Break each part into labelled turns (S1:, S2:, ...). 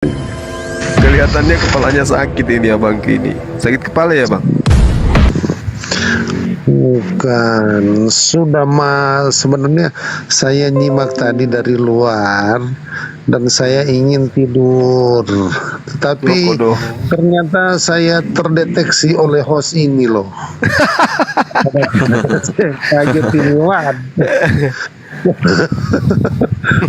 S1: Kelihatannya kepalanya sakit ini abang ini. Sakit kepala ya bang?
S2: Bukan, sudah sebenarnya saya nyimak tadi dari luar dan saya ingin tidur, tapi
S1: Loh,
S2: ternyata saya terdeteksi oleh host ini loh. Kaget duluan.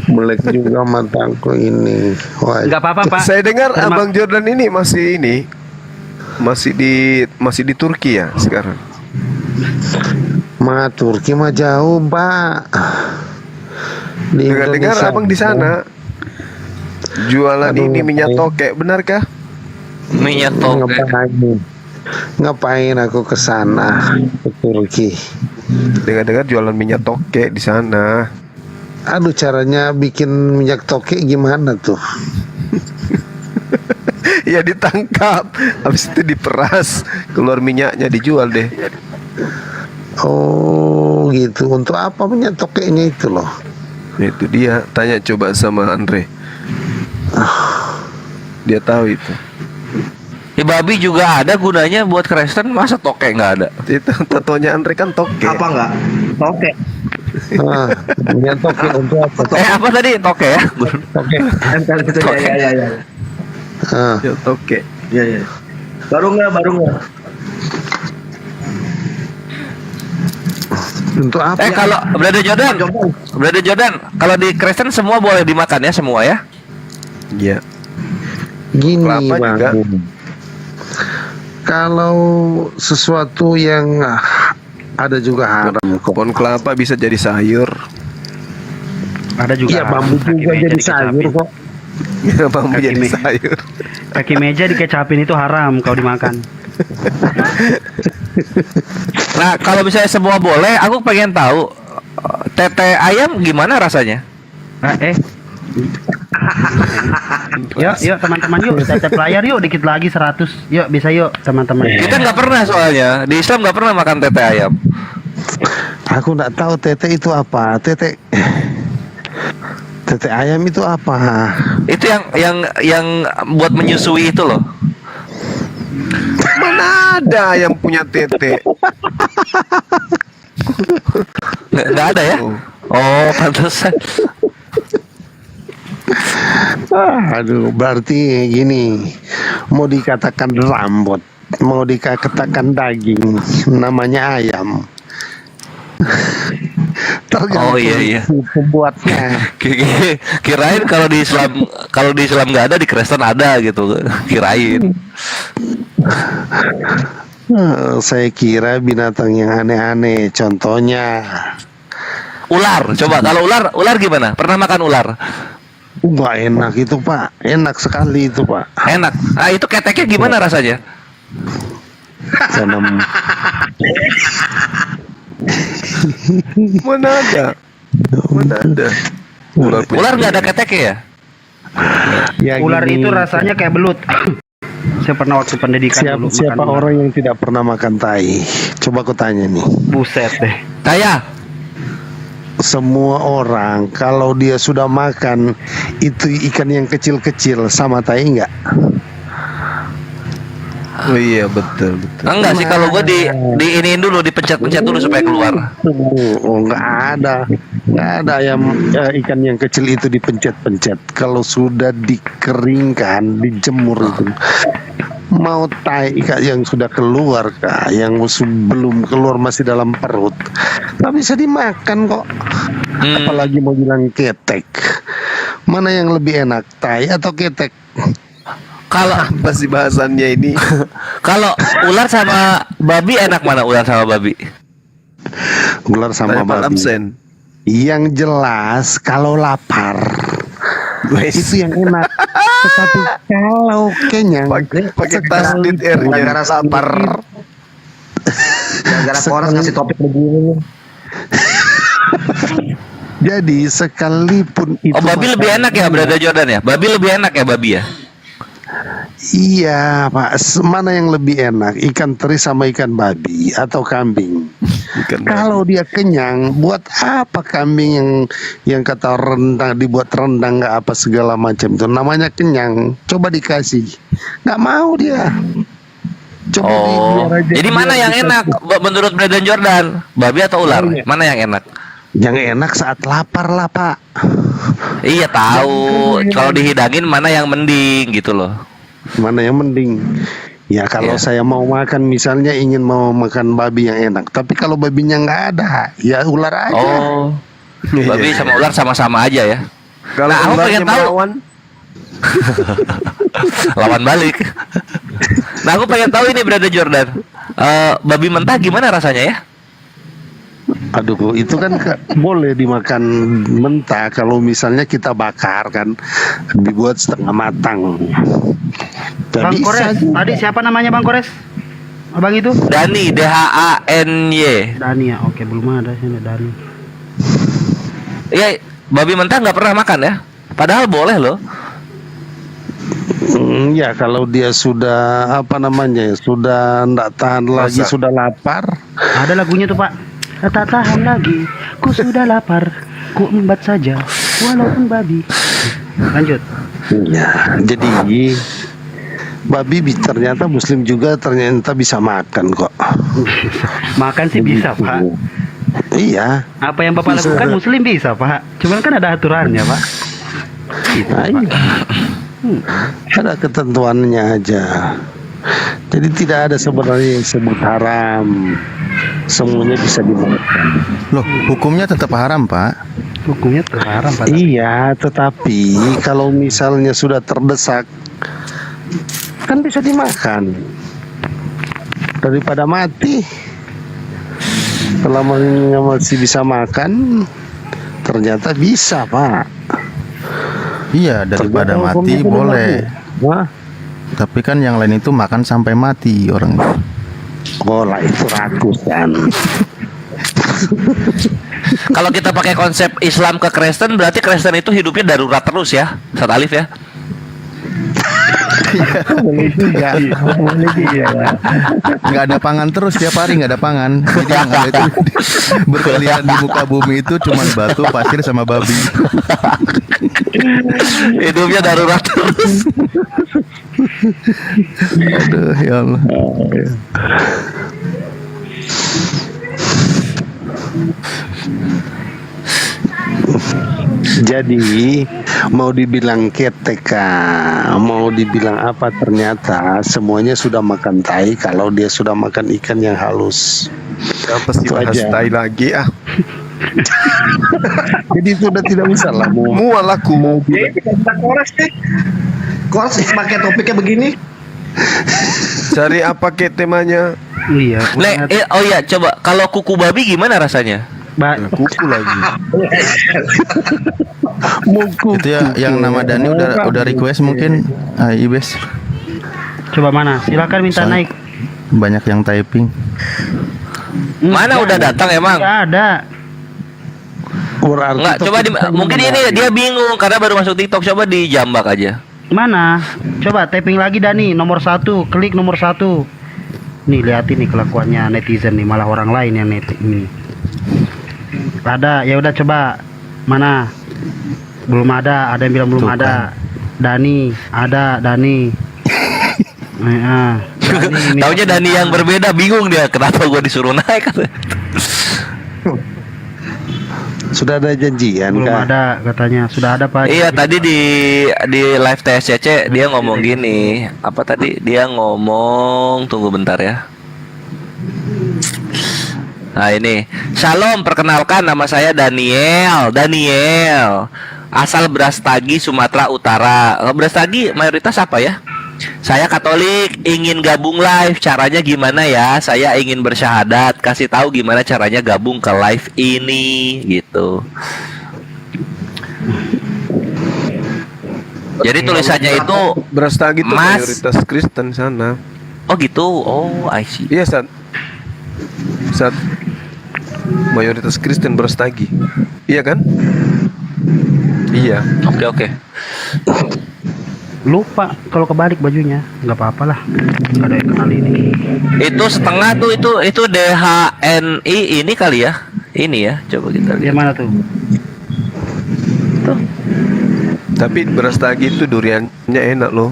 S2: Melek juga mataku ini. Wah,
S3: Nggak apa-apa Pak.
S1: Saya dengar abang Jordan ini masih di Turki ya sekarang.
S2: Turki mah jauh, Pak. Di
S1: Dengar
S2: Indonesia
S1: abang di sana jualan
S2: Aduh,
S1: ini minyak tokek, benarkah?
S4: Minyak tokek.
S2: Ngapain aku ke sana, ke Turki?
S1: Dengar jualan minyak tokek di sana.
S2: Aduh, caranya bikin minyak tokek gimana tuh?
S1: Ya ditangkap, habis itu diperas, keluar minyaknya dijual deh.
S2: Oh gitu. Untuk apa minyak tokeknya itu loh?
S1: Itu dia, tanya coba sama Andre. Dia tahu itu.
S4: Babi juga ada gunanya buat Kristen, masa tokek nggak ada?
S1: Itu tatonya Andre kan tokek.
S5: Apa enggak? Oke.
S2: Minyak tokek untuk apa?
S4: Apa tadi tokek ya?
S2: Tokek.
S5: Ya.
S1: Ya tokek.
S5: Ya. Baru enggak?
S2: Untuk apa?
S4: Kalau Brother Jordan, kalau di Kristen semua boleh dimakan ya, semua ya?
S1: Iya.
S2: Gini
S1: Kelapa
S2: Bang.
S1: juga.
S2: Kalau sesuatu yang ada juga haram kok.
S1: Pohon kelapa bisa jadi sayur.
S3: Ada juga.
S2: Iya, bambu
S3: kaki
S2: juga
S3: meja
S2: jadi
S3: dikecapin.
S2: sayur kok.
S1: Bambu
S3: Kaki
S1: jadi
S3: me-
S1: sayur.
S3: Kaki meja dikecapin itu haram kalau dimakan.
S4: Nah, kalau misalnya semua boleh, aku pengen tahu tete ayam gimana rasanya?
S3: Yuk teman-teman yuk tetep layar yuk dikit lagi 100. Yuk bisa yuk teman-teman.
S4: Kita nggak pernah soalnya di Islam nggak pernah makan tete ayam.
S2: Aku nggak tahu tete itu apa. Tete ayam itu apa?
S4: Itu yang buat menyusui itu loh.
S1: Mana ada yang punya tete?
S4: Nggak ada ya? Oh, pantesan.
S2: Aduh, berarti gini, mau dikatakan rambut, mau dikatakan daging, namanya ayam.
S4: Oh iya.
S2: Pembuatnya.
S4: Kirain kalau di Islam nggak ada, di Kristen ada gitu. Kirain.
S2: Saya kira binatang yang aneh-aneh, contohnya
S4: Ular. Coba kalau ular gimana? Pernah makan ular?
S2: nggak enak itu Pak, enak sekali itu Pak.
S4: Enak. Ah, itu keteknya gimana rasanya?
S2: Tanam
S1: Mana ada?
S4: Ular nggak ada keteknya ya?
S2: ya
S3: Ular
S2: gini,
S3: itu rasanya kayak belut. Saya pernah waktu pendidikan dulu
S2: siapa
S3: makan ular.
S2: orang yang tidak pernah makan tai? Coba aku tanya nih.
S3: Buset deh.
S4: Saya.
S2: Semua orang kalau dia sudah makan itu ikan yang kecil-kecil sama tai enggak?
S1: Oh iya betul.
S4: Enggak sih, kalau gue di iniin dulu, dipencet-pencet dulu supaya keluar.
S2: Oh, nggak ada ikan yang kecil itu dipencet-pencet. Kalau sudah dikeringkan, dijemur itu, mau tai ikan yang sudah keluar kah, yang belum keluar masih dalam perut, nggak bisa dimakan kok. Apalagi mau bilang ketek. Mana yang lebih enak, tai atau ketek?
S4: Kalau
S1: Apa sih bahasannya ini?
S4: kalau ular sama babi enak mana, ular sama babi?
S2: Ular sama
S1: Tanya Pak
S2: babi.
S1: Lamsen.
S2: Yang jelas kalau lapar itu yang enak. Tetapi kalau kenyang
S1: Pakai tasdid R-nya lapar.
S5: Gara-gara Koras ngasih topik begini.
S2: Jadi sekalipun itu
S4: Oh, babi lebih enak ya, Brother Jordan ya? Babi lebih enak ya, babi ya?
S2: Iya Pak, mana yang lebih enak, ikan teri sama ikan babi atau kambing?
S1: Ikan
S2: Kalau dia kenyang, buat apa kambing yang kata rendang dibuat rendang nggak apa segala macam itu? Namanya kenyang, coba dikasih, nggak mau dia. Coba
S4: Oh,
S2: biar aja
S4: jadi
S2: dia
S4: mana yang
S2: dikasih.
S4: enak menurut Brandon Jordan? Babi atau ular?
S2: Iya.
S4: Mana yang enak?
S2: Yang enak saat lapar lah Pak.
S4: Iya tahu. Kalau dihidangin mana yang mending gitu loh.
S2: Mana yang mending? Ya kalau
S4: Iya.
S2: saya mau makan misalnya ingin mau makan babi yang enak, tapi kalau babinya nggak ada, ya ular aja.
S4: Oh, babi sama ular sama-sama aja ya.
S1: Kalau
S4: Nah, aku
S1: ularnya
S4: pengen tahu.
S1: melawan,
S4: Lawan balik. Nah, aku pengen tahu ini Brandon Jordan. Babi mentah gimana rasanya ya?
S2: Aduh, itu kan boleh dimakan mentah kalau misalnya kita bakar kan, dibuat setengah matang. Ya
S3: Bang
S2: bisa
S3: Kores,
S2: juga.
S3: tadi siapa namanya Bang Kores? Abang itu?
S4: Dani, DHANY.
S3: Dani ya, oke belum ada sini Dani.
S4: Iya, babi mentah nggak pernah makan ya? Padahal boleh loh.
S2: Ya kalau dia sudah apa namanya, sudah ndak tahan lagi,
S1: Masak.
S2: sudah lapar.
S3: Ada lagunya tuh Pak. Tak tahan lagi, ku sudah lapar, ku embat saja, walaupun babi. Lanjut.
S2: Ya, jadi babi ternyata Muslim juga ternyata bisa makan kok.
S3: Makan sih bisa Pak.
S2: Iya.
S3: Apa yang Bapak
S2: Bisa.
S3: lakukan Muslim bisa Pak. Cuman kan ada aturannya Pak. Gitu,
S2: Nah,
S3: Pak.
S2: iya. Ada ketentuannya aja. Jadi tidak ada sebenarnya yang disebut haram. Semuanya bisa dimakan.
S6: Loh, hukumnya tetap haram, Pak.
S3: Hukumnya terharam Pak.
S2: Iya, tetapi kalau misalnya sudah terdesak, kan bisa dimakan daripada mati. Selama masih bisa makan, ternyata bisa Pak.
S6: Iya, daripada
S2: Tergantung
S6: mati
S2: hukumnya
S6: boleh.
S2: lagi. Wah,
S6: Tapi kan yang lain itu makan sampai mati orang.
S2: oh lah itu ragus kan.
S4: Kalau kita pakai konsep Islam ke Kristen, berarti Kristen itu hidupnya darurat terus ya, Ustaz Alif ya?
S2: Boleh juga. Boleh juga ya.
S6: Nggak ada pangan terus tiap hari, nggak ada pangan. Jadi yang ada itu berkeliaran di muka bumi itu cuma batu, pasir sama babi.
S4: Hidupnya darurat terus.
S6: Aduh, ya Allah.
S2: Jadi mau dibilang ketek, mau dibilang apa, ternyata semuanya sudah makan tai kalau dia sudah makan ikan yang halus.
S1: apa sih
S2: Itu
S1: bahas
S2: aja.
S1: tai lagi ah?
S2: Jadi sudah tidak bisa lah mau.
S1: Mual aku.
S5: Jadi kita kores deh. Kores pakai topiknya begini.
S1: Cari apa ke temanya?
S3: Iya.
S4: Nek, oh iya, coba kalau kuku babi gimana rasanya?
S1: Nah, kuku lagi.
S2: Muku.
S6: Itu ya yang nama Dani udah request mungkin Ibes.
S3: Coba mana? Silakan minta
S6: Soalnya-
S3: naik.
S6: Banyak yang typing.
S4: Mana udah datang emang?
S3: Nggak ada.
S2: Berarti
S4: Enggak, coba mungkin ini dia bingung karena baru masuk TikTok, coba dijambak aja.
S3: Mana? Coba tapping lagi Dani, nomor 1, klik nomor 1. Nih liatin nih kelakuannya netizen nih, malah orang lain yang ini. Ada, ya udah coba. Mana? Belum ada yang bilang belum
S6: Tuh,
S3: ada. Dani, ada Dani. Dani ini.
S4: Taunya Dani yang berbeda, bingung dia kenapa gua disuruh naik.
S2: sudah ada janjian
S3: Belum
S2: kah?
S3: ada katanya. Sudah ada Pak.
S4: Iya, tadi di live TSCC dia ngomong gini. Apa tadi? Dia ngomong, tunggu bentar ya. Nah ini, Shalom, perkenalkan nama saya Daniel. Asal Brastagi, Sumatera Utara. Brastagi mayoritas apa ya? Saya Katolik, ingin gabung live. Caranya gimana ya? Saya ingin bersyahadat. Kasih tahu gimana caranya gabung ke live ini, gitu. Jadi tulisannya itu,
S1: Brastagi itu
S4: Mas.
S1: mayoritas Kristen sana.
S4: oh gitu, oh I see.
S1: Iya saat mayoritas Kristen Brastagi. Iya kan? Iya.
S4: Oke.
S3: Lupa kalau kebalik bajunya. Nggak apa-apa lah. Nggak ada yang kenal ini.
S4: Itu setengah tuh itu DHNI ini kali ya. Ini ya, coba kita
S3: Di
S4: lihat.
S3: mana tuh?
S1: Tapi beras tagi itu duriannya enak loh.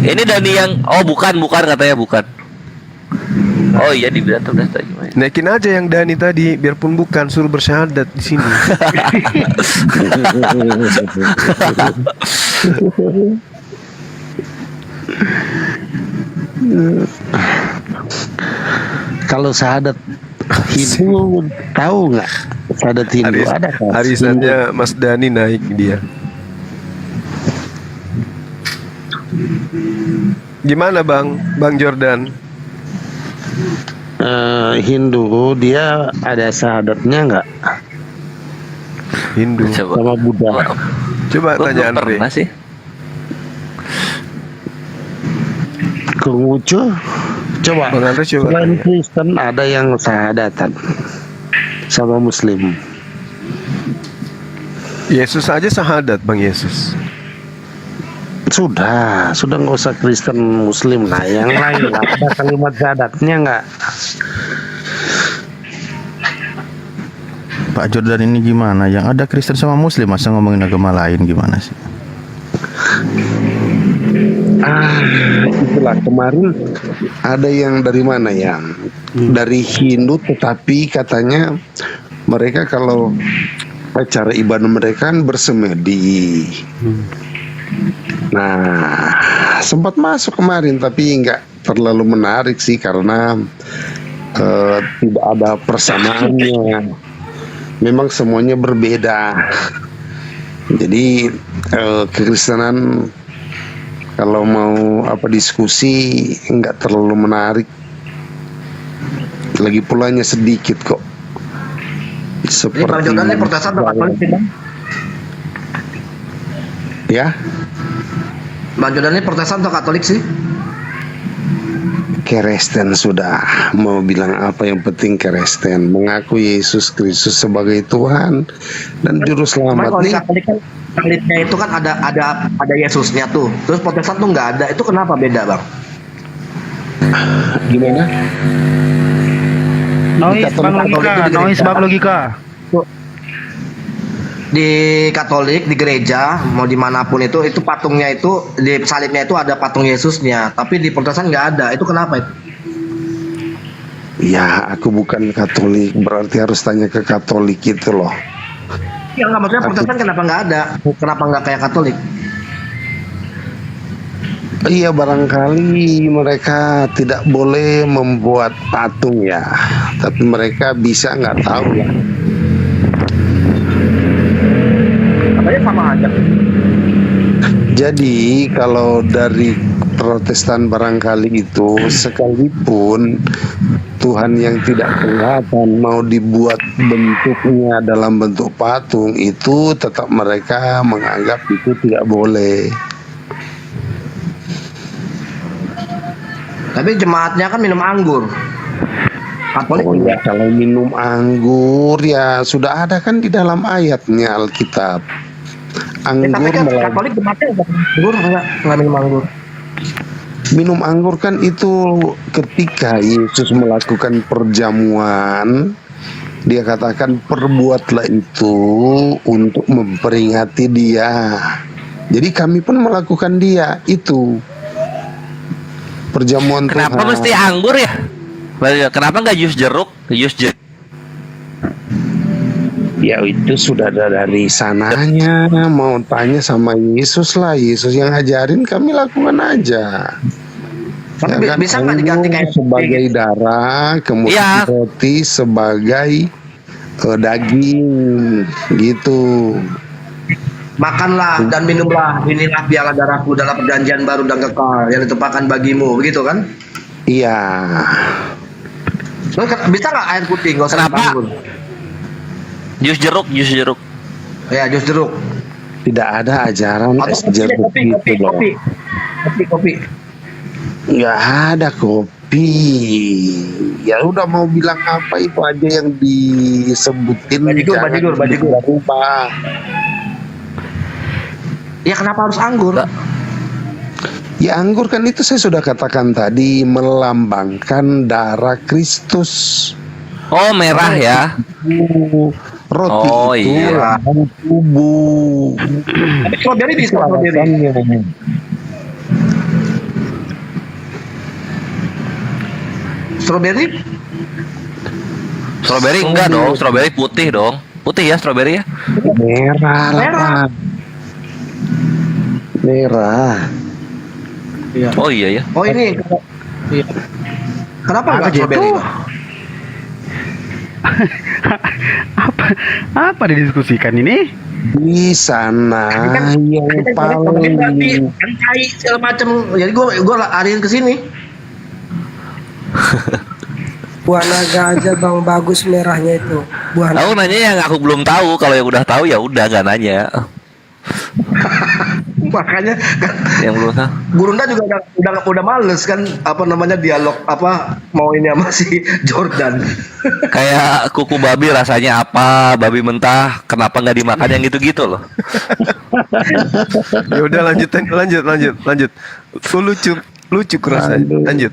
S4: Ini Dani yang bukan katanya bukan. Oh iya dibilang tuh beras tagi.
S1: Naikin aja yang Dani tadi, biarpun bukan, suruh bersyahadat di sini.
S2: Kalau syahadat Hindu tahu nggak? Syahadat Hindu ada kan?
S1: Arisannya Mas Dani naik dia. Gimana Bang Jordan?
S2: Hindu dia ada syahadatnya nggak?
S1: Hindu.
S4: Coba.
S2: Sama Buddha.
S1: Coba
S4: Gua
S1: tanya
S4: belum
S1: Andre.
S4: pernah sih.
S2: Konghucu. Coba.
S1: Bang Andre coba.
S2: Selain Kristen ada yang syahadatan sama Muslim.
S1: Yesus aja syahadat Bang Yesus.
S2: Sudah nggak usah Kristen Muslim lah, yang lain lah. Ada kalimat syahadatnya nggak?
S6: Pak Jordan ini gimana? Yang ada Kristen sama Muslim, masa ngomongin agama lain gimana sih?
S2: Itulah kemarin ada yang dari mana ya? Dari Hindu, tetapi katanya mereka kalau acara ibadah mereka kan bersemedi. Nah, sempat masuk kemarin tapi nggak terlalu menarik sih karena tidak ada persamaannya. Memang semuanya berbeda. Jadi kekristenan kalau mau diskusi nggak terlalu menarik. Lagi pulanya sedikit kok.
S5: Ini Bang Jordan ini Protestan atau Katolik sih Bang?
S2: Ya,
S5: Bang Jordan ini Protestan atau Katolik sih?
S2: Kristen sudah. Mau bilang apa, yang penting Kristen mengaku Yesus Kristus sebagai Tuhan dan juru
S5: Cuman
S2: selamat
S5: kalau di
S2: nih.
S5: Katolik kan Katoliknya itu kan ada Yesusnya tuh. Terus Protestan tuh nggak ada. Itu kenapa beda Bang?
S2: Gimana?
S3: Noise bang logika, noise bang logika.
S5: Di Katolik, di gereja, mau dimanapun itu patungnya itu, di salibnya itu ada patung Yesusnya. Tapi di Protestan nggak ada. Itu kenapa itu?
S2: Ya, aku bukan Katolik, berarti harus tanya ke Katolik itu loh.
S5: Ya nggak, maksudnya Protestan kenapa nggak ada? Kenapa nggak kayak Katolik?
S2: Iya, barangkali mereka tidak boleh membuat patung ya, tapi mereka bisa, nggak tahu ya.
S5: Katanya sama aja.
S2: Jadi kalau dari Protestan barangkali itu, sekalipun Tuhan yang tidak kelihatan mau dibuat bentuknya dalam bentuk patung, itu tetap mereka menganggap itu tidak boleh.
S5: Tapi jemaatnya kan minum anggur. Katolik
S2: Oh ya, kalau minum anggur ya sudah ada kan di dalam ayatnya Alkitab. Anggur
S5: tapi kan
S2: melawan-
S5: Katolik jemaatnya nggak minum anggur.
S2: minum anggur kan itu ketika Yesus melakukan perjamuan, dia katakan perbuatlah itu untuk memperingati dia. Jadi kami pun melakukan dia itu perjamuan
S4: Kenapa
S2: Tuhan.
S4: mesti anggur ya? Kenapa nggak jus jeruk? Jus jeruk.
S2: Ya itu sudah ada dari sananya. Mau tanya sama Yesus lah, Yesus yang ngajarin, kami lakukan aja.
S5: Tapi bisa nggak diganti kayak
S2: sebagai darah, kemudian
S4: Iya.
S2: roti sebagai daging gitu.
S5: makanlah dan minumlah, inilah piala darahku dalam perjanjian baru dan kekal yang ditumpahkan bagimu, begitu kan?
S2: Iya.
S5: Terus bisa nggak air putih nggak usah
S4: Kenapa?
S5: anggur?
S4: Jus jeruk.
S5: Ya jus jeruk.
S2: Tidak ada ajaran
S5: Atau
S2: es jeruk gitu loh.
S5: kopi.
S2: Nggak ada kopi. Ya udah, mau bilang apa itu aja yang disebutin.
S5: Bajigur.
S2: Jangan dirubah.
S5: Ya kenapa harus anggur?
S2: Ya anggur kan itu saya sudah katakan tadi melambangkan darah Kristus.
S4: Oh, merah ya.
S2: Roti
S4: Oh,
S2: itu
S4: iya.
S2: lambang tubuh.
S5: Tapi strawberry bisa strawberry.
S2: Alasannya.
S5: Strawberry?
S4: Strawberry enggak dong, strawberry putih dong. Putih ya strawberry ya.
S2: Merah lah,
S5: Merah.
S2: Pak. Merah.
S5: Iya.
S4: Oh iya ya.
S5: Oh ini. Iya. Kenapa
S3: Apa
S5: enggak
S3: gitu?
S5: strawberry? Bang?
S3: Apa didiskusikan ini?
S2: Di sana yang
S5: Berarti
S2: paling
S5: kan tai segala macam. Jadi gua lariin ke sini.
S7: Buah naga aja bang bagus merahnya itu. Buah
S4: Aku nanya yang aku belum tahu, kalau yang udah tahu ya udah gak nanya.
S5: Makanya kan
S4: Yang belum tahu.
S5: Gurunda juga udah males kan apa namanya dialog apa mau ini sama si Jordan.
S4: Kayak kuku babi rasanya apa, babi mentah, kenapa nggak dimakan yang gitu-gitu loh.
S1: Ya udah lanjut. So lucu rasanya. Lanjut.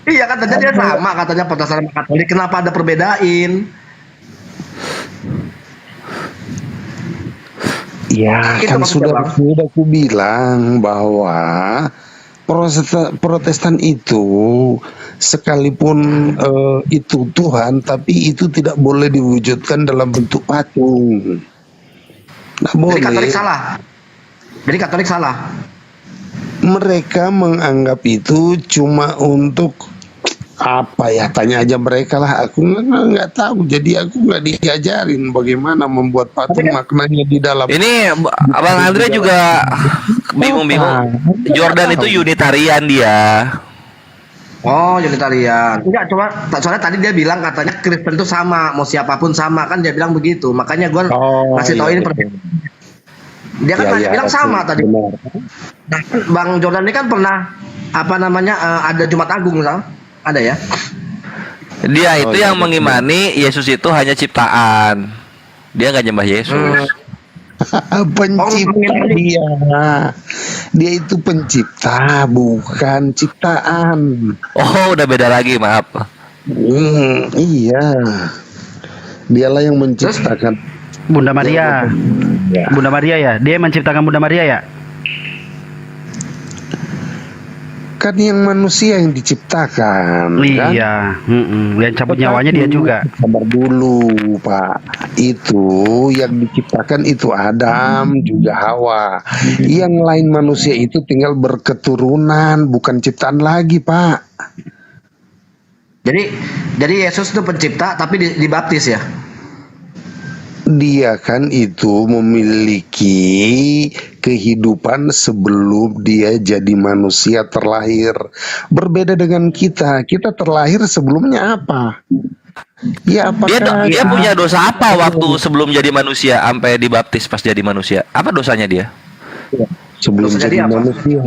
S5: Iya katanya dia sama katanya Protestan sama Katolik. Kenapa ada perbedain?
S2: ya
S5: Itu
S2: kan
S5: maksudnya, Bang.
S2: sudah aku bilang bahwa Protestan itu sekalipun itu Tuhan, tapi itu tidak boleh diwujudkan dalam bentuk patung. Nah,
S5: Jadi Katolik
S2: boleh.
S5: salah. Jadi Katolik salah.
S2: Mereka menganggap itu cuma untuk apa ya, tanya aja mereka lah, aku nggak tahu, jadi aku nggak diajarin bagaimana membuat patung maknanya di dalam.
S4: Ini Abang Andre juga bingung-bingung. Jordan itu Unitarian dia.
S5: Oh, Unitarian. Enggak, soalnya tadi dia bilang katanya Kristen itu sama, mau siapapun sama kan dia bilang begitu. Makanya gue kasih tahu ini perbedaan. Dia kan bilang sama tadi.
S2: Benar.
S5: Nah, Bang Jordan ini kan pernah apa namanya ada Jumat Agung misal? Ada ya?
S4: Dia itu yang mengimani Yesus itu hanya ciptaan. Dia nggak nyembah Yesus.
S2: Pencipta dia itu pencipta bukan ciptaan.
S4: Oh, udah beda lagi, maaf.
S2: Iya, dialah yang menciptakan.
S3: Bunda Maria.
S2: Ya.
S3: Bunda Maria ya. Dia menciptakan Bunda Maria ya.
S2: Kan yang manusia yang diciptakan, kan?
S3: Iya. Yang cabut nyawanya dia juga.
S2: Sabar dulu, Pak. Itu yang diciptakan itu Adam juga Hawa. Yang lain manusia itu tinggal berketurunan, bukan ciptaan lagi, Pak.
S5: Jadi Yesus itu pencipta tapi dibaptis ya?
S2: Dia kan itu memiliki kehidupan sebelum dia jadi manusia terlahir. Berbeda dengan kita. Kita terlahir sebelumnya apa? Ya apakah
S4: Dia punya dosa apa waktu sebelum jadi manusia sampai dibaptis pas jadi manusia? Apa dosanya dia?
S2: sebelum
S5: Dosanya
S2: jadi
S5: dia apa?
S2: manusia?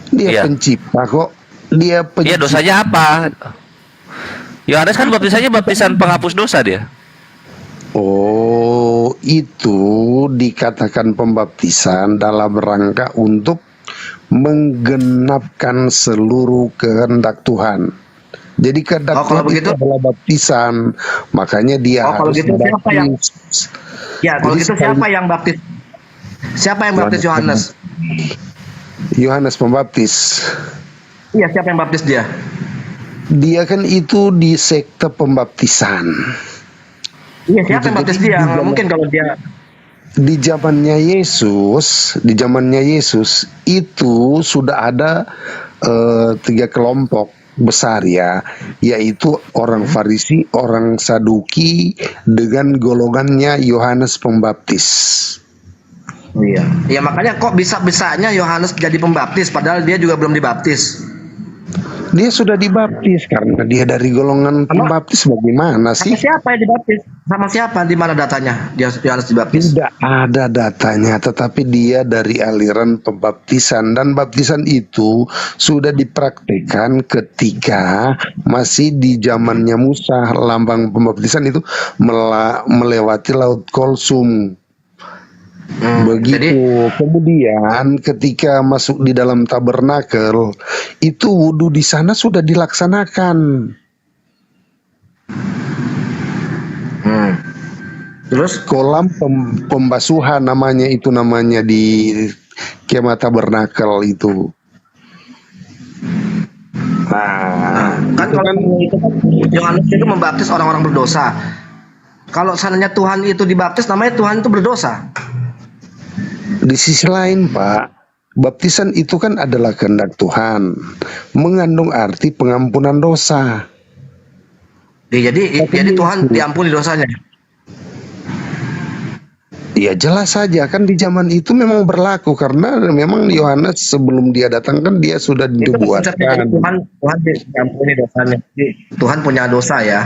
S2: Dia
S4: Iya.
S2: pencipta kok. Dia
S4: Iya,
S2: pencipta.
S4: dosanya apa? Yohanes kan baptisannya baptisan penghapus dosa dia.
S2: Oh, itu dikatakan pembaptisan dalam rangka untuk menggenapkan seluruh kehendak Tuhan. Jadi kehendak
S5: Oh, kalau
S2: Tuhan
S5: begitu-
S2: itu adalah baptisan, makanya dia
S5: Oh, kalau
S2: harus
S5: gitu siapa yang-
S2: dibaptis.
S5: Ya, kalau
S2: Jadi
S5: gitu
S2: sekali-
S5: siapa yang baptis? Siapa yang baptis Yohanes?
S2: Yohanes Pembaptis.
S5: Iya, siapa yang baptis dia?
S2: Dia kan itu di sekte pembaptisan.
S5: Iya, siapa yang
S2: Jadi
S5: baptis dia?
S2: di
S5: Nggak mungkin kalau dia
S2: Di zamannya Yesus itu sudah ada 3 kelompok besar ya, yaitu orang Farisi, orang Saduki, dengan golongannya Yohanes Pembaptis.
S5: Iya. Ya makanya kok bisa-bisanya Yohanes jadi pembaptis padahal dia juga belum dibaptis.
S2: Dia sudah dibaptis karena dia dari golongan pembaptis. Bagaimana
S5: Sama
S2: sih?
S5: siapa yang dibaptis? Sama siapa? Di mana datanya? Dia Yohanes dibaptis.
S2: Tidak ada datanya, tetapi dia dari aliran pembaptisan, dan baptisan itu sudah dipraktekkan ketika masih di zamannya Musa. Lambang pembaptisan itu melewati laut Kolsum. Begitu. Kemudian ketika masuk di dalam tabernakel, itu wudhu di sana sudah dilaksanakan.
S5: Terus
S2: Kolam pembasuhan namanya di kemah tabernakel itu. Nah,
S5: kan kalau itu kan Yohanes itu membaptis orang-orang berdosa. Kalau seandainya Tuhan itu dibaptis, namanya Tuhan itu berdosa.
S2: di sisi lain, Pak, baptisan itu kan adalah kehendak Tuhan, mengandung arti pengampunan dosa.
S5: Jadi Tuhan diampuni dosanya.
S2: Ya jelas saja kan di zaman itu memang berlaku karena memang Yohanes sebelum dia datang kan dia sudah
S5: Itu konsepnya, jadi
S2: dibuatkan.
S5: Tuhan diampuni dosanya. Jadi, Tuhan punya dosa ya.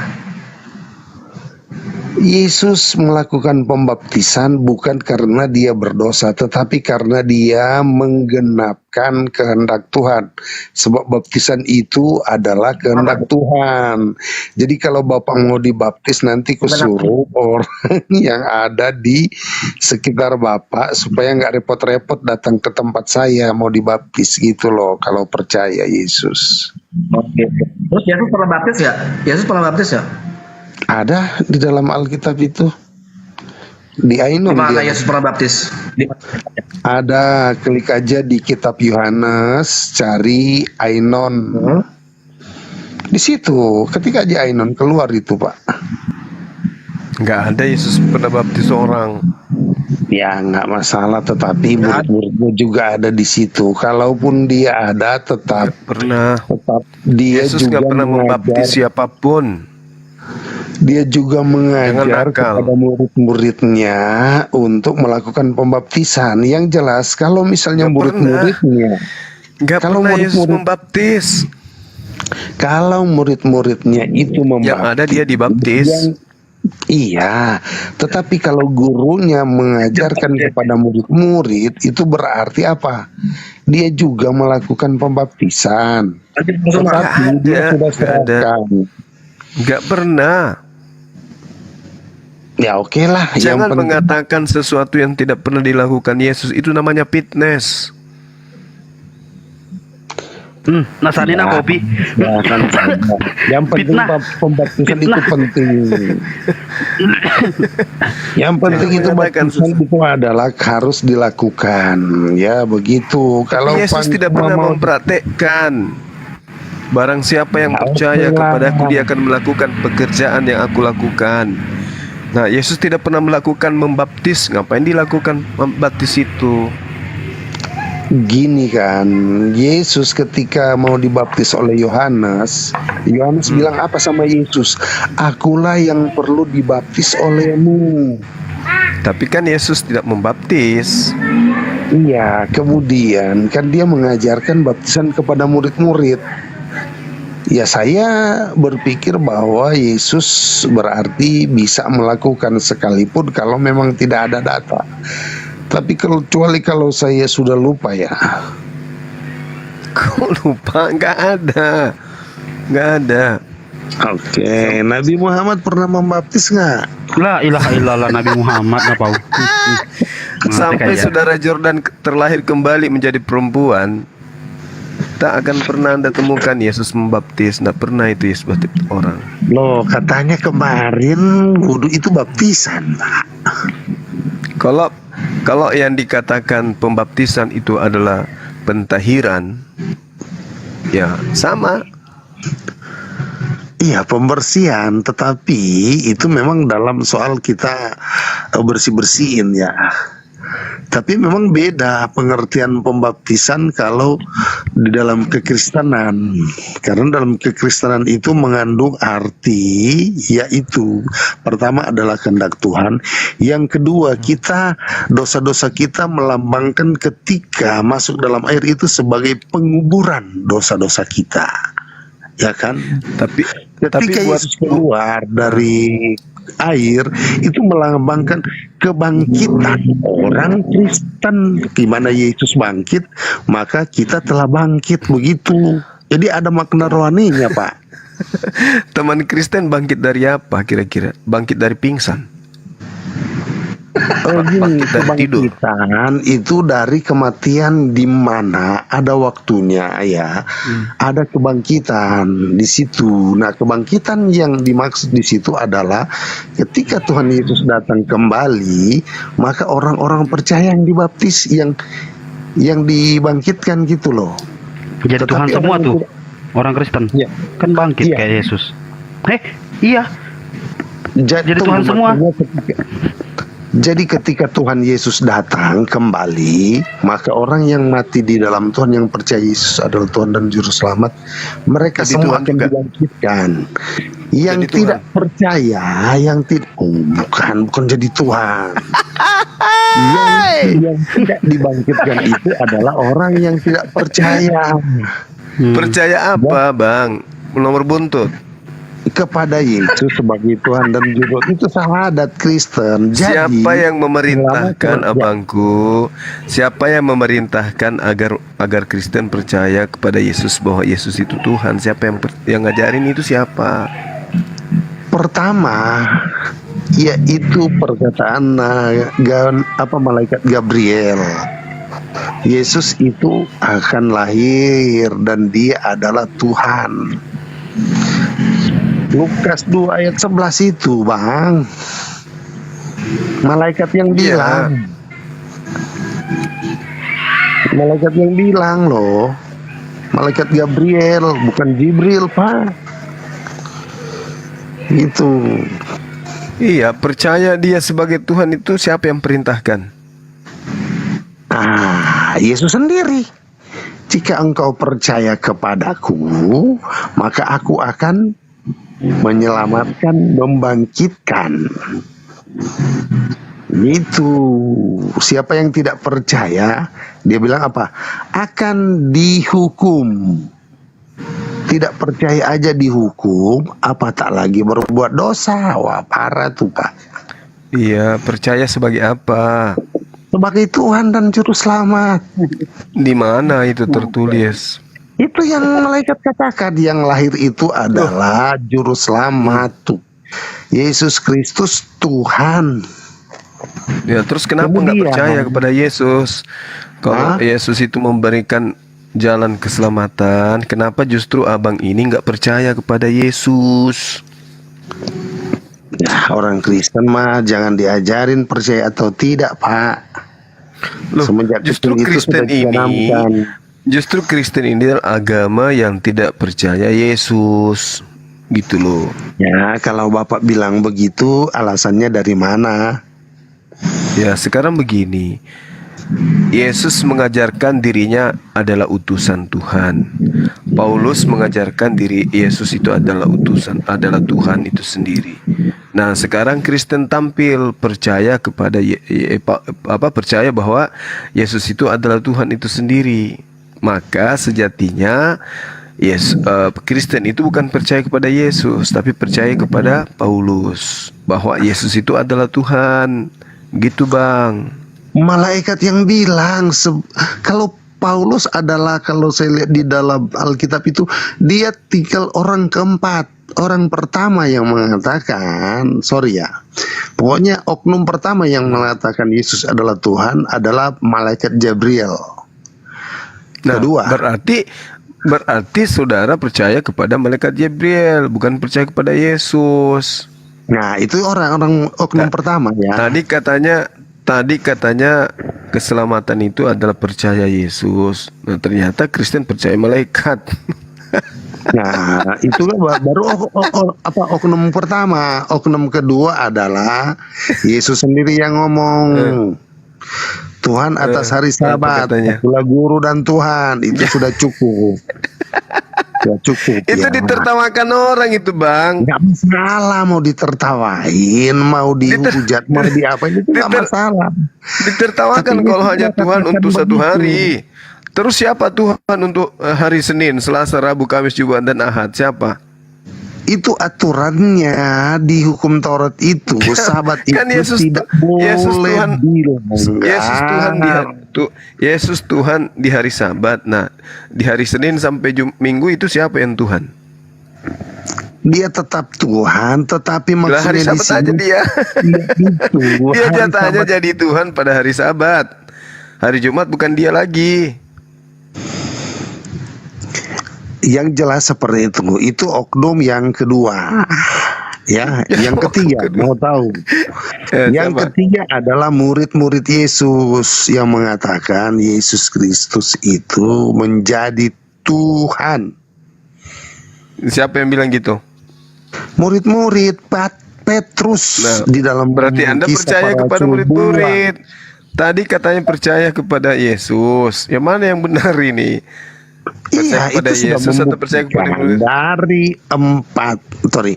S2: Yesus melakukan pembaptisan bukan karena dia berdosa, tetapi karena dia menggenapkan kehendak Tuhan. Sebab baptisan itu adalah kehendak Tuhan. Jadi kalau Bapak mau dibaptis, nanti kusuruh orang yang ada di sekitar Bapak supaya nggak repot-repot datang ke tempat saya mau dibaptis gitu loh, kalau percaya Yesus.
S5: Oke. Terus Yesus pernah baptis ya? Yesus pernah baptis ya?
S2: Ada di dalam Alkitab itu. Di Ainon.
S5: Di mana
S2: dia.
S5: Yesus pernah baptis?
S2: Ada, klik aja di kitab Yohanes, cari Ainon. Di situ, ketika aja Ainon keluar itu, Pak.
S1: Nggak ada Yesus pernah baptis orang.
S2: Ya nggak masalah, tetapi murid-muridnya juga ada di situ. Kalaupun dia ada, tetap
S1: Pernah.
S2: dia
S1: Yesus
S2: juga
S1: nggak pernah membaptis siapapun.
S2: Dia juga mengajar
S1: nakal.
S2: kepada murid-muridnya untuk melakukan pembaptisan. Yang jelas, kalau misalnya
S1: Nggak
S2: murid-muridnya,
S1: Nggak
S2: Kalau
S1: pernah Yesus
S2: murid-murid-
S1: membaptis.
S2: kalau murid-muridnya itu
S1: Yang ada dia dibaptis.
S2: Iya, tetapi kalau gurunya mengajarkan kepada murid-murid, itu berarti apa? Dia juga melakukan pembaptisan. Tetapi dia sudah
S1: Nggak ada.
S2: serahkan.
S1: Nggak pernah.
S2: Ya oke lah.
S1: Jangan
S2: yang penting
S1: mengatakan sesuatu yang tidak pernah dilakukan Yesus. Itu namanya fitness.
S3: Nasanin
S2: Ya.
S3: kopi.
S2: jangan saja. Yang penting
S3: Fitnah.
S2: pembaptisan itu
S3: Fitnah.
S2: penting. Yang penting
S1: Jangan
S2: itu
S1: mengatakan
S2: baptisan itu adalah harus dilakukan. Ya begitu. Kalau
S1: Yesus tidak pernah mempraktekkan. Barang siapa yang percaya kepadaku, dia akan melakukan pekerjaan yang aku lakukan. Nah, Yesus tidak pernah melakukan membaptis. Ngapain dilakukan membaptis itu?
S2: Gini kan, Yesus ketika mau dibaptis oleh Yohanes, Yohanes bilang apa sama Yesus? Akulah yang perlu dibaptis olehmu.
S1: Tapi kan Yesus tidak membaptis.
S2: Iya, kemudian kan dia mengajarkan baptisan kepada murid-murid. Ya saya berpikir bahwa Yesus berarti bisa melakukan sekalipun kalau memang tidak ada data. Tapi kecuali kalau saya sudah lupa ya.
S1: Kok lupa? Nggak ada. Nggak ada.
S2: Oke, Nabi Muhammad pernah membaptis nggak?
S3: La ilaha illallah Nabi Muhammad apa?
S1: Sampai saudara Jordan terlahir kembali menjadi perempuan, tak akan pernah Anda temukan Yesus membaptis. Tidak pernah itu Yesus baptis orang.
S2: Loh, katanya kemarin wudhu itu baptisan, Pak.
S1: Kalau yang dikatakan pembaptisan itu adalah pentahiran, ya sama.
S2: Iya, pembersihan, tetapi itu memang dalam soal kita bersih-bersihin ya. Tapi memang beda pengertian pembaptisan kalau di dalam kekristenan. Karena dalam kekristenan itu mengandung arti, yaitu pertama adalah kehendak Tuhan. Yang kedua, kita dosa-dosa kita melambangkan ketika masuk dalam air itu sebagai penguburan dosa-dosa kita. Ya kan?
S1: Tapi
S2: Ketika
S1: buat
S2: Yesus keluar dari air itu melambangkan kebangkitan orang Kristen. Gimana Yesus bangkit, maka kita telah bangkit, begitu. Jadi ada makna rohaninya, Pak.
S1: teman Kristen bangkit dari apa kira-kira? Bangkit dari pingsan.
S2: Gini,
S1: Bangkit dari tidur.
S2: kebangkitan itu dari kematian di mana ada waktunya ya. Ada kebangkitan di situ. Nah, kebangkitan yang dimaksud di situ adalah ketika Tuhan Yesus datang kembali, maka orang-orang percaya yang dibaptis yang dibangkitkan gitu loh.
S3: Jadi
S2: Tetapi
S3: Tuhan semua
S2: orang yang
S3: tuh
S2: tidak-
S3: orang Kristen.
S2: Iya.
S3: Kan bangkit
S2: Iya.
S3: kayak Yesus. Iya. Jadi
S2: Tunggu,
S3: Tuhan semua.
S2: Jadi ketika Tuhan Yesus datang kembali, maka orang yang mati di dalam Tuhan, yang percaya Yesus adalah Tuhan dan Juru Selamat, mereka
S1: Jadi
S2: semua
S1: Tuhan
S2: akan
S1: juga.
S2: dibangkitkan. Yang
S1: Jadi Tuhan.
S2: tidak percaya, yang tidak, bukan jadi Tuhan. yang tidak dibangkitkan itu adalah orang yang tidak percaya
S1: Percaya apa, Bang? Nomor buntut.
S2: kepada Yesus sebagai Tuhan dan Juru. Itu syahadat Kristen. Jadi,
S1: Siapa yang memerintahkan,
S2: selama-
S1: abangku? Siapa yang memerintahkan agar Kristen percaya kepada Yesus bahwa Yesus itu Tuhan? Siapa yang ngajarin itu siapa?
S2: Pertama, yaitu perkataan malaikat Gabriel. Yesus itu akan lahir dan dia adalah Tuhan. Lukas 2 ayat 11 itu, Bang. Malaikat yang bilang. Malaikat yang bilang loh. Malaikat Gabriel, bukan Jibril, Pak. Itu.
S1: Iya, percaya dia sebagai Tuhan itu siapa yang perintahkan?
S2: Yesus sendiri. Jika engkau percaya kepadaku, maka aku akan menyelamatkan, membangkitkan. Itu. Siapa yang tidak percaya, dia bilang apa? Akan dihukum. Tidak percaya aja dihukum, apa tak lagi berbuat dosa. Wah, parah tuh, Pak.
S1: Iya, percaya sebagai apa?
S2: Sebagai Tuhan dan Juru Selamat.
S1: Di mana itu tertulis?
S2: Itu yang malaikat katakan, yang lahir itu adalah Juru Selamat tuh. Yesus Kristus Tuhan.
S1: Ya, terus kenapa nggak
S2: Kemudian-
S1: percaya kepada Yesus? Kalau Yesus itu memberikan jalan keselamatan, kenapa justru abang ini nggak percaya kepada Yesus?
S2: Ya, orang Kristen mah jangan diajarin percaya atau tidak, Pak.
S1: Loh,
S2: Semenjak
S1: justru
S2: kecil itu
S1: Kristen
S2: sudah ditanamkan.
S1: Justru Kristen ini adalah agama yang tidak percaya Yesus, gitu loh.
S2: Ya, kalau Bapak bilang begitu, alasannya dari mana?
S1: Ya, sekarang begini. Yesus mengajarkan dirinya adalah utusan Tuhan. Paulus mengajarkan diri Yesus itu adalah adalah Tuhan itu sendiri. Nah, sekarang Kristen tampil percaya kepada percaya bahwa Yesus itu adalah Tuhan itu sendiri. Maka sejatinya Kristen itu bukan percaya kepada Yesus, tapi percaya kepada Paulus bahwa Yesus itu adalah Tuhan. Gitu, Bang.
S2: Malaikat yang bilang kalau Paulus adalah, kalau saya lihat di dalam Alkitab itu, dia tinggal orang keempat. Orang pertama yang mengatakan, pokoknya oknum pertama yang mengatakan Yesus adalah Tuhan adalah malaikat Gabriel.
S1: Nah,
S2: Kedua,
S1: berarti saudara percaya kepada malaikat Gabriel, bukan percaya kepada Yesus.
S2: nah itu orang-orang oknum pertama ya.
S1: Tadi katanya keselamatan itu adalah percaya Yesus. Nah, ternyata Kristen percaya malaikat.
S2: Nah, itu baru oknum pertama. Oknum kedua adalah Yesus sendiri yang ngomong. Tuhan atas hari
S1: apa
S2: Sabat,
S1: katanya?
S2: akulah guru dan Tuhan. Itu sudah cukup. Sudah cukup.
S1: Itu
S2: ya.
S1: ditertawakan orang itu, Bang.
S2: Nggak masalah mau ditertawain, mau dihujat, mau diapain, itu nggak masalah.
S1: Ditertawakan
S2: Tapi
S1: kalau
S2: Yesus
S1: hanya Tuhan
S2: katakan
S1: untuk satu
S2: begitu.
S1: hari. Terus siapa Tuhan untuk hari Senin, Selasa, Rabu, Kamis, Jumat, dan Ahad? Siapa?
S2: Itu aturannya di hukum Taurat itu. Sabat
S1: Kan
S2: itu
S1: Yesus
S2: tidak
S1: Yesus
S2: boleh
S1: Tuhan
S2: dilanggar.
S1: Yesus Tuhan di hari Sabat. Nah, di hari Senin sampai Minggu itu siapa yang Tuhan?
S2: Dia tetap Tuhan, tetapi
S1: Lah hari
S2: maksudnya di
S1: Sabat aja
S2: sini
S1: dia.
S2: itu
S1: Dia
S2: hari
S1: jatahnya
S2: Sabat.
S1: jadi Tuhan pada hari Sabat. Hari Jumat bukan dia lagi.
S2: Yang jelas seperti itu. Itu oknum yang kedua. Ya, yang ketiga mau tahu. Yang
S1: Sama.
S2: ketiga adalah murid-murid Yesus yang mengatakan Yesus Kristus itu menjadi Tuhan.
S1: Siapa yang bilang gitu?
S2: Murid-murid Petrus
S1: Nah,
S2: di dalam
S1: Berarti Anda
S2: Kisah
S1: percaya
S2: Para
S1: kepada
S2: Rasul
S1: murid-murid. Tadi katanya percaya kepada Yesus. Yang mana yang benar ini? Percaya
S2: Iya,
S1: kepada
S2: itu sudah
S1: Yesus atau percaya kepada
S2: membuktikan
S1: murid?
S2: dari 4. Sorry.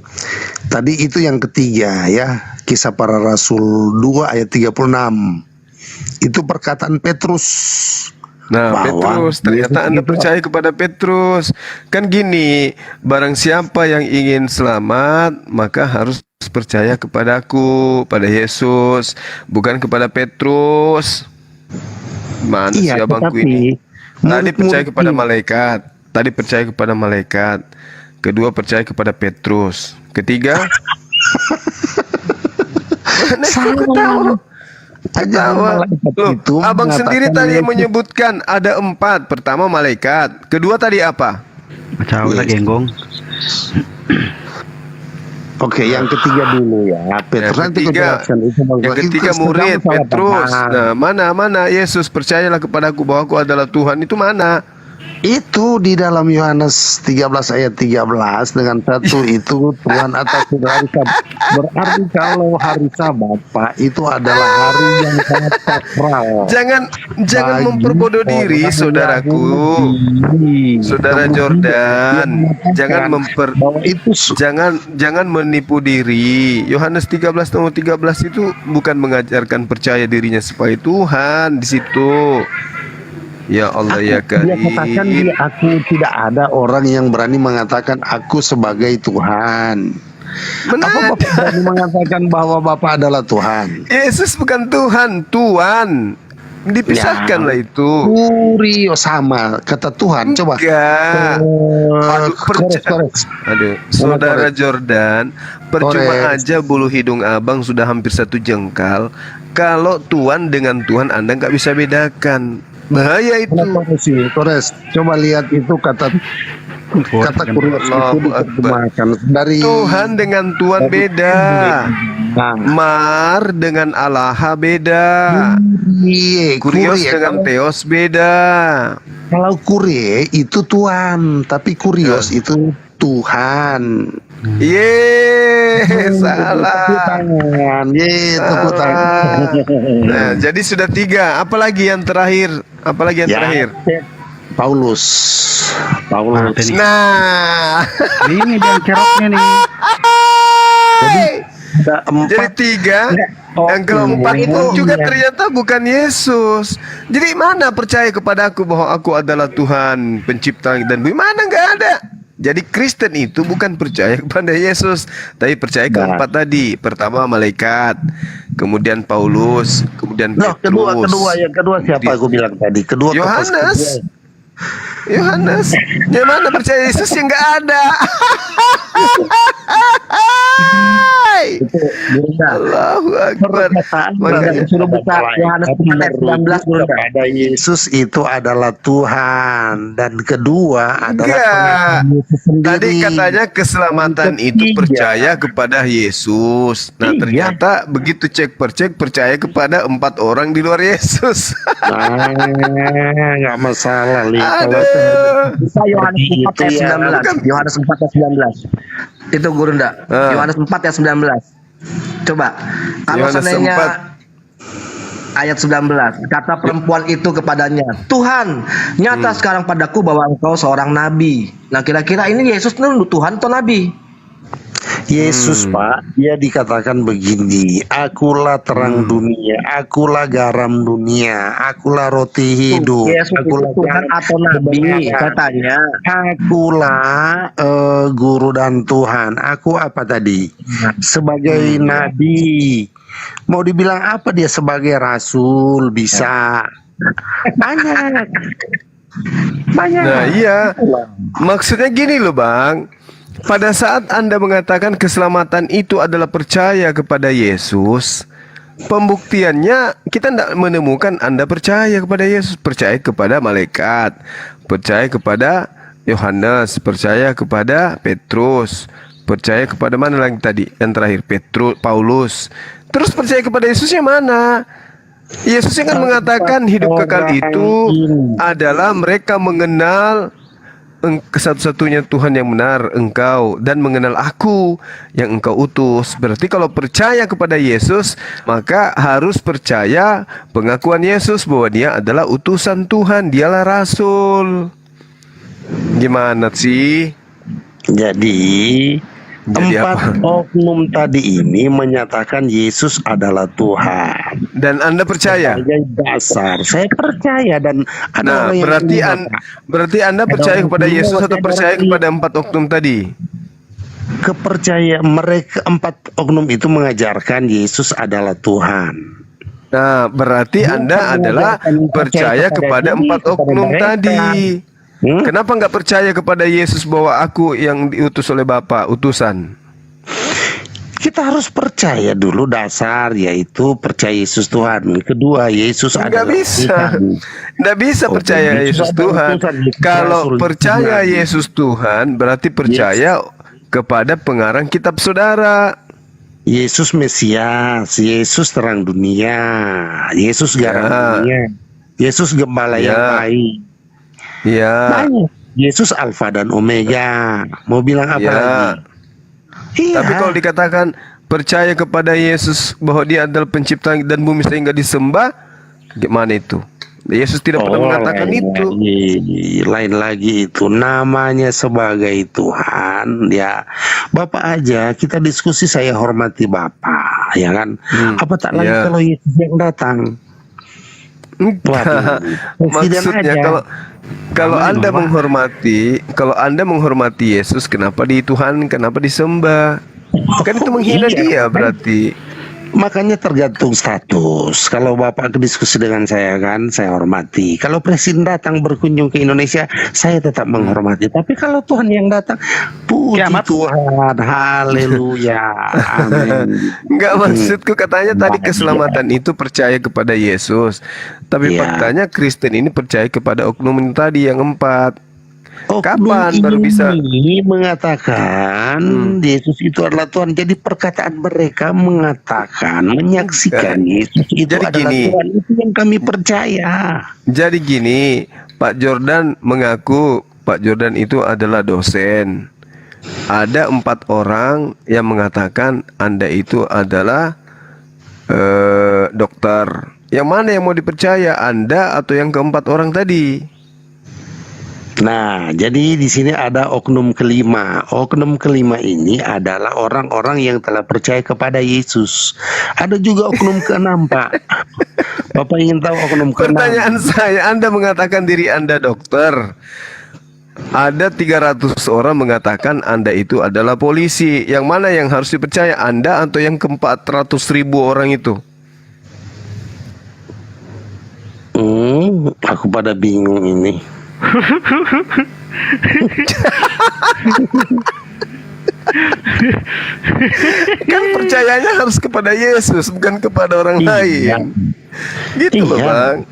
S2: Tadi itu yang ketiga ya. Kisah Para Rasul 2 ayat 36. Itu perkataan Petrus.
S1: Nah,
S2: Bahwa
S1: Petrus, ternyata
S2: Yesus
S1: Anda
S2: itu-
S1: percaya kepada Petrus. Kan gini, barang siapa yang ingin selamat, maka harus percaya kepadaku, pada Yesus, bukan kepada Petrus. Mana sih
S2: Iya,
S1: abangku
S2: tetapi
S1: ini? Tadi percaya
S2: murid-murid
S1: kepada
S2: ini-
S1: malaikat. Tadi percaya kepada malaikat. Kedua percaya kepada Petrus. Ketiga, mana sih aku tahu? Ketawa. Loh, abang sendiri tadi yang menyebutkan ada 4. Pertama malaikat. Kedua tadi apa?
S3: Macam lah genggong.
S2: Oke, yang ketiga dulu ya. Petrus
S1: Yang
S2: nanti aku
S1: ketiga,
S2: jelaskan itu.
S1: yang
S2: Itu
S1: ketiga
S2: sedang
S1: murid
S2: salah
S1: Petrus.
S2: paham.
S1: Nah, mana Yesus percayalah kepadaku bahwa aku adalah Tuhan. Itu mana?
S2: Itu di dalam Yohanes 13 ayat 13 dengan satu itu Tuhan atas hari Sabat. Berarti kalau hari Sabat Pak itu adalah hari yang sangat sakral.
S1: Jangan
S2: Bagi
S1: memperbodoh diri,
S2: orang
S1: saudaraku.
S2: Yahudi.
S1: Saudara
S2: Kemudian
S1: Jordan,
S2: dia
S1: jangan
S2: mengatakan bahwa itu
S1: jangan menipu diri. Yohanes 13 nomor 13 itu bukan mengajarkan percaya dirinya sebagai Tuhan di situ. Ya Allah ya
S2: dia katakan
S1: Karim.
S2: aku tidak ada orang yang berani mengatakan aku sebagai Tuhan.
S1: Mana
S2: Apa Bapak
S1: ada?
S2: berani mengatakan bahwa Bapak adalah Tuhan?
S1: Yesus bukan Tuhan, Tuhan. Dipisahkanlah itu.
S2: Kurio sama kata Tuhan. Coba.
S1: Enggak. Aduh,
S2: Kores.
S1: Aduh, saudara Jordan, percuma aja bulu hidung abang sudah hampir 1 jengkal. Kalau Tuhan dengan Tuhan Anda nggak bisa bedakan. Bahaya itu.
S2: Kores. Coba lihat itu kata kurios itu
S1: Allahu Akbar.
S2: diterjemahkan dari
S1: Tuhan dengan Tuhan beda.
S2: Nah,
S1: Mar dengan Allah beda.
S2: iya,
S1: Kurios
S2: kurie.
S1: dengan Theos beda.
S2: Kalau kurie itu Tuhan, tapi kurios itu Tuhan.
S1: Salah.
S2: Tepuk tangan. Tepuk tangan.
S1: Nah, jadi sudah 3. Apalagi yang terakhir? Apalagi yang
S2: Ya,
S1: terakhir?
S2: Paulus.
S1: Nah,
S3: Ini dia ceroknya nih.
S2: Ada 4.
S1: jadi 3. Yang keempat itu juga ternyata bukan Yesus. Jadi mana percaya kepada aku bahwa aku adalah Tuhan pencipta langit dan bumi? Mana nggak ada. Jadi Kristen itu bukan percaya kepada Yesus, tapi percaya keempat tadi. Pertama malaikat, kemudian Paulus, kemudian
S2: Loh,
S1: Petrus.
S2: yang kedua siapa aku bilang tadi? Kedua
S1: Yohanes. Yohanes. Yang mana percaya Yesus yang nggak ada. Allahu Akbar. Makanya
S5: Suruh buka Yohanes 4 ayat 19 dulu.
S2: Kepada Yesus itu adalah Tuhan dan kedua adalah
S1: enggak.
S2: pengakuan Yesus sendiri.
S1: Tadi katanya keselamatan itu
S2: Ketiga.
S1: percaya kepada Yesus. Nah,
S2: Iya.
S1: ternyata begitu cek percek percaya kepada 4 orang di luar Yesus.
S2: Nggak masalah Li. Kalau
S1: Aduh.
S5: Bisa Yohanes 4 ayat
S2: Itu ya,
S5: 19. Yohanes 4 ayat 19. Itu guru ndak? Yohanes 4 ayat 19. Coba. Kalau
S1: Yohanes
S5: seandainya
S1: 4.
S5: ayat 19, kata perempuan itu kepadanya, Tuhan, nyata sekarang padaku bahwa engkau seorang nabi. Nah, kira-kira ini Yesus itu Tuhan atau nabi?
S2: Yesus Pak, dia dikatakan begini, akulah terang dunia, akulah garam dunia, akulah roti hidup,
S5: Yesus itu
S2: akulah
S5: Tuhan atau nabi katanya.
S2: akulah guru dan Tuhan. Aku apa tadi? Sebagai nabi. Mau dibilang apa dia sebagai rasul bisa. Banyak.
S1: Nah, iya. Maksudnya gini loh, Bang. pada saat Anda mengatakan keselamatan itu adalah percaya kepada Yesus, pembuktiannya kita tidak menemukan Anda percaya kepada Yesus, percaya kepada malaikat, percaya kepada Yohanes, percaya kepada Petrus, percaya kepada mana lagi tadi yang terakhir, Paulus. Terus percaya kepada Yesusnya mana? Yesus yang kan mengatakan hidup kekal itu adalah mereka mengenal satu-satunya Tuhan yang benar, Engkau, dan mengenal Aku yang Engkau utus. Berarti kalau percaya kepada Yesus, maka harus percaya pengakuan Yesus bahwa Dia adalah utusan Tuhan, Dialah Rasul. Gimana sih?
S2: Jadi empat oknum tadi ini menyatakan Yesus adalah Tuhan.
S1: Dan Anda percaya?
S2: Sebagai dasar, saya percaya dan ada
S1: Nah,
S2: orang yang
S1: berarti Anda percaya kepada Yesus atau percaya kepada empat oknum tadi?
S2: kepercayaan mereka empat oknum itu mengajarkan Yesus adalah Tuhan.
S1: Nah, berarti Anda adalah percaya kepada empat oknum tadi. Kenapa nggak percaya kepada Yesus bahwa Aku yang diutus oleh Bapa, utusan?
S2: Kita harus percaya dulu dasar, yaitu percaya Yesus Tuhan. Kedua, Yesus
S1: Nggak
S2: adalah
S1: bisa.
S2: Tuhan.
S1: Nggak bisa percaya Yesus Tuhan. Kalau percaya Yesus Tuhan, berarti percaya kepada pengarang kitab saudara.
S2: Yesus Mesias, Yesus terang dunia, Yesus garam dunia, Yesus gembala yang baik.
S1: Ya.
S2: Banyak. Yesus Alfa dan Omega. Mau bilang apa lagi? Iya.
S1: Tapi kalau dikatakan percaya kepada Yesus bahwa Dia adalah pencipta dan bumi sehingga disembah, gimana itu? Yesus tidak pernah mengatakan itu.
S2: Lain lagi itu namanya sebagai Tuhan ya. Bapak aja kita diskusi, saya hormati Bapak, ya kan? Apa tak lagi kalau Yesus yang datang?
S1: Maksudnya kalau Anda menghormati Yesus, kenapa Tuhan, kenapa disembah? Kan itu menghina Dia berarti.
S2: Makanya tergantung status. Kalau Bapak diskusi dengan saya kan, saya hormati. Kalau Presiden datang berkunjung ke Indonesia, saya tetap menghormati. Tapi kalau Tuhan yang datang, puji Tuhan, haleluya, amin.
S1: Enggak, maksudku katanya tadi keselamatan itu percaya kepada Yesus. Tapi faktanya Kristen ini percaya kepada oknum tadi yang empat. Kapan baru bisa
S2: mengatakan Yesus itu adalah Tuhan? Jadi perkataan mereka mengatakan, menyaksikan Yesus itu
S1: jadi
S2: adalah
S1: gini,
S2: Tuhan, itu yang kami percaya.
S1: Jadi gini, Pak Jordan mengaku Pak Jordan itu adalah dosen. Ada 4 orang yang mengatakan Anda itu adalah dokter. Yang mana yang mau dipercaya, Anda atau yang keempat orang tadi?
S2: Nah, jadi di sini ada oknum kelima. Oknum kelima ini adalah orang-orang yang telah percaya kepada Yesus. Ada juga oknum keenam, Pak. Bapak ingin tahu oknum keenam?
S1: Pertanyaan saya, Anda mengatakan diri Anda dokter. Ada 300 orang mengatakan Anda itu adalah polisi. Yang mana yang harus dipercaya, Anda atau yang ke-400.000 orang itu?
S2: Aku pada bingung ini.
S1: Kan percayanya harus kepada Yesus, bukan kepada orang lain. Gitu loh, Bang.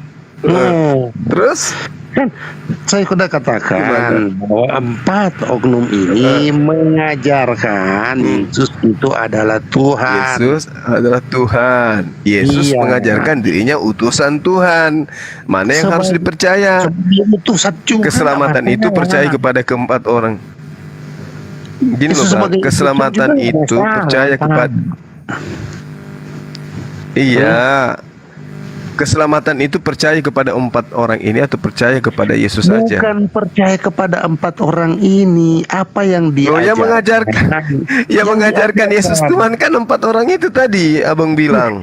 S1: Terus
S2: kan saya sudah katakan bahwa 4 oknum ini mengajarkan Yesus itu adalah Tuhan.
S1: Yesus adalah Tuhan. Yesus mengajarkan dirinya utusan Tuhan. Mana yang harus dipercaya? Keselamatan itu percaya kepada keempat orang. Gini loh, Bang, keselamatan itu percaya kepada keselamatan itu percaya kepada 4 orang ini atau percaya kepada Yesus saja?
S2: Bukan percaya kepada 4 orang ini. Apa yang dia
S1: mengajarkan Yesus Tuhan kan 4 orang itu tadi Abang bilang.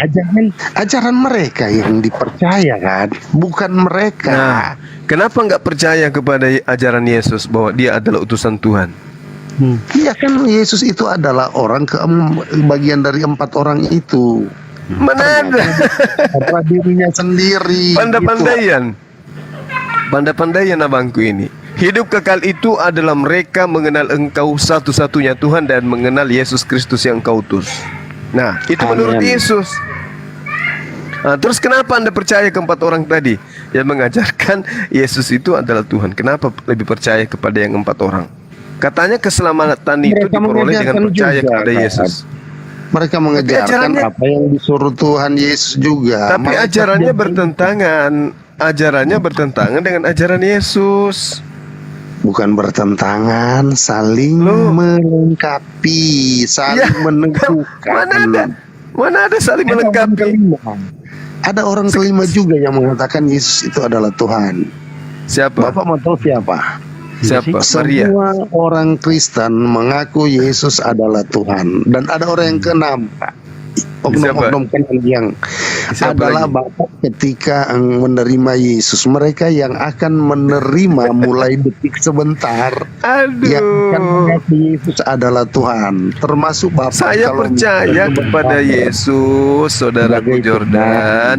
S2: Ajaran mereka yang dipercaya kan, bukan mereka.
S1: Nah, kenapa nggak percaya kepada ajaran Yesus bahwa Dia adalah utusan Tuhan?
S2: Iya kan, Yesus itu adalah orang bagian dari 4 orang itu.
S1: Mana ada
S2: dirinya sendiri.
S1: Pandai-pandaian abangku ini. Hidup kekal itu adalah mereka mengenal Engkau satu-satunya Tuhan dan mengenal Yesus Kristus yang Kau utus. Nah, itu menurut
S2: Amin.
S1: Yesus. Nah, terus kenapa Anda percaya ke 4 orang tadi yang mengajarkan Yesus itu adalah Tuhan? Kenapa lebih percaya kepada yang 4 orang? Katanya keselamatan itu
S2: Mereka
S1: diperoleh dengan
S2: mengajarkan
S1: percaya
S2: juga,
S1: kepada
S2: kan?
S1: Yesus.
S2: Mereka mengajarkan
S1: ajarannya-
S2: apa yang disuruh Tuhan Yesus juga.
S1: Tapi
S2: Mereka
S1: ajarannya
S2: jadi-
S1: bertentangan. Ajarannya bertentangan dengan ajaran Yesus.
S2: bukan bertentangan, saling
S1: Loh.
S2: melengkapi, saling
S1: Ya,
S2: meneguhkan.
S1: Mana ada saling melengkapi?
S2: Ada orang kelima juga yang mengatakan Yesus itu adalah Tuhan.
S1: Siapa?
S2: Bapak mau tahu siapa?
S1: Siapa? Maria.
S2: Semua orang Kristen mengaku Yesus adalah Tuhan. Dan ada orang yang keenam, Pak. Oknum-oknum yang
S1: Siapa
S2: adalah
S1: lagi?
S2: Bapak ketika menerima Yesus. Mereka yang akan menerima mulai detik sebentar yang akan
S1: Aduh.
S2: mengaku Yesus adalah Tuhan. Termasuk Bapak.
S1: Saya
S2: kalau
S1: percaya
S2: misalnya
S1: kepada
S2: sebentar.
S1: Yesus, saudaraku
S2: Sebagai
S1: Jordan.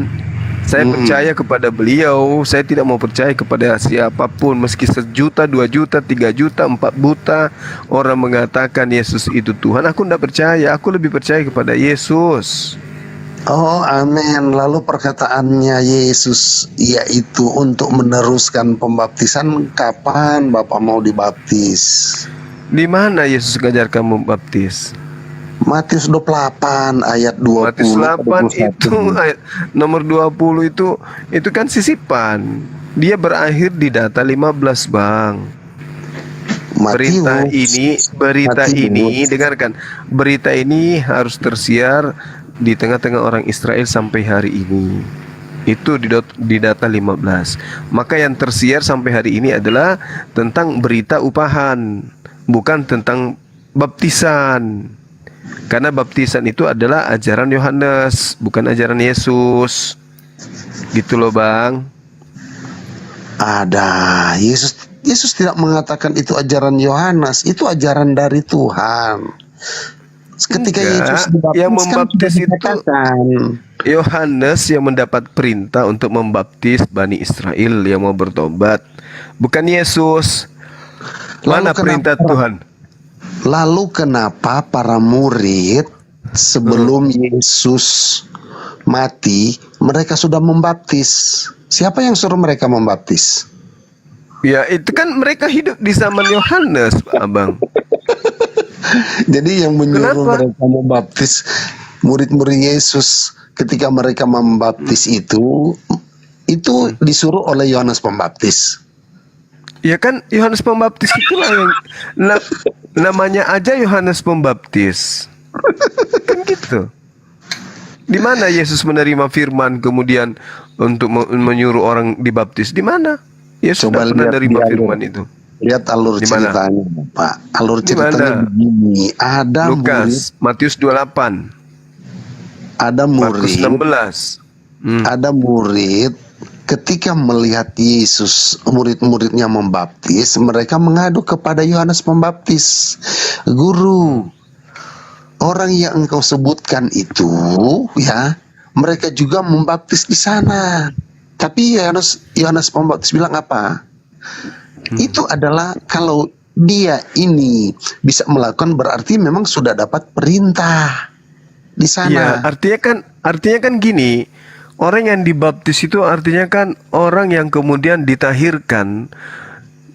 S1: Saya
S2: Mm-mm.
S1: percaya kepada beliau. Saya tidak mau percaya kepada siapapun, meski 1 juta, 2 juta, 3 juta, 4 juta orang mengatakan Yesus itu Tuhan. Aku tidak percaya. Aku lebih percaya kepada Yesus.
S2: Oh amin. Lalu perkataannya Yesus yaitu untuk meneruskan pembaptisan, kapan Bapak mau dibaptis?
S1: Di mana Yesus mengajarkan membaptis?
S2: Matius 28 ayat 20.
S1: Matius 8 itu
S2: 21.
S1: ayat nomor 20 itu kan sisipan. Dia berakhir di data 15, Bang. Berita
S2: Matius.
S1: ini dengarkan. Berita ini harus tersiar di tengah-tengah orang Israel sampai hari ini. Itu di data 15. Maka yang tersiar sampai hari ini adalah tentang berita upahan, bukan tentang baptisan. Karena baptisan itu adalah ajaran Yohanes, bukan ajaran Yesus. Gitu loh, Bang.
S2: Ada. Yesus tidak mengatakan itu ajaran Yohanes, itu ajaran dari Tuhan. Ketika
S1: Enggak,
S2: Yesus dibaptis
S1: yang
S2: kan
S1: membaptis
S2: sudah
S1: itu
S2: dikatakan.
S1: Yohanes yang mendapat perintah untuk membaptis Bani Israel yang mau bertobat, bukan Yesus. Mana
S2: Lalu
S1: perintah
S2: kenapa-
S1: Tuhan?
S2: Lalu kenapa para murid sebelum Yesus mati mereka sudah membaptis? Siapa yang suruh mereka membaptis?
S1: Ya itu kan mereka hidup di zaman Yohanes, Abang.
S2: Jadi yang menyuruh
S1: Kenapa?
S2: mereka membaptis murid-murid Yesus ketika mereka membaptis itu disuruh oleh Yohanes Pembaptis.
S1: Ya kan Yohanes Pembaptis itulah yang namanya aja Yohanes Pembaptis. Kan gitu. Di mana Yesus menerima firman kemudian untuk menyuruh orang dibaptis? Di mana? Yesus
S2: Coba
S1: tidak pernah
S2: lihat
S1: menerima
S2: di
S1: firman
S2: alur.
S1: itu.
S2: Lihat alur
S1: Di mana?
S2: ceritanya, Pak. Alur
S1: Di
S2: ceritanya
S1: mana?
S2: begini. Ada murid,
S1: Lukas, Matius 28,
S2: ada
S1: Markus
S2: murid,
S1: 16.
S2: ada murid ketika melihat Yesus, murid-muridnya membaptis, mereka mengadu kepada Yohanes Pembaptis. Guru, orang yang engkau sebutkan itu, ya, mereka juga membaptis di sana. Tapi Yohanes Pembaptis bilang apa? Itu adalah kalau dia ini bisa melakukan berarti memang sudah dapat perintah di
S1: Iya,
S2: sana.
S1: artinya kan gini, orang yang dibaptis itu artinya kan orang yang kemudian ditahirkan.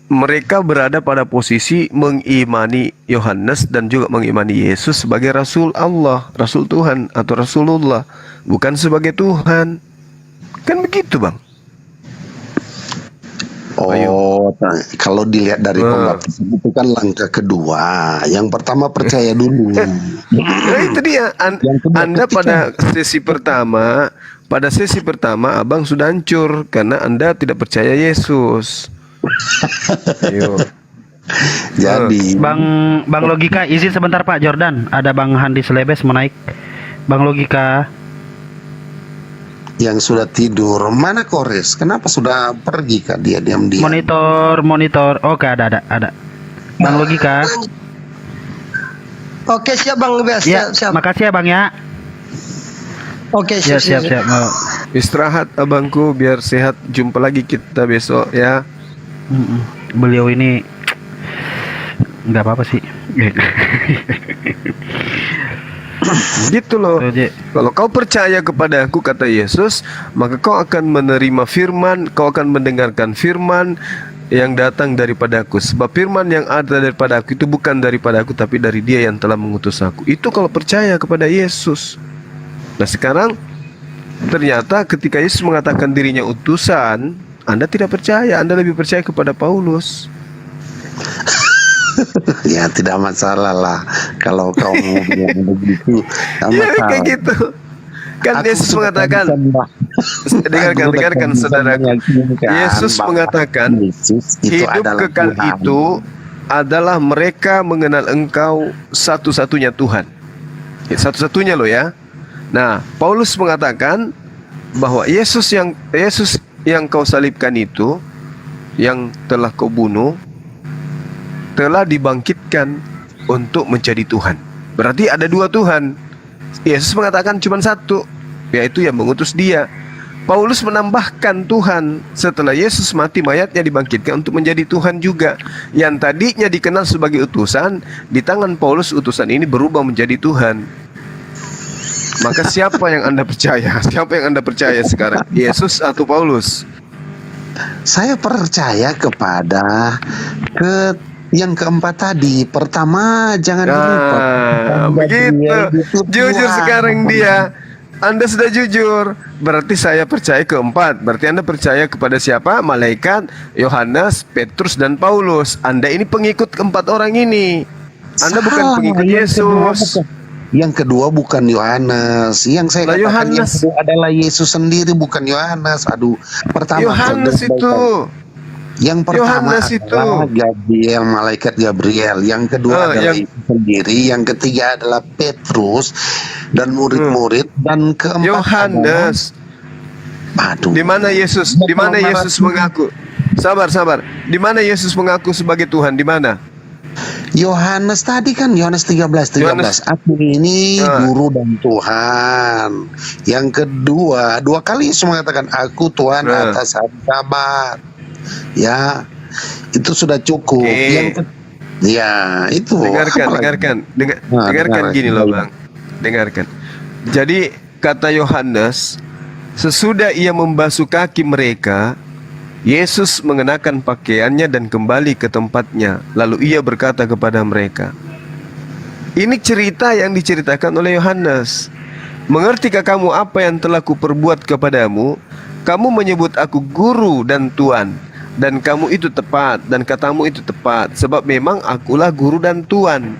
S1: Mereka berada pada posisi mengimani Yohanes dan juga mengimani Yesus sebagai Rasul Allah, Rasul Tuhan atau Rasulullah, bukan sebagai Tuhan. Kan begitu, Bang.
S2: Oh, kalau dilihat dari pembaptisan itu kan langkah kedua. Yang pertama percaya dulu.
S1: Nah, itu dia.
S2: Yang kedua,
S1: Anda
S2: ketika-
S1: pada sesi pertama Abang sudah hancur karena Anda tidak percaya Yesus. Ayo.
S2: Jadi
S3: Bang Logika, izin sebentar Pak Jordan. Ada Bang Handi Selebes mau naik. Bang Logika.
S2: yang sudah tidur mana Kores? Kenapa sudah pergi Kak dia diam-diam?
S3: Monitor. Oke, ada. Bang Logika.
S7: Oke, siap Bang Lubes.
S3: Ya,
S7: Siap.
S3: makasih ya Bang ya.
S7: Oke,
S3: Ya,
S7: siap.
S3: siap. Oh.
S1: Istirahat abangku biar sehat. Jumpa lagi kita besok ya.
S3: Mm-mm. beliau ini nggak apa-apa sih.
S1: Gitu loh.
S3: Oke.
S1: Kalau kau percaya kepada aku, kata Yesus, maka kau akan menerima firman, kau akan mendengarkan firman yang datang daripada aku. Sebab firman yang ada daripada aku itu bukan daripada aku, tapi dari Dia yang telah mengutus aku. Itu kalau percaya kepada Yesus. Nah sekarang ternyata ketika Yesus mengatakan dirinya utusan, Anda tidak percaya, Anda lebih percaya kepada Paulus.
S2: Ya tidak masalah lah kalau kau mau bilang begitu. Tidak
S1: Iya
S2: masalah.
S1: kayak gitu. Kan
S2: Aku
S1: Yesus
S2: sudah
S1: mengatakan, dengarkan saudaraku. Yesus mengatakan,
S2: Yesus itu
S1: hidup
S2: adalah
S1: kekal
S2: Tuhan.
S1: itu adalah mereka mengenal Engkau satu-satunya Tuhan. Satu-satunya loh ya. Nah, Paulus mengatakan bahwa Yesus yang kau salibkan itu, yang telah kau bunuh, telah dibangkitkan untuk menjadi Tuhan. Berarti ada dua Tuhan. Yesus mengatakan cuma satu, yaitu yang mengutus Dia. Paulus menambahkan Tuhan setelah Yesus mati, mayatnya dibangkitkan untuk menjadi Tuhan juga. Yang tadinya dikenal sebagai utusan, di tangan Paulus utusan ini berubah menjadi Tuhan. Maka siapa yang Anda percaya? Siapa yang Anda percaya sekarang? Yesus atau Paulus?
S2: Saya percaya kepada yang keempat tadi. Pertama, jangan lupa.
S1: Begitu. Jujur sekarang dia. Anda sudah jujur. Berarti saya percaya keempat. Berarti Anda percaya kepada siapa? Malaikat, Yohanes, Petrus, dan Paulus. Anda ini pengikut keempat orang ini. Anda bukan
S2: Salah,
S1: pengikut Yesus.
S2: Yang kedua bukan Yohanes. Yang saya katakan yang
S1: Yohanes
S2: kedua adalah Yesus sendiri, bukan Yohanes. Aduh, pertama
S1: Yohanes itu.
S2: yang pertama
S1: Yohanes itu.
S2: adalah Gabriel, malaikat Gabriel. Yang kedua adalah Yesus sendiri. Yang ketiga adalah Petrus dan murid-murid. Dan keempat
S1: Yohanes.
S2: Aduh.
S1: Di mana Yesus? Di mana Yesus mengaku? Sabar. Di mana Yesus mengaku sebagai Tuhan? Di mana?
S2: Yohanes tadi kan Yohanes 13. Aku ini guru dan Tuhan. Yang kedua, dua kali Yesus mengatakan aku Tuhan atas hari Sabat. Ya, itu sudah cukup. Ya, itu. Dengarkan
S1: gini loh Bang. Dengarkan. Jadi kata Yohanes, sesudah ia membasuh kaki mereka, Yesus mengenakan pakaiannya dan kembali ke tempatnya. Lalu ia berkata kepada mereka, ini cerita yang diceritakan oleh Yohanes. Mengertikah kamu apa yang telah kuperbuat kepadamu? Kamu menyebut aku guru dan tuan, dan kamu itu tepat, dan katamu itu tepat, sebab memang akulah guru dan tuan.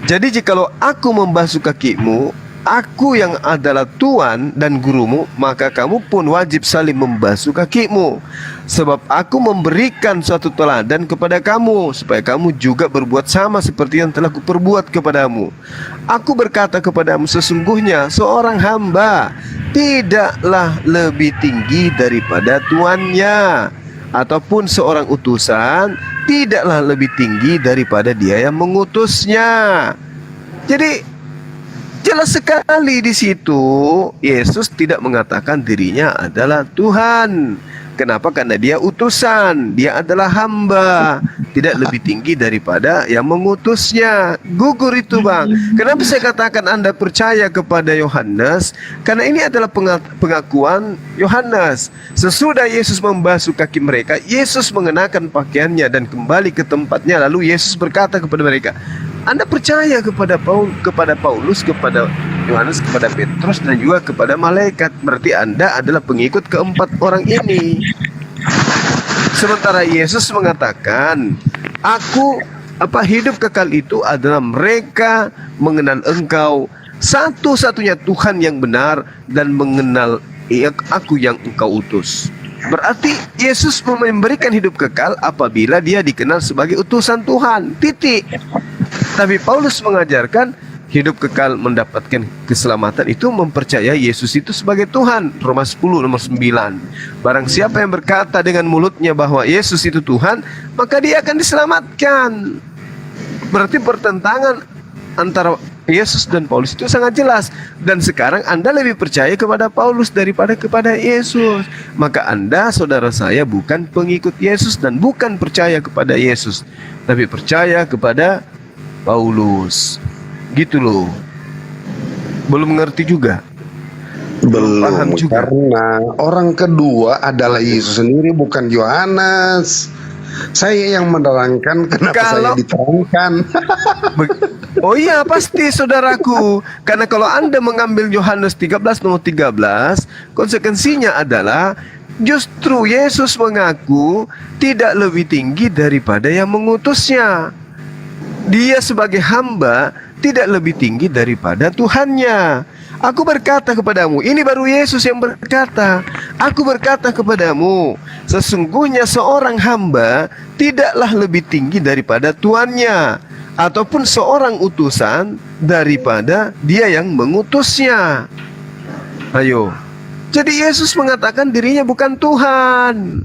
S1: Jadi jikalau aku membasuh kakimu, aku yang adalah tuan dan gurumu, maka kamu pun wajib saling membasuh kakimu. Sebab aku memberikan suatu teladan kepada kamu, supaya kamu juga berbuat sama seperti yang telah kuperbuat kepadamu. Aku berkata kepadamu, sesungguhnya seorang hamba tidaklah lebih tinggi daripada tuannya, ataupun seorang utusan tidaklah lebih tinggi daripada dia yang mengutusnya. Jadi jelas sekali di situ Yesus tidak mengatakan dirinya adalah Tuhan. Kenapa? Karena dia utusan, dia adalah hamba, tidak lebih tinggi daripada yang mengutusnya. Gugur itu Bang. Kenapa saya katakan Anda percaya kepada Yohanes? Karena ini adalah pengakuan Yohanes. Sesudah Yesus membasuh kaki mereka, Yesus mengenakan pakaiannya dan kembali ke tempatnya. Lalu Yesus berkata kepada mereka, Anda percaya kepada Paulus, kepada Yohanes, kepada Petrus, dan juga kepada malaikat. Berarti Anda adalah pengikut keempat orang ini. Sementara Yesus mengatakan, hidup kekal itu adalah mereka mengenal Engkau satu-satunya Tuhan yang benar, dan mengenal aku yang Engkau utus. Berarti Yesus memberikan hidup kekal apabila dia dikenal sebagai utusan Tuhan. Titik. Tapi Paulus mengajarkan hidup kekal mendapatkan keselamatan itu mempercayai Yesus itu sebagai Tuhan. Roma 10 nomor 9. Barang siapa yang berkata dengan mulutnya bahwa Yesus itu Tuhan, maka dia akan diselamatkan. Berarti pertentangan antara Yesus dan Paulus itu sangat jelas. Dan sekarang Anda lebih percaya kepada Paulus daripada kepada Yesus. Maka Anda, saudara saya, bukan pengikut Yesus dan bukan percaya kepada Yesus, tapi percaya kepada Paulus. Gitu loh. Belum mengerti juga? Paham
S2: Belum,
S1: juga.
S2: karena orang kedua adalah Yesus sendiri, bukan Yohanes. Saya yang menerangkan, kenapa saya
S1: Kalau-
S2: diterangkan.
S1: Oh iya pasti saudaraku. Karena kalau Anda mengambil Yohanes 13 nomor 13, konsekuensinya adalah justru Yesus mengaku tidak lebih tinggi daripada yang mengutusnya. Dia sebagai hamba tidak lebih tinggi daripada Tuhannya. Aku berkata kepadamu, ini baru Yesus yang berkata, aku berkata kepadamu, sesungguhnya seorang hamba tidaklah lebih tinggi daripada tuannya, ataupun seorang utusan daripada dia yang mengutusnya. Ayo. Jadi Yesus mengatakan dirinya bukan Tuhan.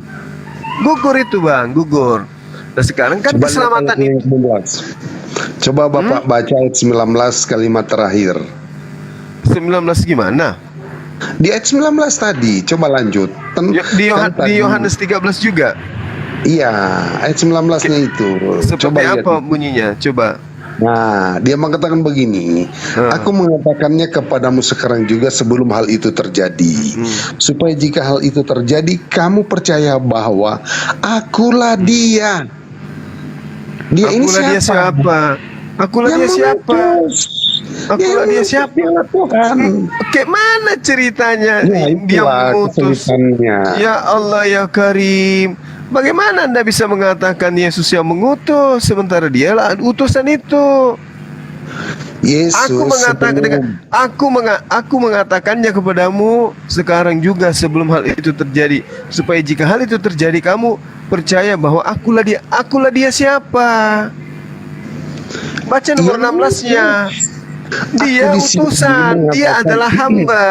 S1: Gugur itu bang, gugur. Nah sekarang kan
S2: Coba
S1: keselamatan
S2: lihat ayat
S1: itu
S2: 19. Coba Bapak baca ayat 19 kalimat terakhir.
S1: 19 gimana?
S2: Di ayat 19 tadi, coba lanjut. Kan
S1: Di
S2: tadi-
S1: Yohanes 13 juga.
S2: Iya, ayat 19-nya itu.
S1: Seperti
S2: Coba lihat.
S1: apa bunyinya? Coba.
S2: Nah, dia mengatakan begini, aku mengatakannya kepadamu sekarang juga sebelum hal itu terjadi, supaya jika hal itu terjadi, kamu percaya bahwa akulah dia. Dia ini
S1: Akulah dia siapa? Akulah
S2: Yang
S1: dia siapa?
S2: mengutus.
S1: Akulah
S2: Yang
S1: dia
S2: mengutus
S1: siapa?
S2: dialah Tuhan.
S1: Oke, mana ceritanya
S2: Ya,
S1: dia
S2: itulah
S1: mengutus?
S2: kesulitannya.
S1: Ya Allah ya Karim. Bagaimana Anda bisa mengatakan Yesus yang mengutus sementara dialah utusan itu?
S2: Yesus
S1: Aku mengatakan aku mengatakannya kepadamu sekarang juga sebelum hal itu terjadi, supaya jika hal itu terjadi kamu percaya bahwa akulah dia siapa? Baca nomor 16-nya. Dia
S2: Aku di sini
S1: utusan, dia
S2: mengatakan
S1: adalah hamba.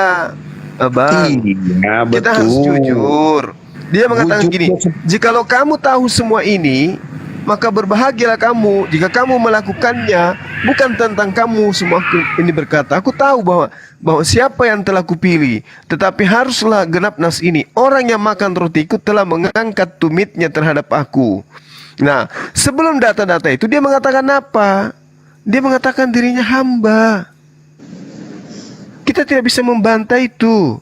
S1: Abang,
S2: Iya,
S1: kita harus
S2: betul.
S1: jujur. Dia mengatakan gini, jikalau kamu tahu semua ini, maka berbahagialah kamu jika kamu melakukannya. Bukan tentang kamu semua ini berkata, aku tahu bahwa siapa yang telah kupilih, tetapi haruslah genap nas ini. Orang yang makan rotiku telah mengangkat tumitnya terhadap aku. Nah, sebelum data-data itu dia mengatakan apa? Dia mengatakan dirinya hamba. Kita tidak bisa membantah itu.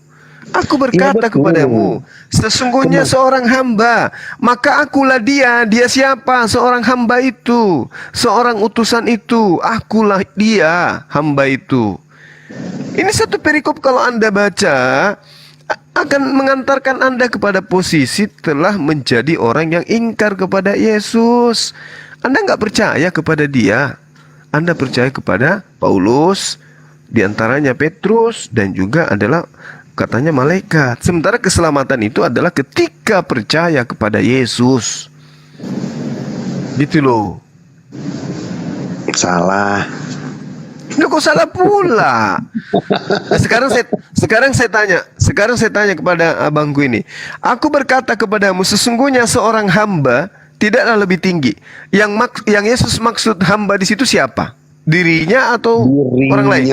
S1: Aku berkata
S2: betul.
S1: kepadamu, sesungguhnya seorang hamba, maka akulah dia. Dia siapa? Seorang hamba itu, seorang utusan itu. Akulah dia, hamba itu. Ini satu perikop kalau Anda baca akan mengantarkan Anda kepada posisi telah menjadi orang yang ingkar kepada Yesus. Anda nggak percaya kepada dia. Anda percaya kepada Paulus, diantaranya Petrus, dan juga adalah katanya malaikat. Sementara keselamatan itu adalah ketika percaya kepada Yesus. Gitu loh.
S2: Salah.
S1: Loh, kok salah pula? Nah, sekarang saya tanya kepada abangku ini. Aku berkata kepadamu, sesungguhnya seorang hamba tidaklah lebih tinggi. Yang Yesus maksud hamba di situ siapa? Dirinya atau orang lain?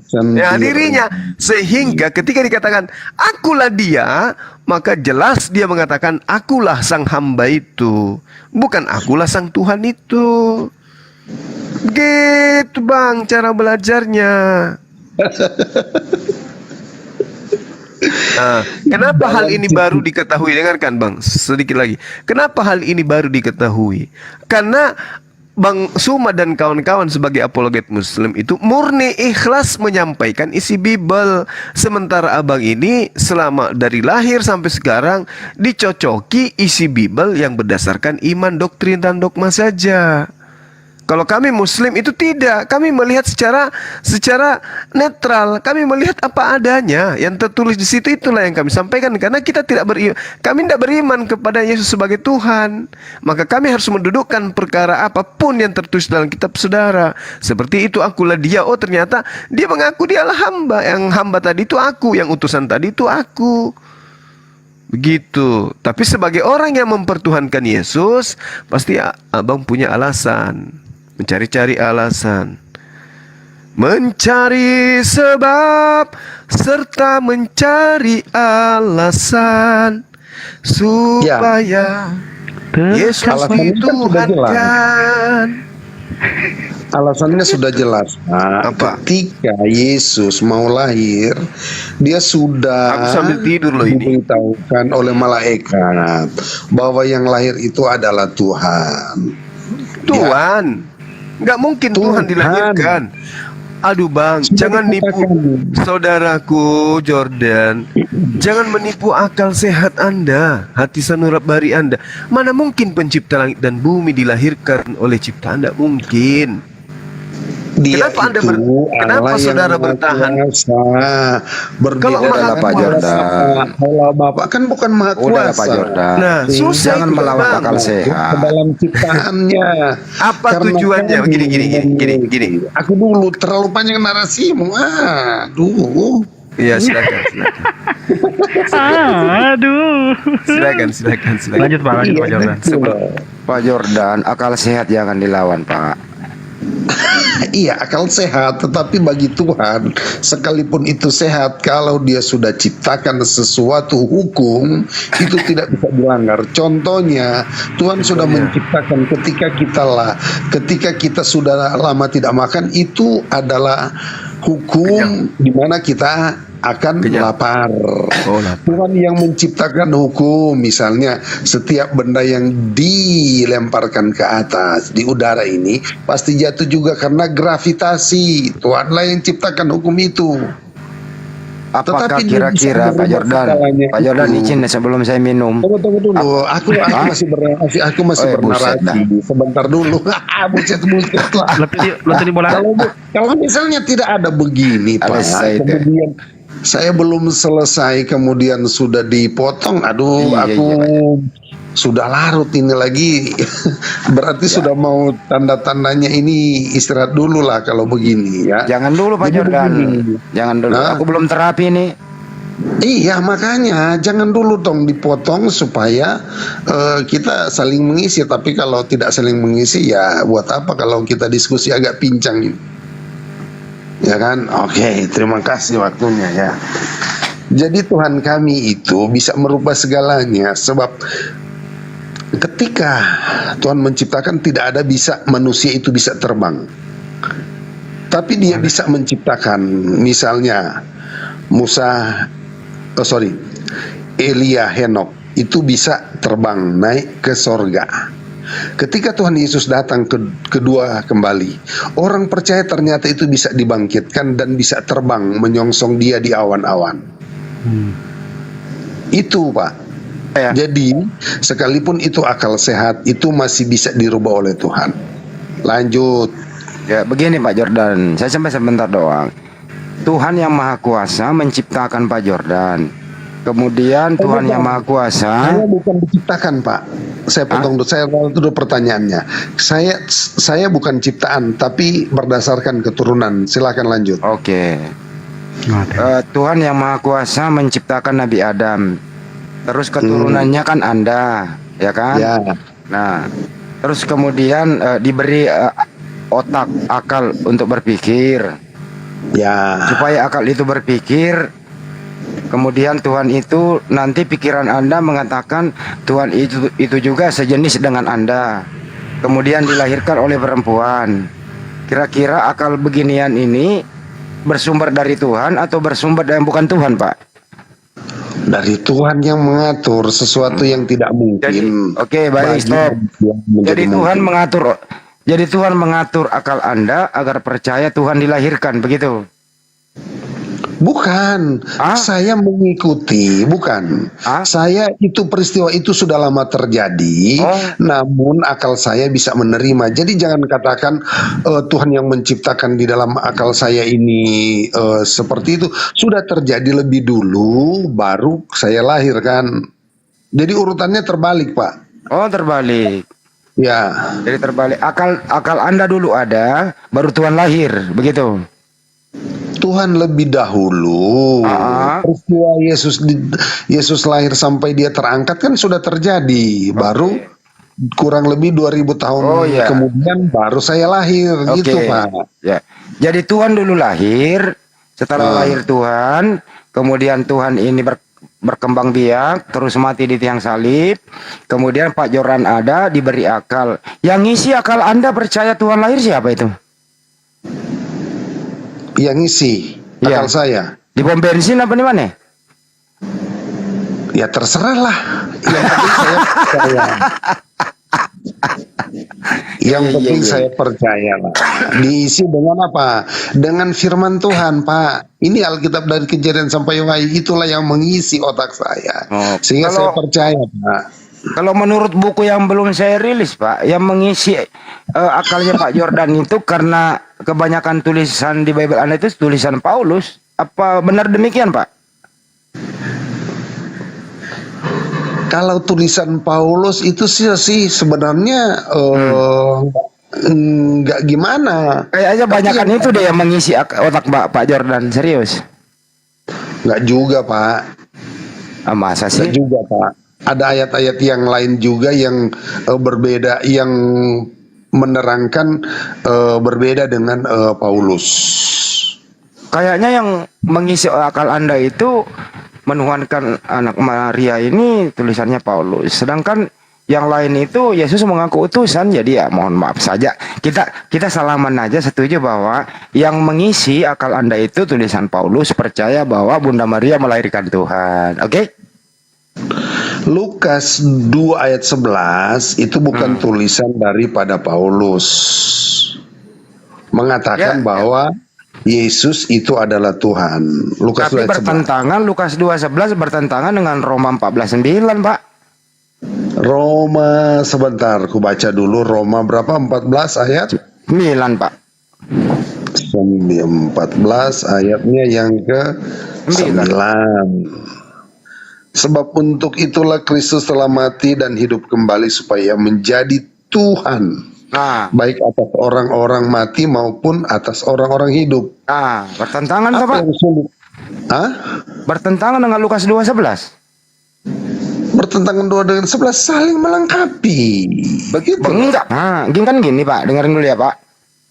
S2: Sendiri.
S1: Ya, dirinya. Sehingga ketika dikatakan akulah dia, maka jelas dia mengatakan akulah sang hamba itu, bukan akulah sang Tuhan itu. Gitu bang cara belajarnya. Nah, kenapa hal ini baru diketahui? Dengarkan bang, sedikit lagi. Kenapa hal ini baru diketahui? Karena Bang Suma dan kawan-kawan sebagai apologet Muslim itu murni ikhlas menyampaikan isi Bible. Sementara abang ini selama dari lahir sampai sekarang dicocoki isi Bible yang berdasarkan iman, doktrin, dan dogma saja. Kalau kami Muslim itu tidak, kami melihat secara netral, kami melihat apa adanya yang tertulis di situ, itulah yang kami sampaikan. Karena kami tidak beriman kepada Yesus sebagai Tuhan, maka kami harus mendudukkan perkara apapun yang tertulis dalam kitab saudara. Seperti itu, akulah dia. Oh ternyata dia mengaku dialah hamba. Yang hamba tadi itu aku, yang utusan tadi itu aku. Begitu. Tapi sebagai orang yang mempertuhankan Yesus, pasti abang punya alasan, mencari-cari alasan. mencari sebab serta mencari alasan supaya Yesus
S2: Alasannya kan sudah jelas.
S1: dituhankan.
S2: Alasannya sudah jelas. Nah,
S1: Apa?
S2: ketika Yesus mau lahir, dia sudah
S1: Aku sambil tidur loh ini.
S2: diberitahukan oleh malaikat bahwa yang lahir itu adalah Tuhan.
S1: Tuhan, nggak mungkin Tuhan
S2: Tuhan.
S1: dilahirkan. Aduh bang,
S2: Sudah
S1: jangan nipu
S2: dikatakan.
S1: saudaraku Jordan. Jangan menipu akal sehat Anda, hati sanurabari Anda. Mana mungkin pencipta langit dan bumi dilahirkan oleh ciptaan? Tidak mungkin.
S2: Dia
S1: Kenapa Anda
S2: itu
S1: kenapa
S2: Allah yang
S1: saudara
S2: Maha
S1: bertahan?
S2: Kuasa. Berbeda
S1: Kalau Maha
S2: dengan
S8: Pak
S2: kuasa
S8: Jordan.
S2: Allah Bapa kan bukan Maha
S8: Udah
S2: Kuasa.
S8: Pak Jordan.
S1: Nah, susah
S8: Jangan
S1: itu,
S8: melawan
S1: Bang.
S8: akal sehat.
S2: Ke dalam ciptaannya.
S1: Apa
S2: Karena
S1: tujuannya?
S2: kami
S1: Gini.
S2: Aku dulu terlalu panjang narasimu. Aduh.
S1: Iya, silakan.
S3: Aduh.
S1: Silakan.
S3: Lanjut Pak
S2: Iya,
S3: Jordan.
S2: betul.
S8: Pak Jordan, akal sehat jangan dilawan, Pak.
S2: Iya, akal sehat, tetapi bagi Tuhan, sekalipun itu sehat, kalau dia sudah ciptakan sesuatu hukum, itu tidak bisa dilanggar. Contohnya, Tuhan sudah menciptakan ketika kita sudah lama tidak makan, itu adalah hukum di mana kita akan lapar.
S1: Oh, lapar.
S2: Tuhan yang menciptakan hukum, misalnya setiap benda yang dilemparkan ke atas di udara ini pasti jatuh juga karena gravitasi. Tuhanlah yang ciptakan hukum itu.
S8: Apakah
S2: Tetapi dia bisa
S8: kira-kira Pak
S2: merubah
S8: Jordan?
S2: segalanya
S8: Pak Jordan
S2: itu.
S8: izin sebelum saya minum.
S2: Tunggu dulu. Aku masih
S8: Oh, ya, buset
S2: bernarasi. Sebentar dulu. buset lah.
S3: Lo tadi bola.
S2: Kalau misalnya tidak ada begini, Pak,
S8: Selesai itu.
S2: kemudian saya belum selesai, kemudian sudah dipotong. Aduh,
S8: Iya,
S2: aku sudah larut ini lagi. Berarti sudah mau tanda-tandanya ini istirahat dulu lah kalau begini ya.
S8: Jangan dulu Pak
S2: Jadi
S8: Jordan.
S2: begini.
S8: Jangan dulu.
S2: Hah?
S8: Aku belum terapi nih.
S2: Iya, makanya jangan dulu dong dipotong supaya kita saling mengisi. Tapi kalau tidak saling mengisi ya buat apa kalau kita diskusi agak pincang ini. Ya kan? Oke, terima kasih waktunya ya. Jadi Tuhan kami itu bisa merubah segalanya, sebab ketika Tuhan menciptakan tidak ada bisa manusia itu bisa terbang. Tapi dia bisa menciptakan misalnya Elia, Henok itu bisa terbang naik ke sorga. Ketika Tuhan Yesus datang kedua kembali, orang percaya ternyata itu bisa dibangkitkan dan bisa terbang menyongsong dia di awan-awan. Itu Pak.
S8: Ya.
S2: Jadi sekalipun itu akal sehat, itu masih bisa dirubah oleh Tuhan. Lanjut.
S8: Ya, begini Pak Jordan. Saya sampai sebentar doang. Tuhan yang Maha Kuasa menciptakan Pak Jordan. Kemudian Tuhan yang Maha Kuasa.
S2: Saya bukan diciptakan, Pak. Saya potong dulu. Saya itu dulu pertanyaannya. Saya bukan ciptaan, tapi berdasarkan keturunan. Silakan lanjut.
S8: Oke. Tuhan yang Maha Kuasa menciptakan Nabi Adam. Terus keturunannya kan Anda, ya kan?
S2: Ya.
S8: Nah, terus kemudian diberi otak, akal untuk berpikir.
S2: Ya.
S8: Supaya akal itu berpikir, kemudian Tuhan itu nanti pikiran Anda mengatakan Tuhan itu juga sejenis dengan Anda. Kemudian dilahirkan oleh perempuan. Kira-kira akal beginian ini bersumber dari Tuhan atau bersumber dari bukan Tuhan, Pak?
S2: Dari Tuhan yang mengatur sesuatu yang tidak mungkin.
S8: Oke, baik, stop. Jadi Tuhan mengatur akal Anda agar percaya Tuhan dilahirkan, begitu?
S2: Bukan, saya mengikuti, bukan. Saya itu peristiwa itu sudah lama terjadi, namun akal saya bisa menerima. Jadi jangan katakan Tuhan yang menciptakan di dalam akal saya ini seperti itu. Sudah terjadi lebih dulu, baru saya lahir kan. Jadi urutannya terbalik, Pak.
S8: Oh, terbalik.
S2: Ya.
S8: Jadi terbalik. Akal Anda dulu ada, baru Tuhan lahir, begitu?
S2: Tuhan lebih dahulu. Peristiwa Yesus lahir sampai dia terangkat kan sudah terjadi. Baru kurang lebih 2000 tahun
S8: Oh, iya.
S2: kemudian baru saya lahir gitu
S8: Oke.
S2: Pak.
S8: Ya. Jadi Tuhan dulu lahir, setelah lahir Tuhan, kemudian Tuhan ini berkembang biak, terus mati di tiang salib. Kemudian Pak Jordan ada, diberi akal. Yang ngisi akal Anda percaya Tuhan lahir siapa itu?
S2: Yang ngisi
S8: Iya.
S2: akal saya.
S8: Di pom bensin apa di mana?
S2: Ya terserah lah. Yang penting saya percaya. Yang
S8: Iya,
S2: penting
S8: iya.
S2: saya percaya lah. Diisi dengan apa? Dengan firman Tuhan, Pak. Ini Alkitab dari Kejadian sampai Wahyu, itulah yang mengisi otak saya.
S8: Oh,
S2: Sehingga
S8: kalau-
S2: saya percaya, Pak.
S8: Kalau menurut buku yang belum saya rilis, Pak, yang mengisi akalnya Pak Jordan itu karena kebanyakan tulisan di Bible Anda itu tulisan Paulus. Apa benar demikian, Pak?
S2: Kalau tulisan Paulus itu sih sebenarnya nggak gimana.
S8: Kayaknya
S2: Tapi
S8: banyakan
S2: yang-
S8: itu deh yang mengisi otak Pak Jordan, serius.
S2: Nggak juga, Pak.
S8: Ah, masa
S2: Nggak
S8: sih?
S2: juga, Pak. Ada ayat-ayat yang lain juga yang berbeda, yang menerangkan berbeda dengan Paulus.
S8: Kayaknya yang mengisi akal Anda itu menuhankan anak Maria ini tulisannya Paulus. Sedangkan yang lain itu Yesus mengaku utusan. Jadi ya mohon maaf saja. Kita salaman aja setuju bahwa yang mengisi akal Anda itu tulisan Paulus, percaya bahwa Bunda Maria melahirkan Tuhan. Oke?
S2: Lukas 2 ayat 11 itu bukan tulisan daripada Paulus. Mengatakan
S8: Ya,
S2: bahwa Yesus itu adalah Tuhan. Lukas 2
S8: Tapi
S2: ayat 11.
S8: bertentangan, Lukas 2:11 bertentangan dengan Roma 14:9, Pak.
S2: Roma, sebentar, ku baca dulu. Roma berapa? 14 ayat?
S8: 9, Pak.
S2: 14 ayatnya yang ke 9. Sebab untuk itulah Kristus telah mati dan hidup kembali supaya menjadi Tuhan,
S8: Nah,
S2: baik atas orang-orang mati maupun atas orang-orang hidup.
S8: bertentangan Pak.
S2: Apa yang sulit? Hah?
S8: Bertentangan dengan Lukas 2:11.
S2: Bertentangan 2 dengan 11, saling melengkapi. Begitu.
S8: Enggak. Nah, gini kan gini, Pak. Dengerin dulu ya, Pak.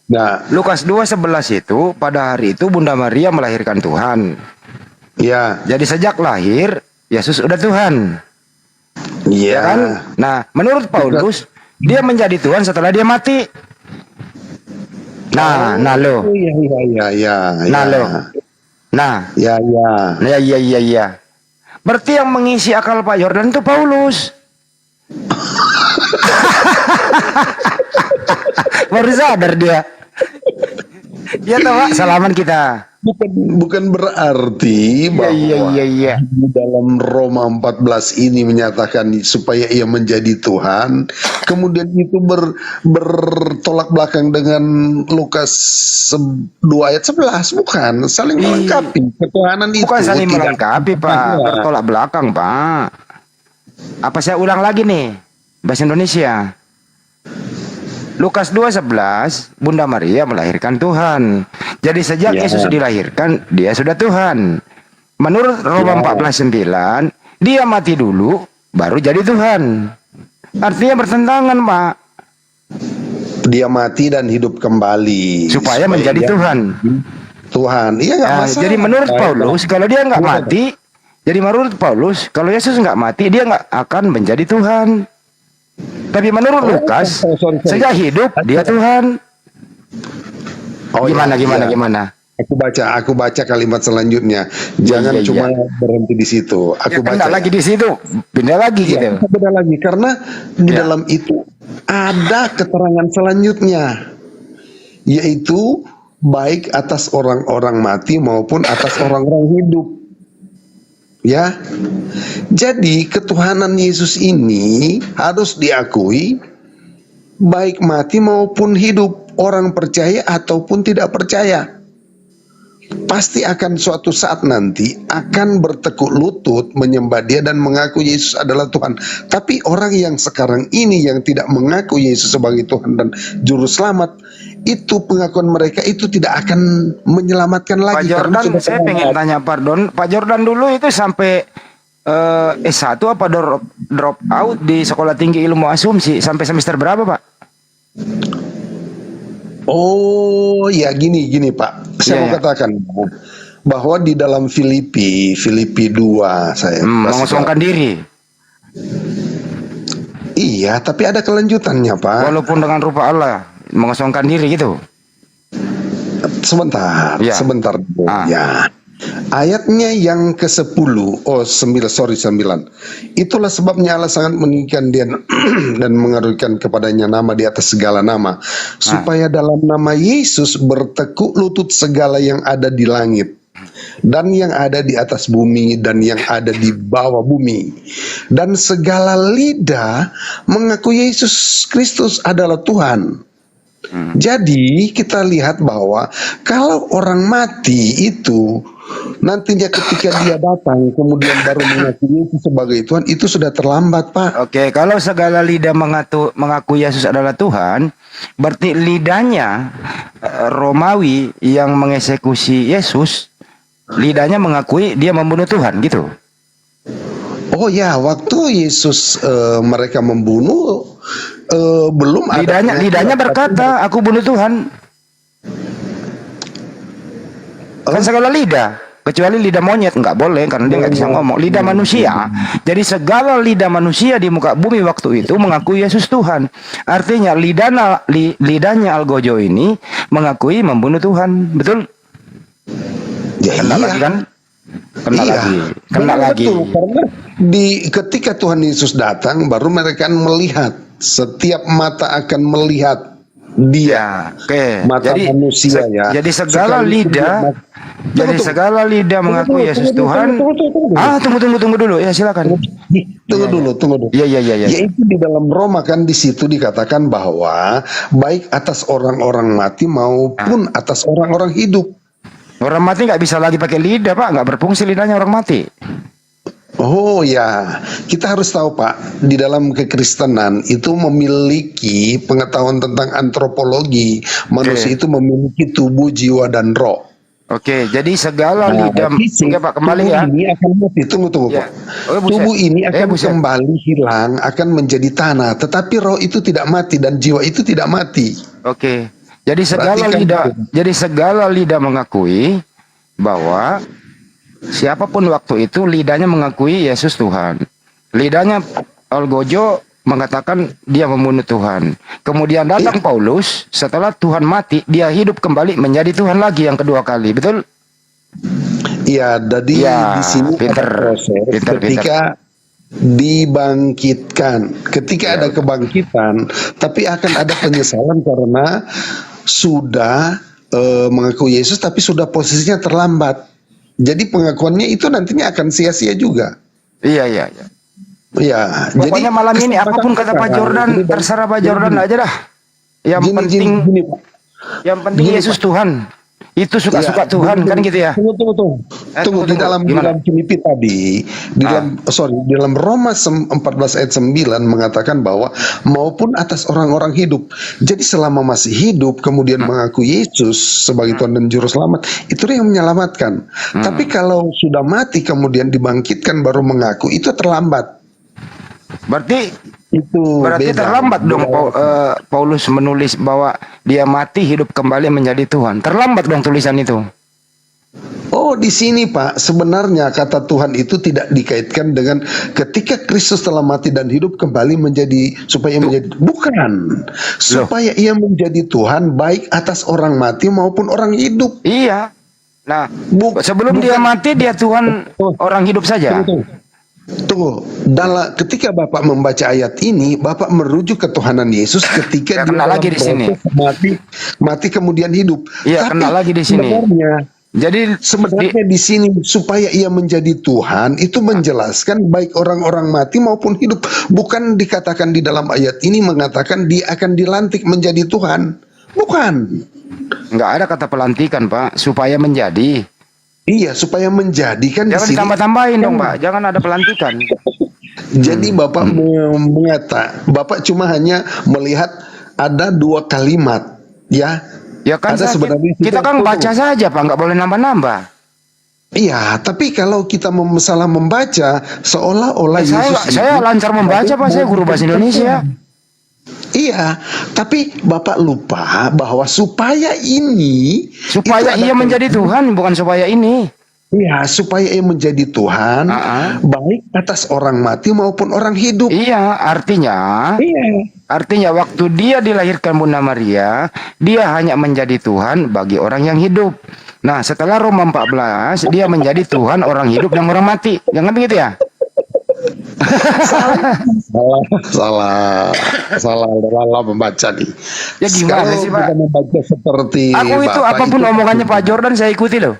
S2: Nah,
S8: Lukas 2:11 itu pada hari itu Bunda Maria melahirkan Tuhan.
S2: ya,
S8: Jadi sejak lahir Yesus udah Tuhan,
S2: iya
S8: ya kan? Nah, menurut Paulus dia menjadi Tuhan setelah dia mati. Nah, lo.
S2: Oh, iya, iya, iya, iya.
S8: Nah,
S2: iya.
S8: lo. Nah,
S2: Ya, ya.
S8: iya. Berarti yang mengisi akal Pak Jordan itu Paulus. Baru sadar dia. Ya tahu, Pak, salaman kita.
S2: Bukan berarti bahwa
S8: Iya.
S2: di dalam Roma 14 ini menyatakan supaya ia menjadi Tuhan, kemudian itu bertolak belakang dengan Lukas 2 ayat 11, bukan, saling melengkapi. Ketuhanan itu
S8: Bukan saling
S2: tidak-
S8: melengkapi, Pak. Bertolak belakang, Pak. Apa saya ulang lagi nih? Bahasa Indonesia. Lukas 2:11, Bunda Maria melahirkan Tuhan. Jadi sejak
S2: Ya.
S8: Yesus dilahirkan, dia sudah Tuhan. Menurut Roma 14:9, dia mati dulu, baru jadi Tuhan. Artinya bertentangan, Pak.
S2: Dia mati dan hidup kembali
S8: Supaya menjadi
S2: dia
S8: Tuhan.
S2: Tuhan. Iya nggak
S8: Nah,
S2: masalah.
S8: jadi menurut
S2: Baik,
S8: Paulus, kalau dia nggak mati, jadi menurut Paulus, kalau Yesus nggak mati, dia nggak akan menjadi Tuhan. Tapi menurut Lukas,
S2: sorry.
S8: sejak hidup dia Tuhan.
S2: Oh,
S8: Gimana?
S2: Aku baca kalimat selanjutnya. Jangan
S8: Iya.
S2: cuma berhenti di situ. Aku
S8: Ya, pindah
S2: baca.
S8: lagi di situ, pindah lagi gitu.
S2: Ya, beda lagi karena di
S8: Ya.
S2: dalam itu ada keterangan selanjutnya, yaitu baik atas orang-orang mati maupun atas orang-orang hidup. Ya, jadi ketuhanan Yesus ini harus diakui baik mati maupun hidup, orang percaya ataupun tidak percaya. Pasti akan suatu saat nanti akan bertekuk lutut menyembah Dia dan mengaku Yesus adalah Tuhan. Tapi orang yang sekarang ini yang tidak mengaku Yesus sebagai Tuhan dan Juru Selamat, itu pengakuan mereka itu tidak akan menyelamatkan
S8: Pak
S2: lagi. karena
S8: Jordan,
S2: sudah
S8: saya
S2: terlambat.
S8: pengen tanya, pardon, Pak Jordan dulu itu sampai S1 apa drop out di Sekolah Tinggi Ilmu Asumsi sampai semester berapa, Pak?
S2: Oh ya, gini Pak, saya mau katakan bahwa di dalam Filipi 2 saya
S8: mengosongkan diri.
S2: Iya, tapi ada kelanjutannya Pak.
S8: Walaupun dengan rupa Allah, mengosongkan diri gitu.
S2: Sebentar,
S8: Ya.
S2: sebentar. Ya. Ayatnya yang ke-10, 9. Itulah sebabnya Allah sangat meninggikan dia dan mengaruhkan kepadanya nama di atas segala nama, supaya dalam nama Yesus bertekuk lutut segala yang ada di langit dan yang ada di atas bumi dan yang ada di bawah bumi, dan segala lidah mengaku Yesus Kristus adalah Tuhan. Jadi kita lihat bahwa kalau orang mati itu nantinya ketika dia datang kemudian baru mengaku Yesus sebagai Tuhan, itu sudah terlambat, Pak.
S8: Oke, kalau segala lidah mengaku Yesus adalah Tuhan, berarti lidahnya Romawi yang mengeksekusi Yesus, lidahnya mengakui dia membunuh Tuhan, gitu.
S2: Oh ya, waktu Yesus mereka membunuh, belum ada
S8: Lidahnya berkata, aku bunuh Tuhan. Kan segala lidah, kecuali lidah monyet nggak boleh karena dia nggak bisa ngomong. Lidah manusia. Jadi segala lidah manusia di muka bumi waktu itu mengakui Yesus Tuhan. Artinya lidahnya Algojo ini mengakui membunuh Tuhan, betul?
S2: Ya,
S8: Kena lagi kan? Kena lagi.
S2: Betul, karena ketika Tuhan Yesus datang baru mereka akan melihat, setiap mata akan melihat dia.
S8: Oke.
S2: Mata manusia ya.
S8: Jadi segala lidah segala lidah mengaku Yesus Tuhan. Tunggu dulu. Ya, silakan.
S2: Tunggu dulu.
S8: Iya.
S2: Yaitu di dalam Roma kan di situ dikatakan bahwa baik atas orang-orang mati maupun atas orang-orang hidup.
S8: Orang mati nggak bisa lagi pakai lidah, Pak. Nggak berfungsi lidahnya orang mati.
S2: Oh ya, kita harus tahu Pak, di dalam kekristenan itu memiliki pengetahuan tentang antropologi. Manusia itu memiliki tubuh, jiwa, dan roh.
S8: Oke, jadi segala lidah. Oke, Pak, kembali ya.
S2: Ini akan mati. Tunggu
S8: Ya.
S2: Pak. Tubuh ini akan kembali hilang, akan menjadi tanah. Tetapi roh itu tidak mati dan jiwa itu tidak mati.
S8: Oke. Jadi segala lidah mengakui bahwa siapapun waktu itu lidahnya mengakui Yesus Tuhan. Lidahnya Algojo mengatakan dia membunuh Tuhan. Kemudian datang Paulus, setelah Tuhan mati, dia hidup kembali menjadi Tuhan lagi yang kedua kali. Betul?
S2: Iya, jadi di sini ada proses ketika dibangkitkan. Ketika ada kebangkitan, tapi akan ada penyesalan karena sudah mengaku Yesus tapi sudah posisinya terlambat. Jadi pengakuannya itu nantinya akan sia-sia juga.
S8: Iya.
S2: Ya,
S8: pokoknya
S2: jadi
S8: malam ini apapun kata Pak Jordan, terserah Pak Jordan aja dah. Yang penting Yesus Tuhan. Itu suka-suka Tuhan kan gitu ya.
S2: Tunggu di dalam Filipi tadi, di dalam Roma 14 ayat 9 mengatakan bahwa maupun atas orang-orang hidup. Jadi selama masih hidup kemudian mengaku Yesus sebagai Tuhan dan Juru Selamat, itu yang menyelamatkan. Tapi kalau sudah mati kemudian dibangkitkan baru mengaku, itu terlambat.
S8: Berarti
S2: beda.
S8: terlambat dong Paulus menulis bahwa dia mati hidup kembali menjadi Tuhan. Terlambat dong tulisan itu.
S2: Oh, di sini Pak, sebenarnya kata Tuhan itu tidak dikaitkan dengan ketika Kristus telah mati dan hidup kembali supaya ia menjadi Tuhan baik atas orang mati maupun orang hidup.
S8: Iya. Nah, sebelum dia mati dia Tuhan orang hidup saja.
S2: Tunggu, ketika Bapak membaca ayat ini, Bapak merujuk ketuhanan Yesus ketika dia
S8: lagi di sini
S2: mati kemudian hidup.
S8: Iya, kena lagi di sini. Sebenarnya
S2: di sini supaya ia menjadi Tuhan itu menjelaskan baik orang-orang mati maupun hidup. Bukan dikatakan di dalam ayat ini mengatakan dia akan dilantik menjadi Tuhan. Bukan.
S8: Nggak ada kata pelantikan, Pak, supaya menjadi.
S2: Iya, supaya menjadikan.
S8: Jangan ditambah-tambahin dong, Pak. Jangan ada pelantikan.
S2: Jadi Bapak Bapak cuma hanya melihat ada 2 kalimat, ya.
S8: Ya kan
S2: ada
S8: kita kan baca saja, Pak, nggak boleh nambah-nambah.
S2: Iya, tapi kalau kita salah membaca seolah-olah Yesus
S8: Saya lancar membaca Pak, saya guru bahasa Indonesia.
S2: Iya, tapi Bapak lupa bahwa supaya
S8: Supaya ia menjadi Tuhan, bukan supaya ini.
S2: Iya, supaya ia menjadi Tuhan, baik atas orang mati maupun orang hidup.
S8: Iya, artinya waktu dia dilahirkan Bunda Maria, dia hanya menjadi Tuhan bagi orang yang hidup. Nah, setelah Roma 14, dia menjadi Tuhan orang hidup dan orang mati. Jangan begitu ya?
S2: Salah membaca nih.
S8: Ya gimana sih, Pak?
S2: Kita membaca seperti
S8: Aku itu
S2: Bapak
S8: apapun
S2: itu-
S8: omongannya Pak Jordan saya ikuti loh.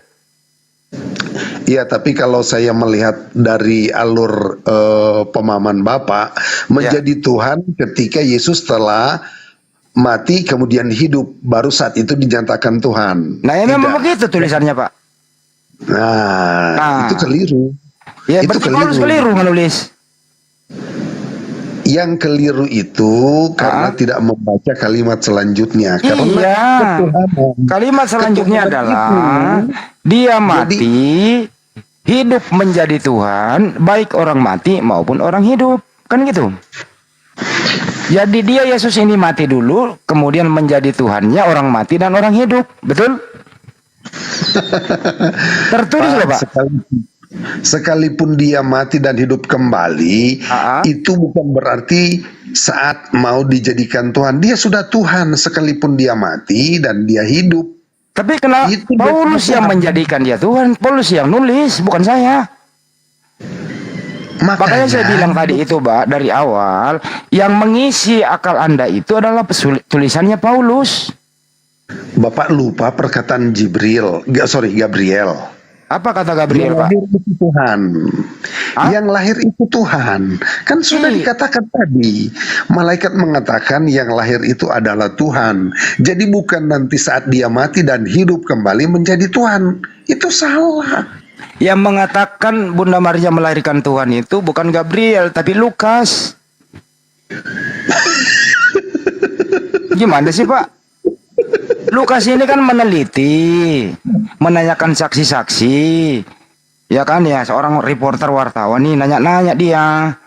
S2: Iya, tapi kalau saya melihat dari alur pemahaman Bapak, menjadi Tuhan ketika Yesus telah mati kemudian hidup, baru saat itu dinyatakan Tuhan.
S8: Nah, ya memang
S2: Tidak.
S8: begitu tulisannya Pak.
S2: Nah, itu keliru.
S8: Ya,
S2: Itu
S8: berarti Paulus keliru menulis.
S2: Yang keliru itu karena tidak membaca kalimat selanjutnya. Karena
S8: Iya.
S2: ketuhanan.
S8: Kalimat selanjutnya
S2: Ketuhanan
S8: adalah
S2: itu,
S8: dia mati, hidup menjadi Tuhan, baik orang mati maupun orang hidup. Kan gitu. Jadi dia Yesus ini mati dulu, kemudian menjadi Tuhannya orang mati dan orang hidup. Betul? Tertulis loh Pak.
S2: Sekalipun dia mati dan hidup kembali, itu bukan berarti saat mau dijadikan Tuhan. Dia sudah Tuhan sekalipun dia mati dan dia hidup.
S8: Tapi kenapa
S2: Itu
S8: Paulus yang menjadikan dia Tuhan? Paulus yang nulis, bukan saya. Makanya saya bilang tadi itu, Pak, dari awal, yang mengisi akal Anda itu adalah tulisannya Paulus.
S2: Bapak lupa perkataan Gabriel.
S8: Apa kata Gabriel,
S2: Yang
S8: Pak?
S2: lahir itu Tuhan. Yang lahir itu Tuhan. Kan sudah dikatakan tadi. Malaikat mengatakan yang lahir itu adalah Tuhan. Jadi bukan nanti saat dia mati dan hidup kembali menjadi Tuhan. Itu salah.
S8: Yang mengatakan Bunda Maria melahirkan Tuhan itu bukan Gabriel, tapi Lukas. Gimana sih, Pak? Lukas ini kan meneliti, menanyakan saksi-saksi. Ya kan ya, seorang reporter wartawan nih nanya-nanya dia.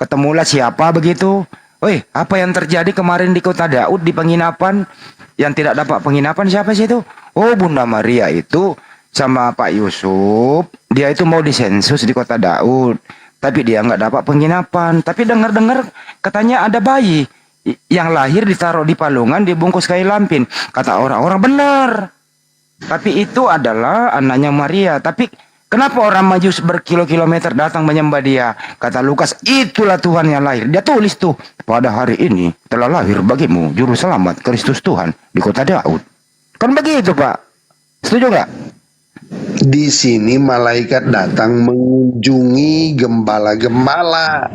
S8: Ketemulah siapa begitu. Woi, apa yang terjadi kemarin di Kota Daud di penginapan? Yang tidak dapat penginapan siapa sih itu? Oh, Bunda Maria itu sama Pak Yusuf. Dia itu mau disensus di Kota Daud. Tapi dia nggak dapat penginapan. Tapi dengar-dengar katanya ada bayi yang lahir ditaruh di palungan, dibungkus kain lampin. Kata orang-orang benar. Tapi itu adalah anaknya Maria. Tapi kenapa orang maju berkilo-kilometer datang menyembah dia? Kata Lukas, itulah Tuhan yang lahir. Dia tulis tuh, pada hari ini telah lahir bagimu juru selamat Kristus Tuhan di Kota Daud. Kan begitu, Pak? Setuju nggak?
S2: Di sini malaikat datang mengunjungi gembala-gembala.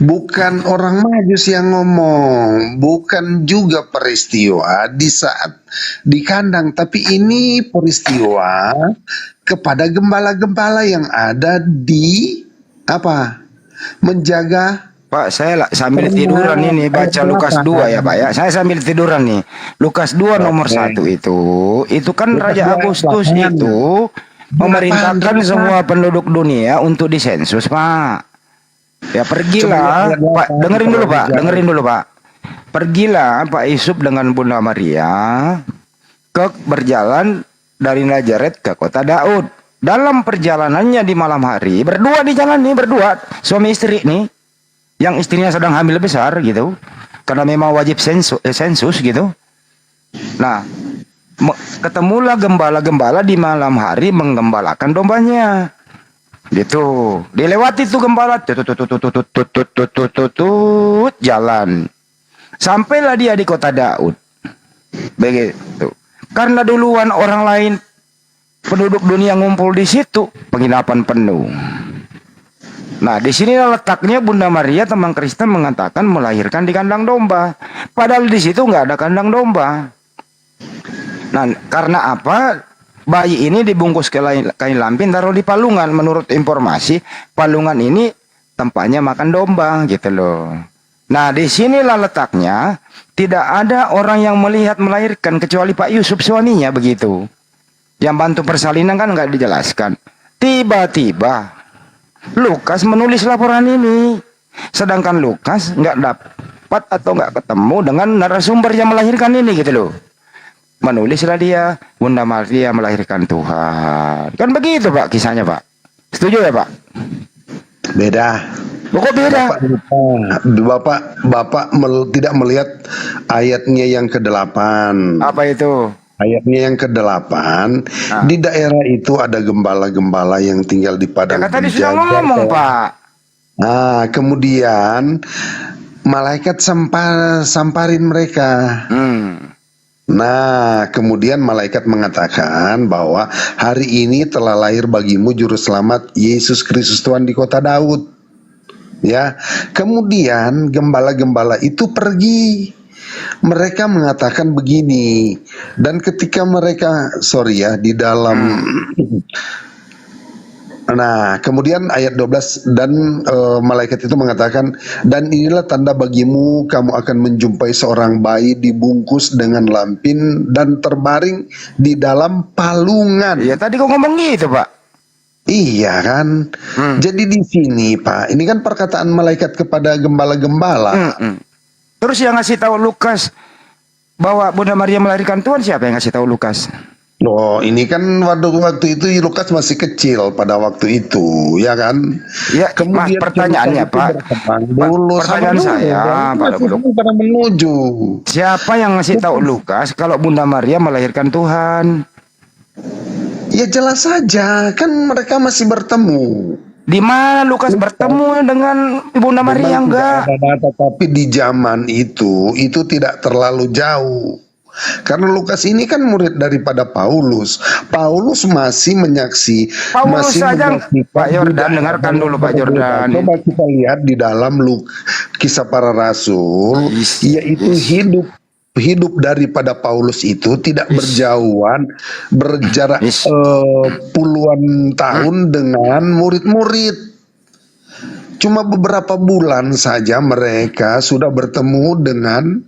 S2: Bukan orang Majus yang ngomong, bukan juga peristiwa di saat di kandang, tapi ini peristiwa kepada gembala-gembala yang ada di menjaga.
S8: Pak, saya sambil tiduran ini baca Lukas 2 ya, Pak ya. Saya sambil tiduran nih. Lukas 2 nomor 1 itu kan Raja Agustus itu memerintahkan semua penduduk dunia untuk disensus, Pak. Ya pergilah, Pak, dengerin dulu, Pak. Pergilah Pak Yusuf dengan Bunda Maria berjalan dari Nazaret ke Kota Daud. Dalam perjalanannya di malam hari, berdua di jalan nih, berdua, suami istri nih. Yang istrinya sedang hamil besar gitu, karena memang wajib sensus gitu. Nah, ketemulah gembala-gembala di malam hari menggembalakan dombanya. Gitu. Dilewati tuh gembala jalan. Sampailah dia di Kota Daud. Begitu. Karena duluan orang lain penduduk dunia ngumpul di situ, penginapan penuh. Nah, di sini letaknya Bunda Maria teman Kristen mengatakan melahirkan di kandang domba. Padahal di situ nggak ada kandang domba. Nah, karena apa? Bayi ini dibungkus kain lampin, taruh di palungan. Menurut informasi, palungan ini tempatnya makan domba, gitu loh. Nah, di sinilah letaknya. Tidak ada orang yang melihat melahirkan kecuali Pak Yusuf suaminya begitu. Yang bantu persalinan kan nggak dijelaskan. Tiba-tiba Lukas menulis laporan ini, sedangkan Lukas nggak dapat atau nggak ketemu dengan narasumber yang melahirkan ini gitu loh. Menulislah dia, Bunda Maria melahirkan Tuhan. Kan begitu Pak kisahnya Pak. Setuju ya Pak?
S2: Beda.
S8: Kok beda?
S2: Bapak tidak melihat ayatnya yang ke-8.
S8: Apa itu?
S2: Ayatnya yang ke-8, di daerah itu ada gembala-gembala yang tinggal di
S8: Ya
S2: padang
S8: kan tadi sudah ngomong Pak.
S2: Nah, kemudian malaikat samparin mereka. Nah, kemudian malaikat mengatakan bahwa hari ini telah lahir bagimu juru selamat Yesus Kristus Tuhan di kota Daud. Ya, kemudian gembala-gembala itu pergi. Mereka mengatakan begini, dan ketika mereka, di dalam Nah, kemudian ayat 12 dan malaikat itu mengatakan, dan inilah tanda bagimu, kamu akan menjumpai seorang bayi dibungkus dengan lampin dan terbaring di dalam palungan.
S8: Iya tadi kok ngomong gitu Pak.
S2: Iya kan? Jadi di sini Pak, ini kan perkataan malaikat kepada gembala-gembala.
S8: Terus yang ngasih tahu Lukas bahwa Bunda Maria melahirkan Tuhan siapa yang ngasih tahu Lukas?
S2: Oh, ini kan waktu itu Lukas masih kecil pada waktu itu, ya kan?
S8: Ya,
S2: kemudian
S8: pertanyaannya Pak, pertanyaan saya
S2: pada menuju.
S8: Siapa yang ngasih tahu Lukas kalau Bunda Maria melahirkan Tuhan?
S2: Ya jelas saja, kan mereka masih bertemu.
S8: Di mana Lukas bertemu dengan Bunda Maria enggak?
S2: Tapi di zaman itu tidak terlalu jauh. Karena Lukas ini kan murid daripada Paulus. Paulus masih
S8: Paulus saja Pak Yordan, dengarkan dulu Pak Yordan.
S2: Coba kita lihat di dalam Kisah Para Rasul, yaitu hidup daripada Paulus itu tidak berjarak puluhan tahun dengan murid-murid. Cuma beberapa bulan saja mereka sudah bertemu dengan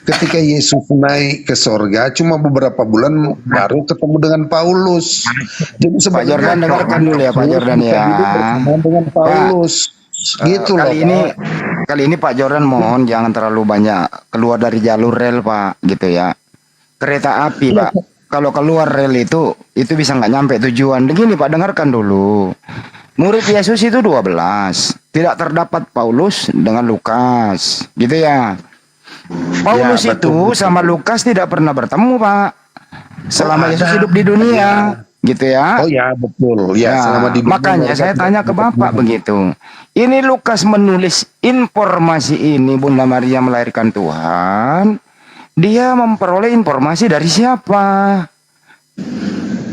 S2: ketika Yesus naik ke sorga. Cuma beberapa bulan baru ketemu dengan Paulus. Jadi
S8: Pak Jordan dengarkan dulu ya Pak Jordan ya.
S2: Dengan Paulus. Gitu loh.
S8: Kali ini Pak Jordan mohon jangan terlalu banyak keluar dari jalur rel Pak, gitu ya. Kereta api Pak, kalau keluar rel itu bisa nggak nyampe tujuan. Begini Pak, dengarkan dulu. Murid Yesus itu 12, tidak terdapat Paulus dengan Lukas, gitu ya. Paulus
S2: Ya,
S8: itu sama Lukas tidak pernah bertemu Pak, selama Yesus hidup di dunia, gitu ya.
S2: Oh ya betul, ya, selama di dunia.
S8: Makanya saya tanya ke Bapak begitu. Ini Lukas menulis informasi ini Bunda Maria melahirkan Tuhan, dia memperoleh informasi dari siapa?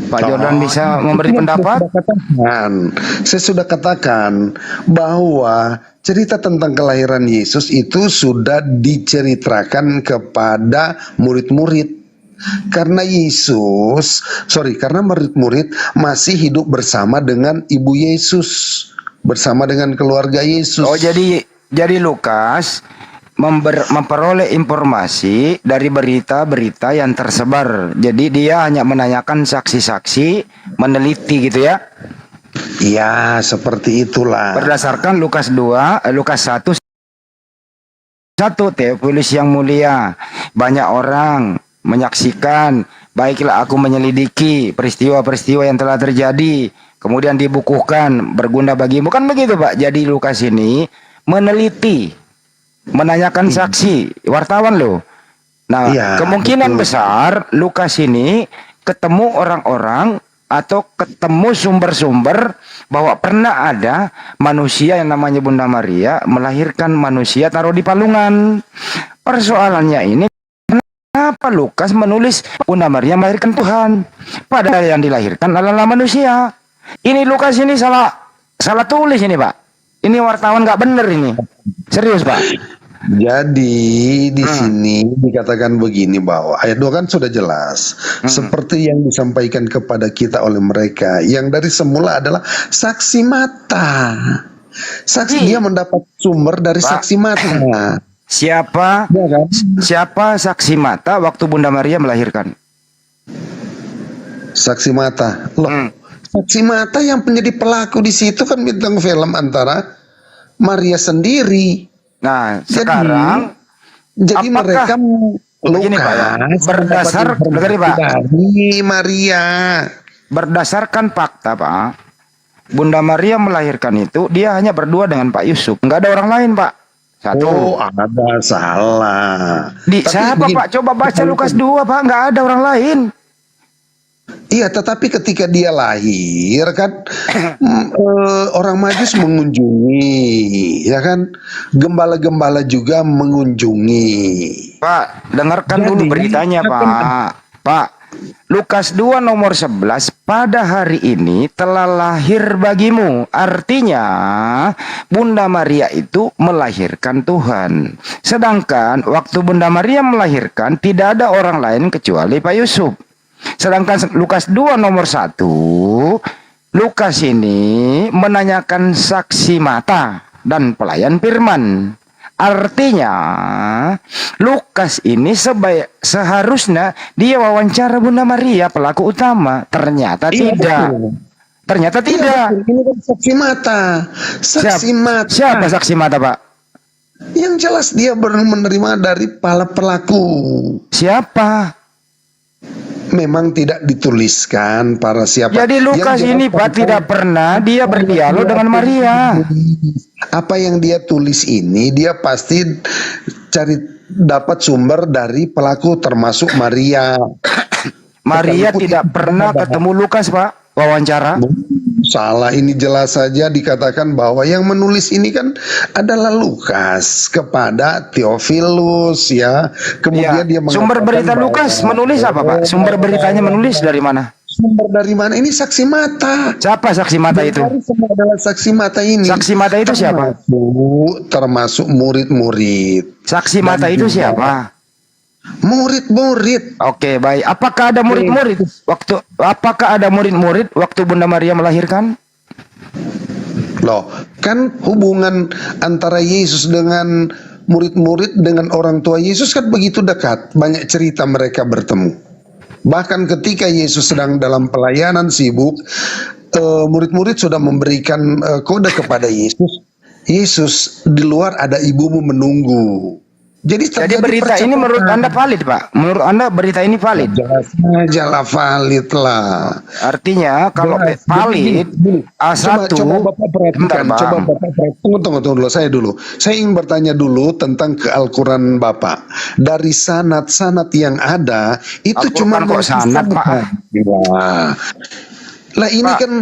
S8: Pak Jordan bisa memberi pendapat?
S2: Saya sudah katakan bahwa cerita tentang kelahiran Yesus itu sudah diceritakan kepada murid-murid. Karena karena murid-murid masih hidup bersama dengan ibu Yesus, bersama dengan keluarga Yesus.
S8: Oh, jadi Lukas memperoleh informasi dari berita-berita yang tersebar. Jadi dia hanya menanyakan saksi-saksi, meneliti gitu ya.
S2: Iya, seperti itulah.
S8: Berdasarkan Lukas 1, Teofilus yang mulia, banyak orang menyaksikan, baiklah aku menyelidiki peristiwa-peristiwa yang telah terjadi, kemudian dibukukan, berguna bagimu. Kan begitu Pak. Jadi Lukas ini meneliti, menanyakan saksi, wartawan loh. Nah, kemungkinan besar Lukas ini ketemu orang-orang atau ketemu sumber-sumber bahwa pernah ada manusia yang namanya Bunda Maria melahirkan manusia taruh di palungan. Persoalannya ini, kenapa Lukas menulis Bunda Maria melahirkan Tuhan, padahal yang dilahirkan adalah manusia? Ini Lukas ini salah tulis ini Pak. Ini wartawan nggak bener ini. Serius Pak.
S2: Jadi di sini dikatakan begini bahwa ayat 2 kan sudah jelas. Seperti yang disampaikan kepada kita oleh mereka yang dari semula adalah saksi mata. Dia mendapat sumber dari saksi mata.
S8: Siapa saksi mata waktu Bunda Maria melahirkan?
S2: Saksi mata. Loh, saksi mata yang menjadi pelaku di situ kan bintang film antara Maria sendiri.
S8: Nah, sekarang
S2: Jadi
S8: apakah-
S2: mereka
S8: Begini, Pak, ya. Berdasar- dengerin, Pak.
S2: dari Maria.
S8: berdasarkan fakta, Pak, Bunda Maria melahirkan itu dia hanya berdua dengan Pak Yusuf, nggak ada orang lain, Pak. Satu.
S2: Oh, ada salah.
S8: Di
S2: Tapi
S8: siapa,
S2: begini,
S8: Pak? Coba baca Lukas 2, Pak, nggak ada orang lain.
S2: Iya, tetapi ketika dia lahir kan orang Majus mengunjungi, ya kan? Gembala-gembala juga mengunjungi.
S8: Pak, dengarkan
S2: Jadi,
S8: dulu beritanya, Pak. Pak, Lukas 2 nomor 11, pada hari ini telah lahir bagimu. Artinya, Bunda Maria itu melahirkan Tuhan. Sedangkan waktu Bunda Maria melahirkan, tidak ada orang lain kecuali Pak Yusuf. Sedangkan Lukas 2 nomor 1, Lukas ini menanyakan saksi mata dan pelayan firman. Artinya Lukas ini seharusnya dia wawancara Bunda Maria pelaku utama. Ternyata
S2: Iya,
S8: tidak.
S2: betul.
S8: Ternyata
S2: Iya,
S8: tidak.
S2: betul. Ini kan saksi mata. Saksi mata.
S8: Siapa saksi mata, Pak?
S2: Yang jelas dia baru menerima dari para pelaku.
S8: Siapa?
S2: Memang tidak dituliskan para siapa.
S8: Jadi Lukas
S2: Yang
S8: ini,
S2: jelas
S8: Pak, tidak pernah dia berdialog dengan Maria.
S2: Apa yang dia tulis ini dia pasti cari dapat sumber dari pelaku termasuk Maria.
S8: Maria
S2: Sekalipun
S8: tidak
S2: itu
S8: pernah
S2: ada.
S8: ketemu Lukas, Pak, wawancara.
S2: Salah, ini jelas saja dikatakan bahwa yang menulis ini kan adalah Lukas kepada Theophilus, ya. Kemudian
S8: Iya.
S2: dia
S8: Sumber
S2: mengatakan
S8: berita
S2: bahwa-
S8: Lukas menulis apa, Pak? Sumber beritanya menulis dari mana?
S2: Sumber dari mana? Ini saksi mata.
S8: Siapa saksi mata itu?
S2: Dari semua adalah saksi mata ini.
S8: Saksi mata itu siapa?
S2: Termasuk murid-murid.
S8: Saksi mata itu siapa?
S2: Murid-murid.
S8: Oke, baik. Apakah ada murid-murid waktu Bunda Maria melahirkan?
S2: Loh, kan hubungan antara Yesus dengan murid-murid dengan orang tua Yesus kan begitu dekat. Banyak cerita mereka bertemu. Bahkan ketika Yesus sedang dalam pelayanan sibuk, murid-murid sudah memberikan kode kepada Yesus. Yesus, di luar ada ibumu menunggu. Jadi
S8: Berita ini menurut Anda valid, Pak? Menurut Anda berita ini valid?
S2: jelas aja lah, valid lah.
S8: Artinya kalau
S2: Jelas.
S8: valid
S2: Gini,
S8: A1
S2: coba Bapak perhatikan,
S8: Bentar,
S2: coba
S8: Bang.
S2: Bapak perhatikan. Tunggu dulu, saya ingin bertanya dulu tentang ke Al-Quran Bapak. Dari sanad-sanad yang ada itu cuma
S8: Al-Quran kok sanad, Pak?
S2: Lah ini
S8: Pak.
S2: kan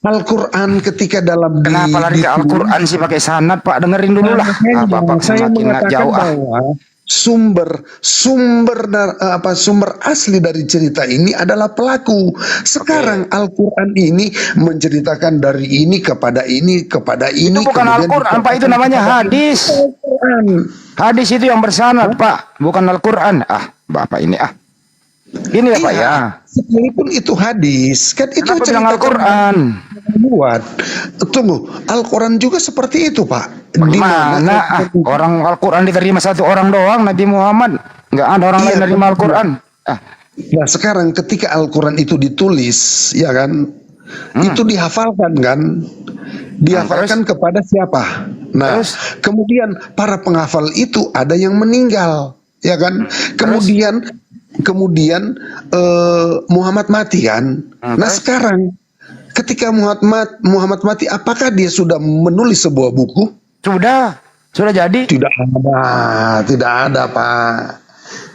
S2: Al-Quran ketika dalam
S8: Kenapa lari ke Al-Quran sih pakai sanad, Pak? Dengerin dulu lah. Bapak
S2: saya
S8: semakin
S2: mengatakan
S8: jauh.
S2: bahwa sumber asli dari cerita ini adalah pelaku. Sekarang Al-Quran ini menceritakan dari ini kepada ini kepada ini.
S8: Itu bukan
S2: kemudian
S8: Al-Quran, Pak. Itu namanya hadis.
S2: Al-Quran.
S8: Hadis itu yang bersanad, Pak. Bukan Al-Quran. Bapak ini Ini ya, Pak,
S2: Iya,
S8: ya.
S2: sekalipun itu hadis, kan itu
S8: Kenapa bilang
S2: cerita
S8: Al-Quran?
S2: buat. Tunggu, Al-Quran juga seperti itu, Pak. Di
S8: Mana orang Al-Quran diterima satu orang doang, Nabi Muhammad. Nggak ada orang lain
S2: Iya,
S8: nerima Al-Quran.
S2: Nah, sekarang ketika Al-Quran itu ditulis, ya kan, itu dihafalkan kan, dihafalkan kepada siapa? Nah,
S8: Terus?
S2: kemudian para penghafal itu ada yang meninggal, ya kan? Kemudian Muhammad mati kan? Nah,
S8: Terus?
S2: sekarang ketika Muhammad mati, apakah dia sudah menulis sebuah buku?
S8: Sudah jadi.
S2: Tidak ada, Pak.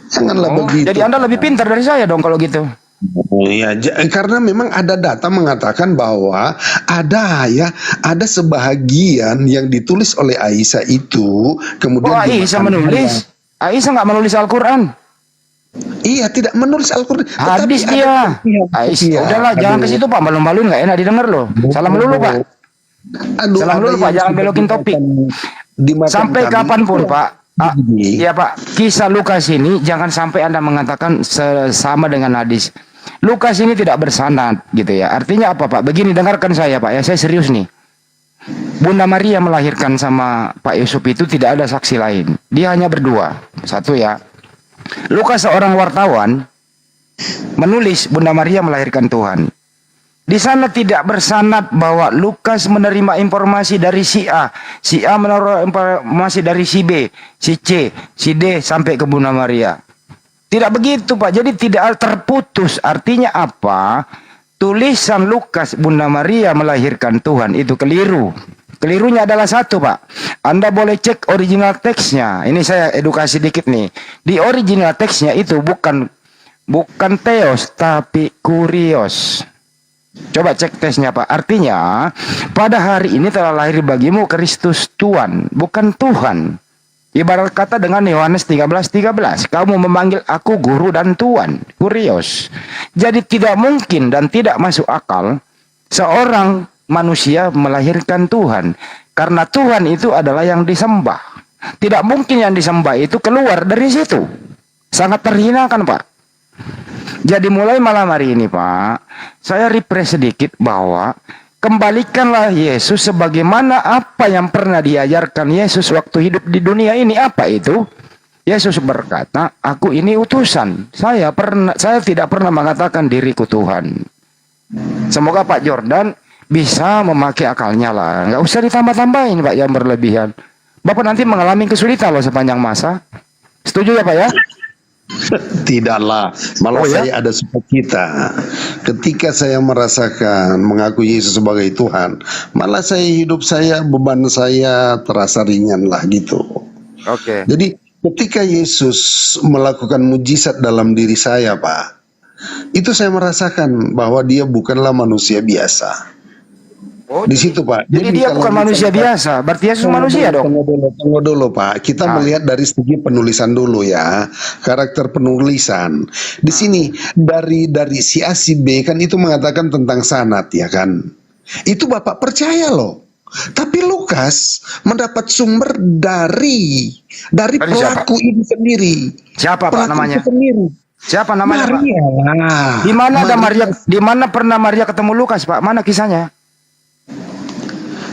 S2: Janganlah begitu.
S8: Jadi Anda lebih pintar dari saya dong kalau gitu.
S2: Oh iya, karena memang ada data mengatakan bahwa ada sebahagian yang ditulis oleh Aisyah itu kemudian
S8: Aisyah menulis. Aisyah nggak menulis Al-Quran.
S2: Iya, tidak menulis Al-Quran.
S8: Hadis
S2: Tetapi
S8: dia.
S2: ada pihak-
S8: Aisyah.
S2: Iya,
S8: Udahlah, jangan ke
S2: aduh.
S8: situ, Pak. Malu-maluin nggak enak didengar loh. Salam dulu, Pak.
S2: Aduh,
S8: Salam
S2: ada
S8: dulu, Pak,
S2: yang
S8: jangan
S2: sudah
S8: belokin topik.
S2: di mata
S8: Sampai
S2: kami.
S8: kapanpun, Pak.
S2: Begini.
S8: Iya, Pak. Kisah Lukas ini jangan sampai Anda mengatakan sama dengan hadis. Lukas ini tidak bersanad gitu ya. Artinya apa, Pak? Begini, dengarkan saya, Pak. Ya, saya serius nih. Bunda Maria melahirkan sama Pak Yusuf itu tidak ada saksi lain. Dia hanya berdua. Satu ya. Lukas seorang wartawan menulis Bunda Maria melahirkan Tuhan. Di sana tidak bersanad bahwa Lukas menerima informasi dari si A menerima informasi dari si B, si C, si D sampai ke Bunda Maria. Tidak begitu, Pak. Jadi tidak terputus. Artinya apa? Tulisan Lukas Bunda Maria melahirkan Tuhan itu keliru. Kelirunya adalah satu, Pak. Anda boleh cek original teksnya. Ini saya edukasi dikit nih. Di original teksnya itu bukan Theos tapi Kurios. Coba cek tesnya, Pak. Artinya pada hari ini telah lahir bagimu Kristus Tuhan, bukan Tuhan. Ibarat kata dengan Yohanes 13:13, kamu memanggil aku guru dan Tuhan, Kurios. Jadi tidak mungkin dan tidak masuk akal seorang manusia melahirkan Tuhan, karena Tuhan itu adalah yang disembah. Tidak mungkin yang disembah itu keluar dari situ. Sangat terhina kan, Pak? Jadi mulai malam hari ini, Pak, saya refresh sedikit bahwa kembalikanlah Yesus sebagaimana apa yang pernah diajarkan Yesus waktu hidup di dunia ini. Apa itu? Yesus berkata, aku ini utusan. Saya tidak pernah mengatakan diriku Tuhan. Semoga Pak Jordan bisa memakai akalnya lah. Nggak usah ditambah-tambahin, Pak, yang berlebihan. Bapak nanti mengalami kesulitan loh sepanjang masa. Setuju ya, Pak ya?
S2: Tidaklah, malah saya ada sukacita ketika saya merasakan mengaku Yesus sebagai Tuhan. Malah hidup saya, beban saya terasa ringan lah gitu.
S8: Oke.
S2: Jadi ketika Yesus melakukan mujizat dalam diri saya, Pak, itu saya merasakan bahwa dia bukanlah manusia biasa.
S8: Oh,
S2: di situ, Pak.
S8: Jadi dia bukan manusia biasa, berarti Yesus manusia dong.
S2: Tunggu dulu, Pak. Kita melihat dari segi penulisan dulu ya, karakter penulisan. Di sini dari si A si B kan itu mengatakan tentang sanad ya kan. Itu Bapak percaya loh. Tapi Lukas mendapat sumber dari pelaku ini sendiri.
S8: Siapa, Pak, namanya?
S2: Sendiri.
S8: Siapa namanya,
S2: Maria.
S8: Pak? Di mana ada Maria? Di mana pernah Maria ketemu Lukas, Pak? Mana kisahnya?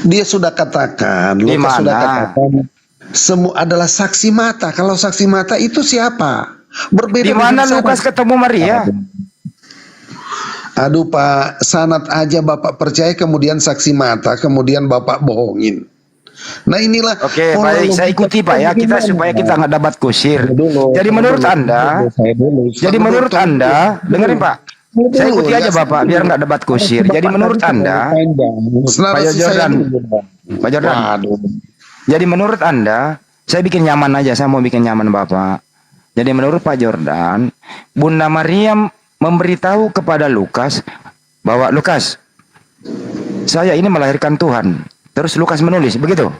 S2: Dia sudah katakan, Lukas sudah katakan, semua adalah saksi mata. Kalau saksi mata itu siapa? Berbeda.
S8: Di mana Lukas ketemu Maria?
S2: Aduh, Pak, sanad aja Bapak percaya, kemudian saksi mata, kemudian Bapak bohongin. Nah inilah.
S8: Oke, baik, saya ikuti, Pak ya, supaya kita nggak dapat kusir. Jadi menurut Anda, dengerin, Pak. Saya ikuti aja Bapak biar nggak debat kusir. Jadi menurut Anda, Pak Jordan, jadi menurut Anda, saya bikin nyaman aja, saya mau bikin nyaman Bapak. Jadi menurut Pak Jordan, Bunda Maria memberitahu kepada Lukas bahwa Lukas, saya ini melahirkan Tuhan. Terus Lukas menulis, begitu?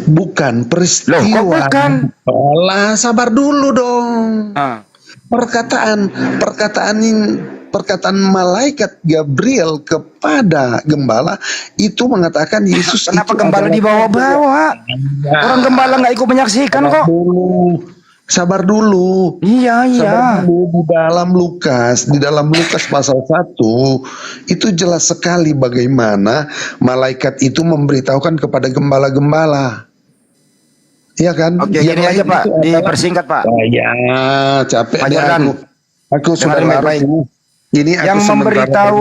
S2: Bukan peristiwa.
S8: Loh, kok bukan?
S2: Alah, sabar dulu dong. Perkataan malaikat Gabriel kepada gembala itu mengatakan Yesus.
S8: Kenapa gembala dibawa-bawa? Orang gembala nggak ikut menyaksikan kok.
S2: Sabar dulu.
S8: Iya.
S2: Sabar dulu. Di dalam Lukas pasal 1 itu jelas sekali bagaimana malaikat itu memberitahukan kepada gembala-gembala. Iya kan?
S8: Oke, gini aja Pak, dipersingkat Pak.
S2: Ya, capek
S8: Pak Jordan.
S2: Aku sudah
S8: baik.
S2: Ini aku
S8: yang memberitahu,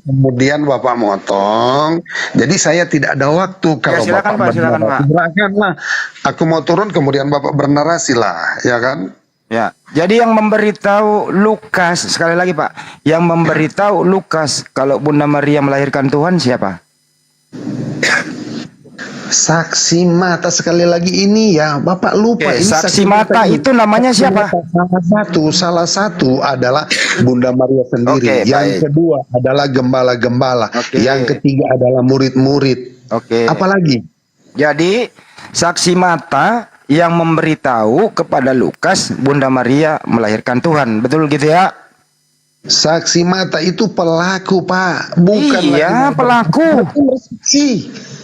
S2: kemudian Bapak motong. Jadi saya tidak ada waktu kalau
S8: silakan,
S2: Bapak
S8: silakan, Pak.
S2: Silakanlah. Aku mau turun kemudian Bapak bernarasi lah, ya kan?
S8: Ya. Jadi yang memberitahu Lukas, sekali lagi Pak, yang memberitahu Lukas kalau Bunda Maria melahirkan Tuhan siapa?
S2: Saksi mata, sekali lagi ini ya, Bapak lupa.
S8: Oke,
S2: ini
S8: saksi mata itu namanya siapa?
S2: Salah satu adalah Bunda Maria sendiri.
S8: Oke,
S2: yang
S8: baik.
S2: kedua adalah gembala-gembala.
S8: Oke.
S2: Yang ketiga adalah murid-murid.
S8: Oke.
S2: Apalagi?
S8: Jadi saksi mata yang memberitahu kepada Lukas Bunda Maria melahirkan Tuhan, betul gitu ya?
S2: Saksi mata itu pelaku, Pak, bukan
S8: iya, pelaku.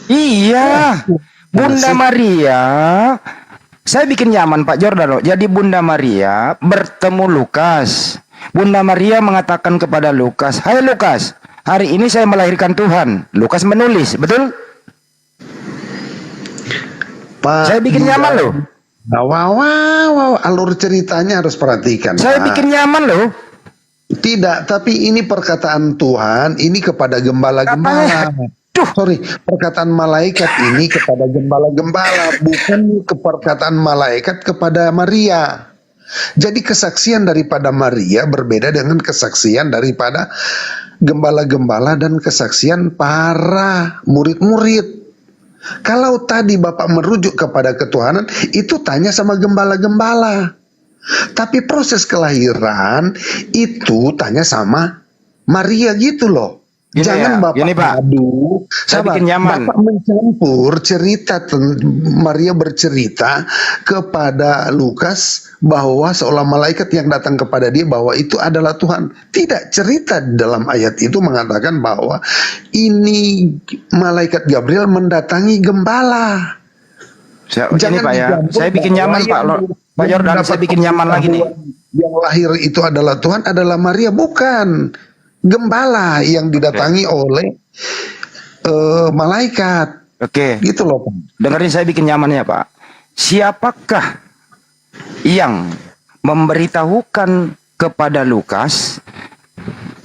S8: Iya, Bunda Maria. Saya bikin nyaman Pak Jordan loh. Jadi Bunda Maria bertemu Lukas. Bunda Maria mengatakan kepada Lukas, "Hai Lukas, hari ini saya melahirkan Tuhan." Lukas menulis, betul?
S2: Pak,
S8: saya bikin nyaman loh.
S2: Wow, alur ceritanya harus perhatikan.
S8: Saya
S2: Pak.
S8: bikin nyaman loh.
S2: Tidak, tapi ini perkataan Tuhan ini kepada gembala-gembala. Sorry, perkataan malaikat ini kepada gembala-gembala, bukan perkataan malaikat kepada Maria. Jadi kesaksian daripada Maria berbeda dengan kesaksian daripada gembala-gembala dan kesaksian para murid-murid. Kalau tadi Bapak merujuk kepada ketuhanan, itu tanya sama gembala-gembala. Tapi proses kelahiran itu tanya sama Maria gitu loh.
S8: Gini
S2: Jangan
S8: ya,
S2: Bapak
S8: gini, Pak.
S2: aduh,
S8: Saya
S2: sabar.
S8: bikin nyaman.
S2: Bapak mencampur cerita Maria bercerita kepada Lukas bahwa seolah malaikat yang datang kepada dia bahwa itu adalah Tuhan. Tidak, cerita dalam ayat itu mengatakan bahwa ini malaikat Gabriel mendatangi gembala.
S8: Ini Pak ya,
S2: dicampur
S8: saya bikin
S2: bahwa
S8: nyaman Pak. Pak
S2: yang
S8: Jordan, saya bikin nyaman lagi nih.
S2: Yang lahir itu adalah Tuhan, adalah Maria, bukan gembala yang didatangi oleh malaikat.
S8: Oke.
S2: Gitu loh, Pak.
S8: Dengerin saya bikin nyaman ya Pak. Siapakah yang memberitahukan kepada Lukas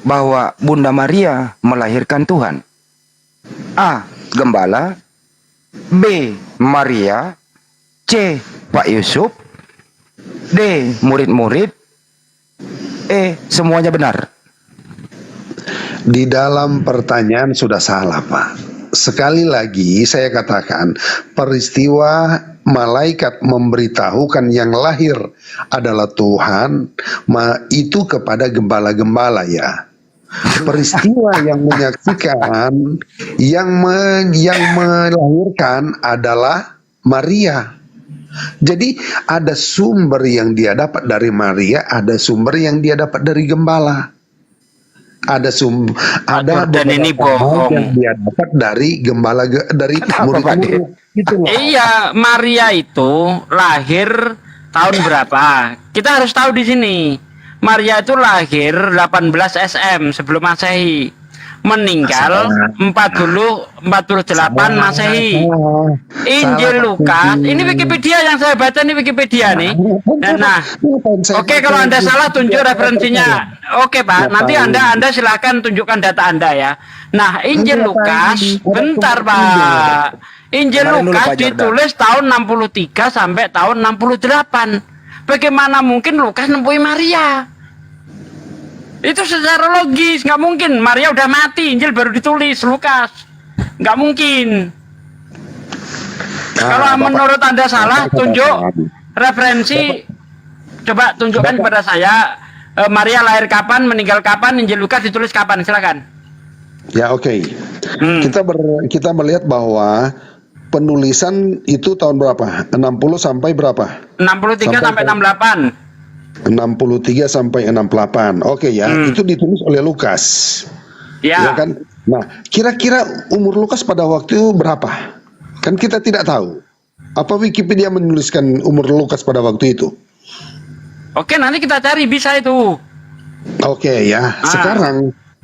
S8: bahwa Bunda Maria melahirkan Tuhan? A. Gembala, B. Maria, C. Pak Yusuf, D. Murid-murid, E. Semuanya benar.
S2: Di dalam pertanyaan sudah salah, Pak. Sekali lagi saya katakan, peristiwa malaikat memberitahukan yang lahir adalah Tuhan, itu kepada gembala-gembala ya. Peristiwa yang menyaksikan, yang melahirkan adalah Maria. Jadi ada sumber yang dia dapat dari Maria, ada sumber yang dia dapat dari gembala. Ada
S9: dan ini bohong
S2: yang dia dapat dari gembala dari murid-murid. Gitu loh.
S9: Iya, Maria itu lahir tahun berapa? Kita harus tahu di sini. Maria itu lahir 18 SM sebelum Masehi. Meninggal 48 Masehi. Injil Lukas, ini Wikipedia yang saya baca, ini Wikipedia nih. Nah, oke, kalau Anda salah tunjuk referensinya. Oke Pak, nanti Anda silakan tunjukkan data Anda ya. Nah, Injil Lukas, bentar Pak. Injil Lukas ditulis tahun 63 sampai tahun 68. Bagaimana mungkin Lukas nempuhi Maria? Itu secara logis nggak mungkin. Maria udah mati, Injil baru ditulis Lukas. Nggak mungkin. Kalau menurut Anda salah, tunjuk referensi. Coba tunjukkan kepada saya Maria lahir kapan, meninggal kapan, Injil Lukas ditulis kapan. Silakan.
S2: Ya oke. Kita melihat bahwa penulisan itu tahun berapa? 60 sampai berapa?
S9: 63 sampai 68.
S2: 63 sampai 68. Oke ya, itu ditulis oleh Lukas.
S9: Ya
S2: kan? Nah, kira-kira umur Lukas pada waktu itu berapa? Kan kita tidak tahu. Apa Wikipedia menuliskan umur Lukas pada waktu itu?
S9: Oke, nanti kita cari bisa itu.
S2: Oke ya.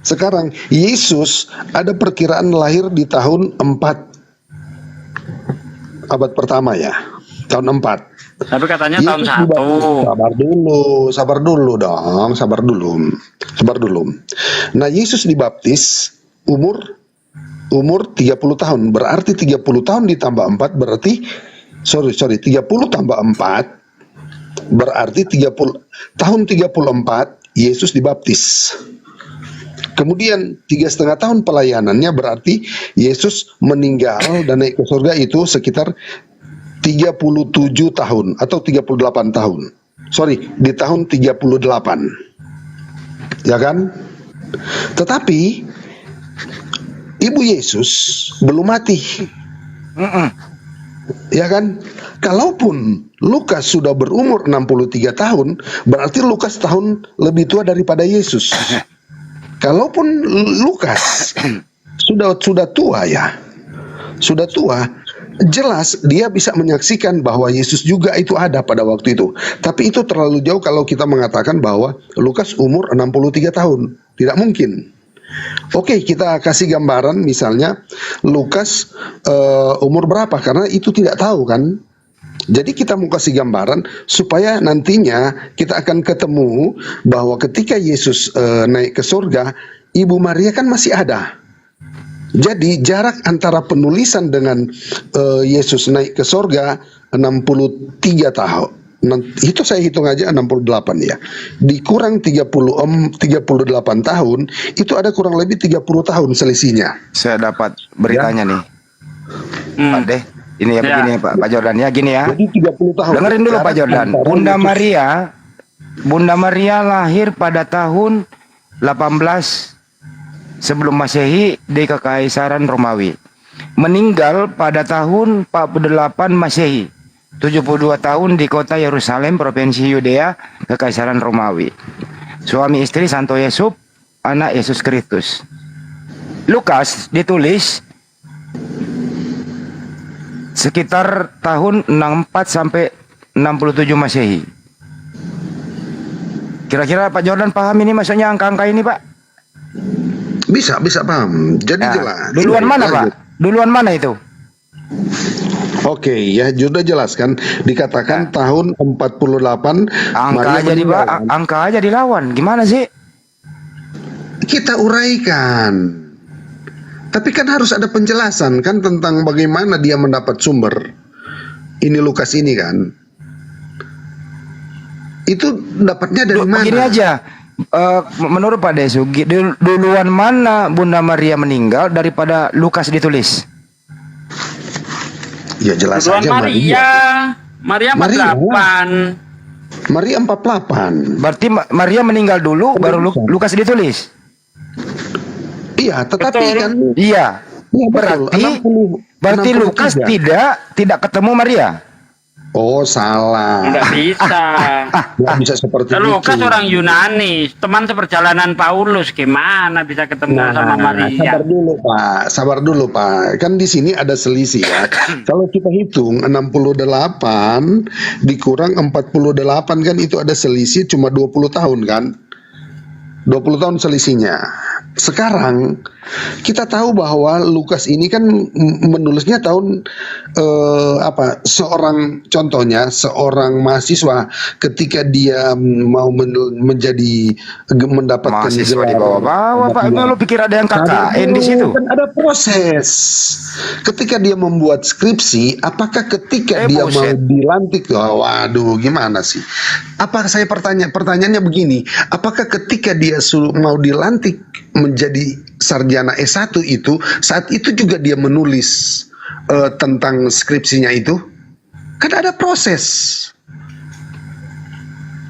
S2: Sekarang Yesus ada perkiraan lahir di tahun 4 abad pertama ya. Tahun 4.
S9: Tapi katanya
S2: Yesus
S9: tahun 1.
S2: Sabar dulu. Nah, Yesus dibaptis umur 30 tahun. Berarti 30 tahun ditambah 4 berarti 30 tambah 4 berarti 30 tahun 34 Yesus dibaptis. Kemudian 3,5 tahun pelayanannya berarti Yesus meninggal dan naik ke surga itu sekitar 37 tahun atau 38 tahun. Di tahun 38. Ya kan? Tetapi Ibu Yesus belum mati. Ya kan? Kalaupun Lukas sudah berumur 63 tahun, berarti Lukas tahun lebih tua daripada Yesus. Kalaupun Lukas sudah tua ya. Sudah tua, jelas dia bisa menyaksikan bahwa Yesus juga itu ada pada waktu itu. Tapi itu terlalu jauh kalau kita mengatakan bahwa Lukas umur 63 tahun. Tidak mungkin. Oke, kita kasih gambaran misalnya Lukas umur berapa, karena itu tidak tahu kan. Jadi kita mau kasih gambaran supaya nantinya kita akan ketemu bahwa ketika Yesus naik ke surga, Ibu Maria kan masih ada. Jadi jarak antara penulisan dengan Yesus naik ke surga 63 tahun. Itu saya hitung aja 68 ya. Dikurang 38 tahun, itu ada kurang lebih 30 tahun selisihnya.
S8: Saya dapat beritanya nih. Pak Deh, ini ya begini ya, Pak Jordan ya, gini ya.
S2: Jadi 30 tahun.
S8: Dengerin dulu Pak Jordan. Bunda Maria lahir pada tahun 18 sebelum Masehi di Kekaisaran Romawi. Meninggal pada tahun 48 Masehi. 72 tahun di kota Yerusalem, provinsi Yudea, Kekaisaran Romawi. Suami istri Santo Yesup, anak Yesus Kristus. Lukas ditulis sekitar tahun 64 sampai 67 Masehi. Kira-kira Pak Jordan paham ini maksudnya angka-angka ini, Pak?
S2: Bisa paham. Jadi jelas.
S8: Duluan mana, Pak? Duluan mana itu?
S2: Oke, ya sudah jelaskan. Dikatakan tahun 48
S8: Angka aja di angka aja dilawan. Gimana sih?
S2: Kita uraikan. Tapi kan harus ada penjelasan kan tentang bagaimana dia mendapat sumber. Ini Lukas ini kan. Itu dapatnya dari mana?
S8: Begini aja. Menurut Pak Desu, duluan mana Bunda Maria meninggal daripada Lukas ditulis?
S2: Ya jelas
S9: Duluan
S2: aja
S9: Maria 48.
S2: Maria 48.
S8: Berarti Maria meninggal dulu baru Lukas ditulis.
S2: Iya, tetapi
S9: Betul.
S2: kan
S8: Iya.
S2: iya,
S8: Berarti Lukas
S2: 63.
S8: tidak ketemu Maria.
S2: Oh, salah.
S9: Nggak bisa.
S2: Nggak bisa seperti
S9: Lukas
S2: itu.
S9: orang Yunani, teman seperjalanan Paulus, gimana bisa ketemu sama Maria?
S2: Sabar dulu Pak. Kan di sini ada selisih ya. Kalau kita hitung 68 dikurang 48 kan itu ada selisih cuma 20 tahun kan? 20 tahun selisihnya. Sekarang kita tahu bahwa Lukas ini kan menulisnya tahun contohnya seorang mahasiswa ketika dia mau mendapatkan
S8: Mahasiswa di bawah-bawah, Pak. Lu pikir ada yang KKN di situ?
S2: Kan ada proses. Ketika dia membuat skripsi, apakah ketika dia mau dilantik? Oh, waduh, gimana sih? Apa saya pertanyaannya begini, apakah ketika dia mau dilantik menjadi sarjana S1 itu, saat itu juga dia menulis tentang skripsinya itu? Kan ada proses.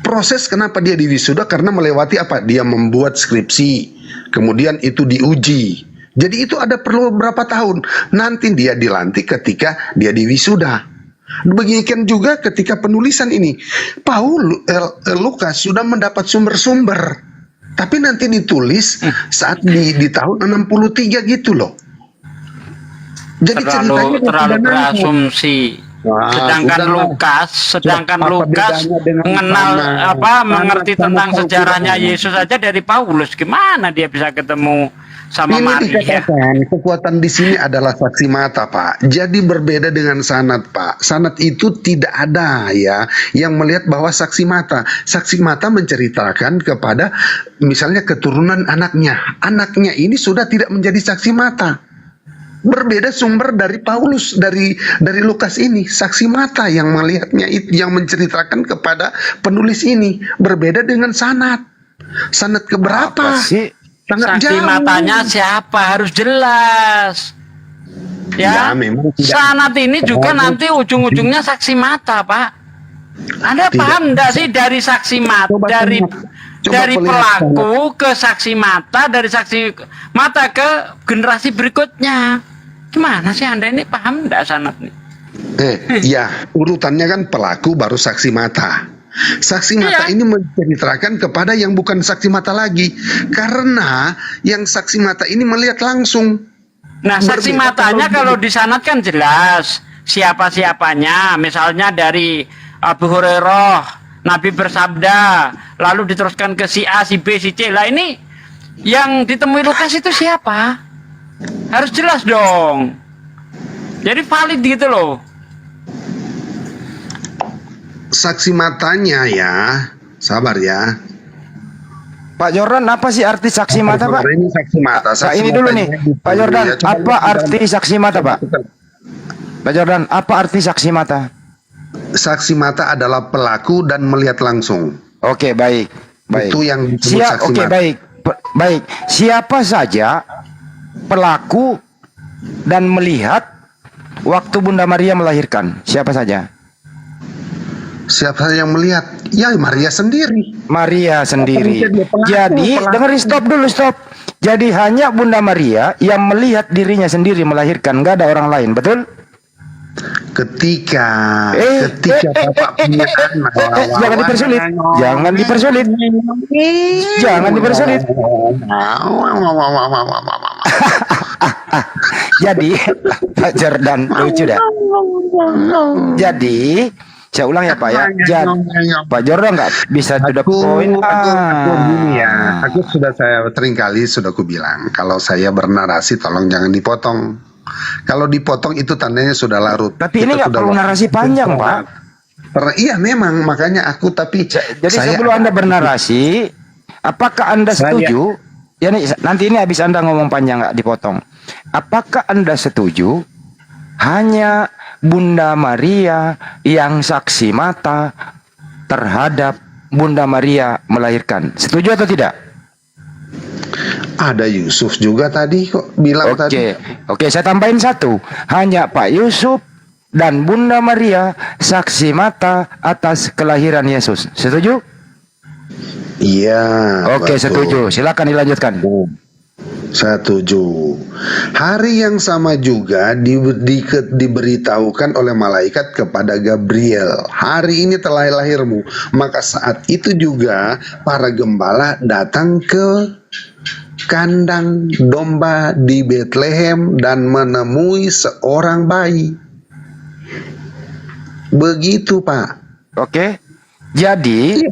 S2: Proses kenapa dia diwisuda? Karena melewati apa? Dia membuat skripsi, kemudian itu diuji. Jadi itu ada perlu berapa tahun? Nanti dia dilantik ketika dia diwisuda. Demikian juga ketika penulisan ini, Lukas sudah mendapat sumber-sumber. Tapi nanti ditulis saat di tahun 63 gitu loh. Jadi
S9: terlalu berasumsi. Sedangkan Lukas mengerti tentang sejarahnya Yesus saja dari Paulus. Gimana dia bisa ketemu sama
S2: ini
S9: Maria?
S2: Dikatakan kekuatan di sini adalah saksi mata, Pak. Jadi berbeda dengan sanad, Pak. Sanad itu tidak ada ya yang melihat bahwa saksi mata. Saksi mata menceritakan kepada misalnya keturunan anaknya. Anaknya ini sudah tidak menjadi saksi mata. Berbeda sumber dari Paulus, dari Lukas ini, saksi mata yang melihatnya itu, yang menceritakan kepada penulis ini. Berbeda dengan sanad. Sanad keberapa?
S8: Apa sih?
S2: Sangat
S9: Saksi
S2: jauh.
S9: matanya siapa? Harus jelas. Ya,
S2: memang tidak.
S9: sanad ini juga nanti ujung-ujungnya saksi mata, Pak. Anda paham enggak sih dari saksi mata, dari pelaku ke saksi mata, dari saksi mata ke generasi berikutnya? Gimana sih Anda ini paham enggak sanad ini?
S2: Ya, urutannya kan pelaku baru saksi mata. Saksi mata ini menceritakan kepada yang bukan saksi mata lagi, karena yang saksi mata ini melihat langsung.
S9: Nah, saksi matanya kalau disanadkan jelas siapa-siapanya, misalnya dari Abu Hurairah, Nabi bersabda, lalu diteruskan ke si A, si B, si C. Lah ini yang ditemui Lukas itu siapa? Harus jelas dong. Jadi valid gitu loh.
S2: saksi matanya ya, sabar ya.
S8: Pak Jordan, apa sih arti saksi mata, Pak?
S2: Ini saksi mata.
S8: Pak, ini dulu nih, Pak Jordan, apa arti saksi mata, Pak? Pak Jordan, apa arti saksi mata?
S2: Saksi mata adalah pelaku dan melihat langsung.
S8: Oke, baik, baik.
S2: Itu yang disebut saksi
S8: Oke,
S2: mata.
S8: baik, baik. Siapa saja pelaku dan melihat waktu Bunda Maria melahirkan? Siapa saja?
S2: Siapa yang melihat? Ya Maria sendiri.
S8: Maria sendiri. Jadi, dengerin, stop dulu, stop. Jadi hanya Bunda Maria yang melihat dirinya sendiri melahirkan, nggak ada orang lain, betul?
S2: Ketika Bapak punya anak.
S8: Jangan dipersulit, jangan dipersulit, jangan dipersulit. Jadi, Pak Jordan lucu dah. Jadi, saya ulang ya Pak ya. Pak Jordan nggak bisa to the point.
S2: Aku gini ya. Aku seringkali sudah aku bilang kalau saya bernarasi tolong jangan dipotong. Kalau dipotong itu tandanya sudah larut.
S8: Tapi ini nggak perlu narasi panjang Pak.
S2: Iya memang makanya aku
S8: Jadi sebelum Anda bernarasi, apakah Anda setuju? Ya nih, nanti ini habis Anda ngomong panjang nggak dipotong. Apakah Anda setuju hanya Bunda Maria yang saksi mata terhadap Bunda Maria melahirkan? Setuju atau tidak?
S2: Ada Yusuf juga tadi kok bilang tadi.
S8: Oke, saya tambahin satu. Hanya Pak Yusuf dan Bunda Maria saksi mata atas kelahiran Yesus. Setuju?
S2: Iya.
S8: Oke, setuju. Silakan dilanjutkan.
S2: Setuju. Hari yang sama juga diberitahukan oleh malaikat kepada Gabriel. Hari ini telah lahirmu. Maka saat itu juga para gembala datang ke kandang domba di Bethlehem dan menemui seorang bayi. Begitu Pak.
S8: Oke. Jadi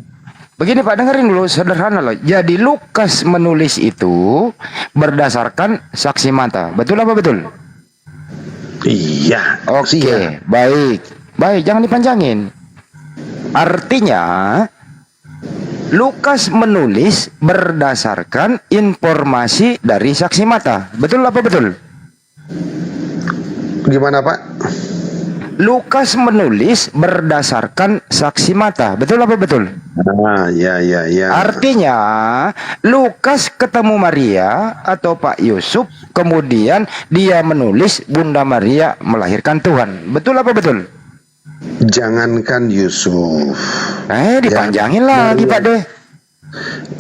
S8: begini Pak, dengerin dulu, sederhana loh. Jadi Lukas menulis itu berdasarkan saksi mata. Betul apa betul?
S2: Iya.
S8: Oke, baik. Baik, jangan dipanjangin. Artinya Lukas menulis berdasarkan informasi dari saksi mata. Betul apa betul?
S2: Gimana Pak?
S8: Lukas menulis berdasarkan saksi mata. Betul apa betul?
S2: Ya.
S8: Artinya Lukas ketemu Maria atau Pak Yusuf, kemudian dia menulis Bunda Maria melahirkan Tuhan. Betul apa betul?
S2: Jangankan Yusuf.
S8: Dipanjangin lagi Pak deh.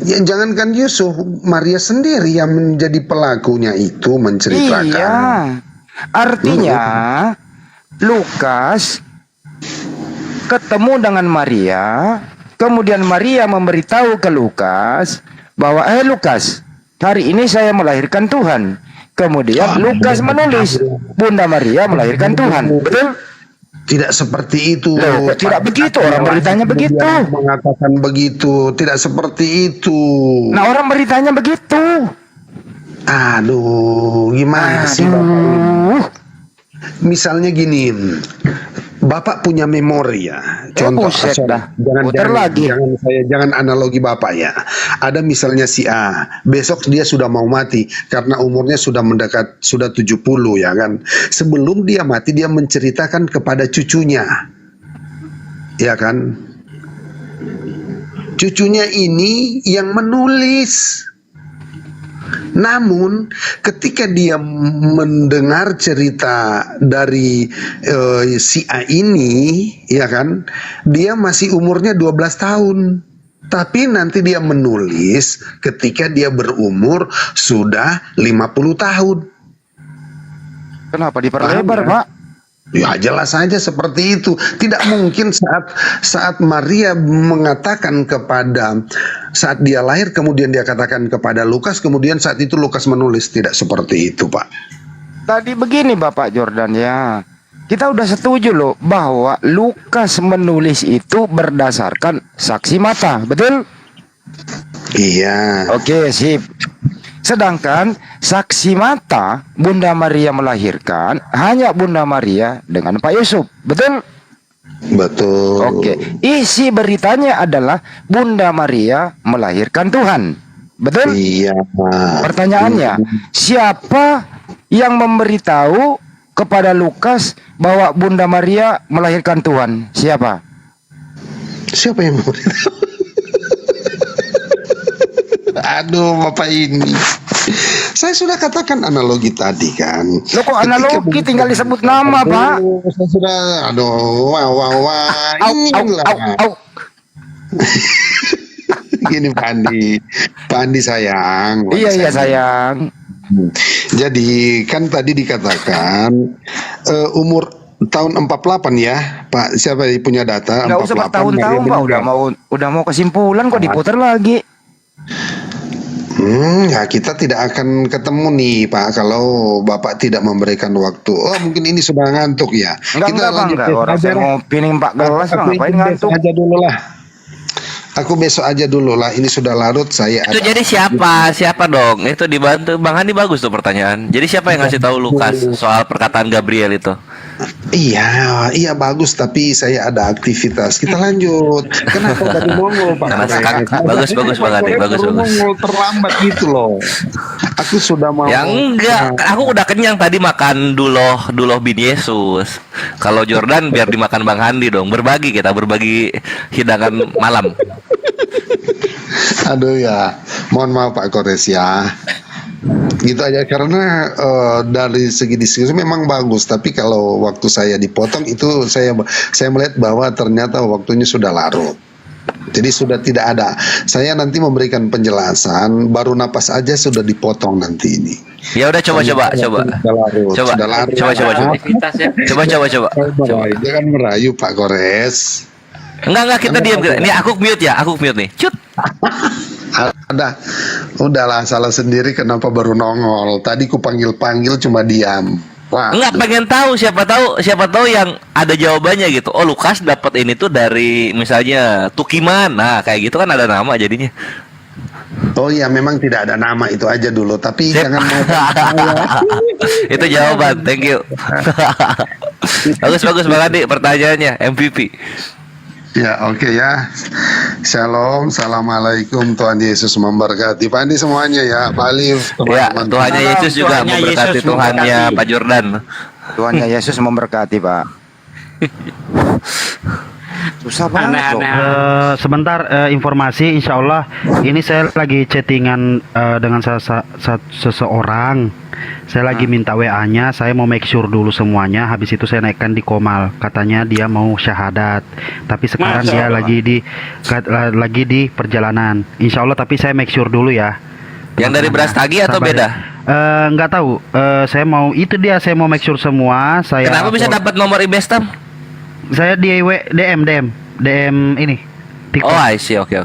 S2: Ya jangankan Yusuf, Maria sendiri yang menjadi pelakunya itu menceritakan.
S8: Iya. Artinya Lukas ketemu dengan Maria, kemudian Maria memberitahu ke Lukas bahwa Lukas, hari ini saya melahirkan Tuhan. Kemudian Lukas menulis Bunda Maria melahirkan Tuhan. Betul?
S2: Tidak seperti itu.
S8: Tidak begitu, orang beritanya begitu.
S2: Mengatakan begitu, tidak seperti itu.
S8: Nah, orang beritanya begitu.
S2: Aduh, gimana sih Bapak? Misalnya gini, Bapak punya memori ya. Contoh, jangan analogi Bapak ya. Ada misalnya si A, besok dia sudah mau mati karena umurnya sudah mendekat, sudah 70 ya kan. Sebelum dia mati dia menceritakan kepada cucunya. Ya kan? Cucunya ini yang menulis. Namun ketika dia mendengar cerita dari si A ini, ya kan, dia masih umurnya 12 tahun. Tapi nanti dia menulis ketika dia berumur sudah 50 tahun.
S8: Kenapa diperlebar, Pak?
S2: Ya jelas saja seperti itu. Tidak mungkin saat Maria mengatakan saat dia lahir kemudian dia katakan kepada Lukas, kemudian saat itu Lukas menulis. Tidak seperti itu, Pak.
S8: Tadi begini Bapak Jordan ya. Kita udah setuju loh bahwa Lukas menulis itu berdasarkan saksi mata, betul?
S2: Iya.
S8: Oke, sip. Sedangkan saksi mata Bunda Maria melahirkan hanya Bunda Maria dengan Pak Yusuf, betul?
S2: Betul.
S8: Oke, isi beritanya adalah Bunda Maria melahirkan Tuhan. Betul?
S2: Iya.
S8: Pertanyaannya, siapa yang memberitahu kepada Lukas bahwa Bunda Maria melahirkan Tuhan? Siapa?
S2: Siapa yang memberitahu? Aduh, Bapak ini. Saya sudah katakan analogi tadi kan.
S8: Lo kok analogi tinggal disebut nama, Pak?
S2: Saya sudah, aduh, wah.
S8: Au,
S2: Inilah.
S8: au.
S2: Gini Pak Andi sayang.
S8: Iya sayang.
S2: Jadi kan tadi dikatakan umur tahun 48 ya, Pak. Siapa yang punya data?
S8: Nggak usah bertahun-tahun, Pak. Udah mau kesimpulan kok diputar lagi.
S2: Ya kita tidak akan ketemu nih Pak kalau Bapak tidak memberikan waktu. Oh mungkin ini sudah ngantuk ya.
S8: Enggak. Orang saya mau pining 4 gelas, Bang. Ngapain ngantuk?
S2: Aja dulu lah. Aku besok aja dulu lah. Ini sudah larut saya.
S4: Itu jadi siapa dong? Itu dibantu Bang Handi, bagus tuh pertanyaan. Jadi siapa yang ngasih tahu Lukas soal perkataan Gabriel itu?
S2: Iya bagus. Tapi saya ada aktivitas. Kita lanjut. Kenapa tadi mongol Pak?
S4: Bagus Bang Handi, bagus.
S2: Mongol terlambat gitu loh. Aku sudah mau.
S4: Ya enggak, aku udah kenyang tadi makan duloh bin Yesus. Kalau Jordan biar dimakan Bang Handi dong. Berbagi hidangan malam.
S2: Aduh ya, mohon maaf Pak Kores ya. Gitu aja karena dari segi diskusi memang bagus, tapi kalau waktu saya dipotong itu saya melihat bahwa ternyata waktunya sudah larut. Jadi sudah tidak ada. Saya nanti memberikan penjelasan, baru napas aja sudah dipotong nanti ini.
S4: Ya udah coba.
S2: Sudah larut.
S4: Coba.
S2: Jangan merayu Pak Kores.
S4: Enggak kita diam. Ini aku mute nih. Cut.
S2: Udahlah salah sendiri kenapa baru nongol. Tadi ku panggil cuma diam. Wah.
S4: Enggak pengen tahu siapa tahu yang ada jawabannya gitu. Oh Lukas dapat ini tuh dari misalnya Tukiman. Nah kayak gitu kan ada nama jadinya.
S2: Oh iya memang tidak ada nama itu aja dulu. Tapi jangan mau.
S4: Itu jawaban. Thank you. Bagus Bang Adi pertanyaannya MVP.
S2: Ya oke ya. Shalom, assalamualaikum, Tuhan Yesus memberkati. Pak Andi semuanya ya, Pak Alif.
S4: Ya, Tuhannya Yesus juga memberkati Tuhannya Pak Jordan.
S8: Tuhannya Yesus memberkati, Pak. Susah banget.
S3: Sebentar informasi, insya Allah ini saya lagi chattingan dengan seseorang. Saya lagi minta WA-nya, saya mau make sure dulu semuanya. Habis itu saya naikkan di Komal. Katanya dia mau syahadat, tapi sekarang dia lagi di perjalanan. Insya Allah, tapi saya make sure dulu ya.
S4: Yang dari Brastagi atau beda?
S3: Nggak tahu. Saya mau make sure semua.
S4: Kenapa bisa dapat nomor Ibestam?
S3: Saya di DM ini. TikTok.
S4: Oh, I see. Oke.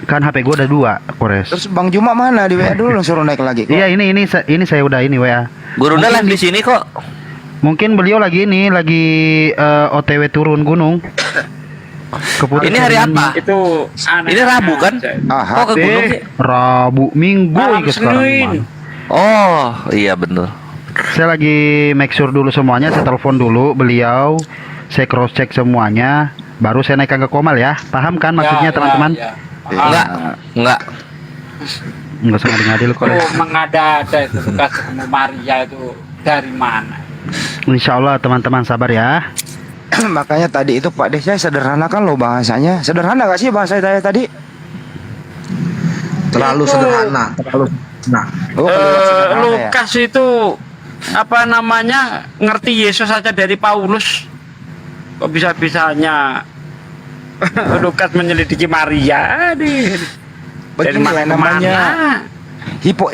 S3: Kan HP gue ada 2, Kores.
S8: Terus Bang Juma mana? Di WA dulu suruh naik lagi.
S3: Iya, ini saya udah ini WA.
S4: Gurunda live di sini kok.
S3: Mungkin beliau lagi OTW turun gunung.
S4: Ini hari apa?
S9: Itu
S4: ini Rabu kan?
S8: Aha.
S4: Kok ke gunung sih?
S3: Rabu, Minggu ke sekarang.
S4: Oh, iya bener.
S3: Saya lagi make sure dulu semuanya, saya telepon dulu beliau, saya cross check semuanya, baru saya naikkan ke Komal ya. Paham kan maksudnya teman-teman?
S4: Enggak.
S3: Enggak usah ngadi-ngadi lu kok.
S9: Mengada-ada itu Lukas ketemu Maria itu dari mana?
S3: Insya Allah teman-teman sabar ya.
S8: Makanya tadi itu Pak Des, saya sederhanakan loh bahasanya. Sederhana gak sih bahasa saya tadi?
S5: Terlalu sederhana.
S9: Lukas itu apa namanya ngerti Yesus saja dari Paulus. Kok bisa-bisanya Lukas menyelidiki Maria
S8: Begini namanya.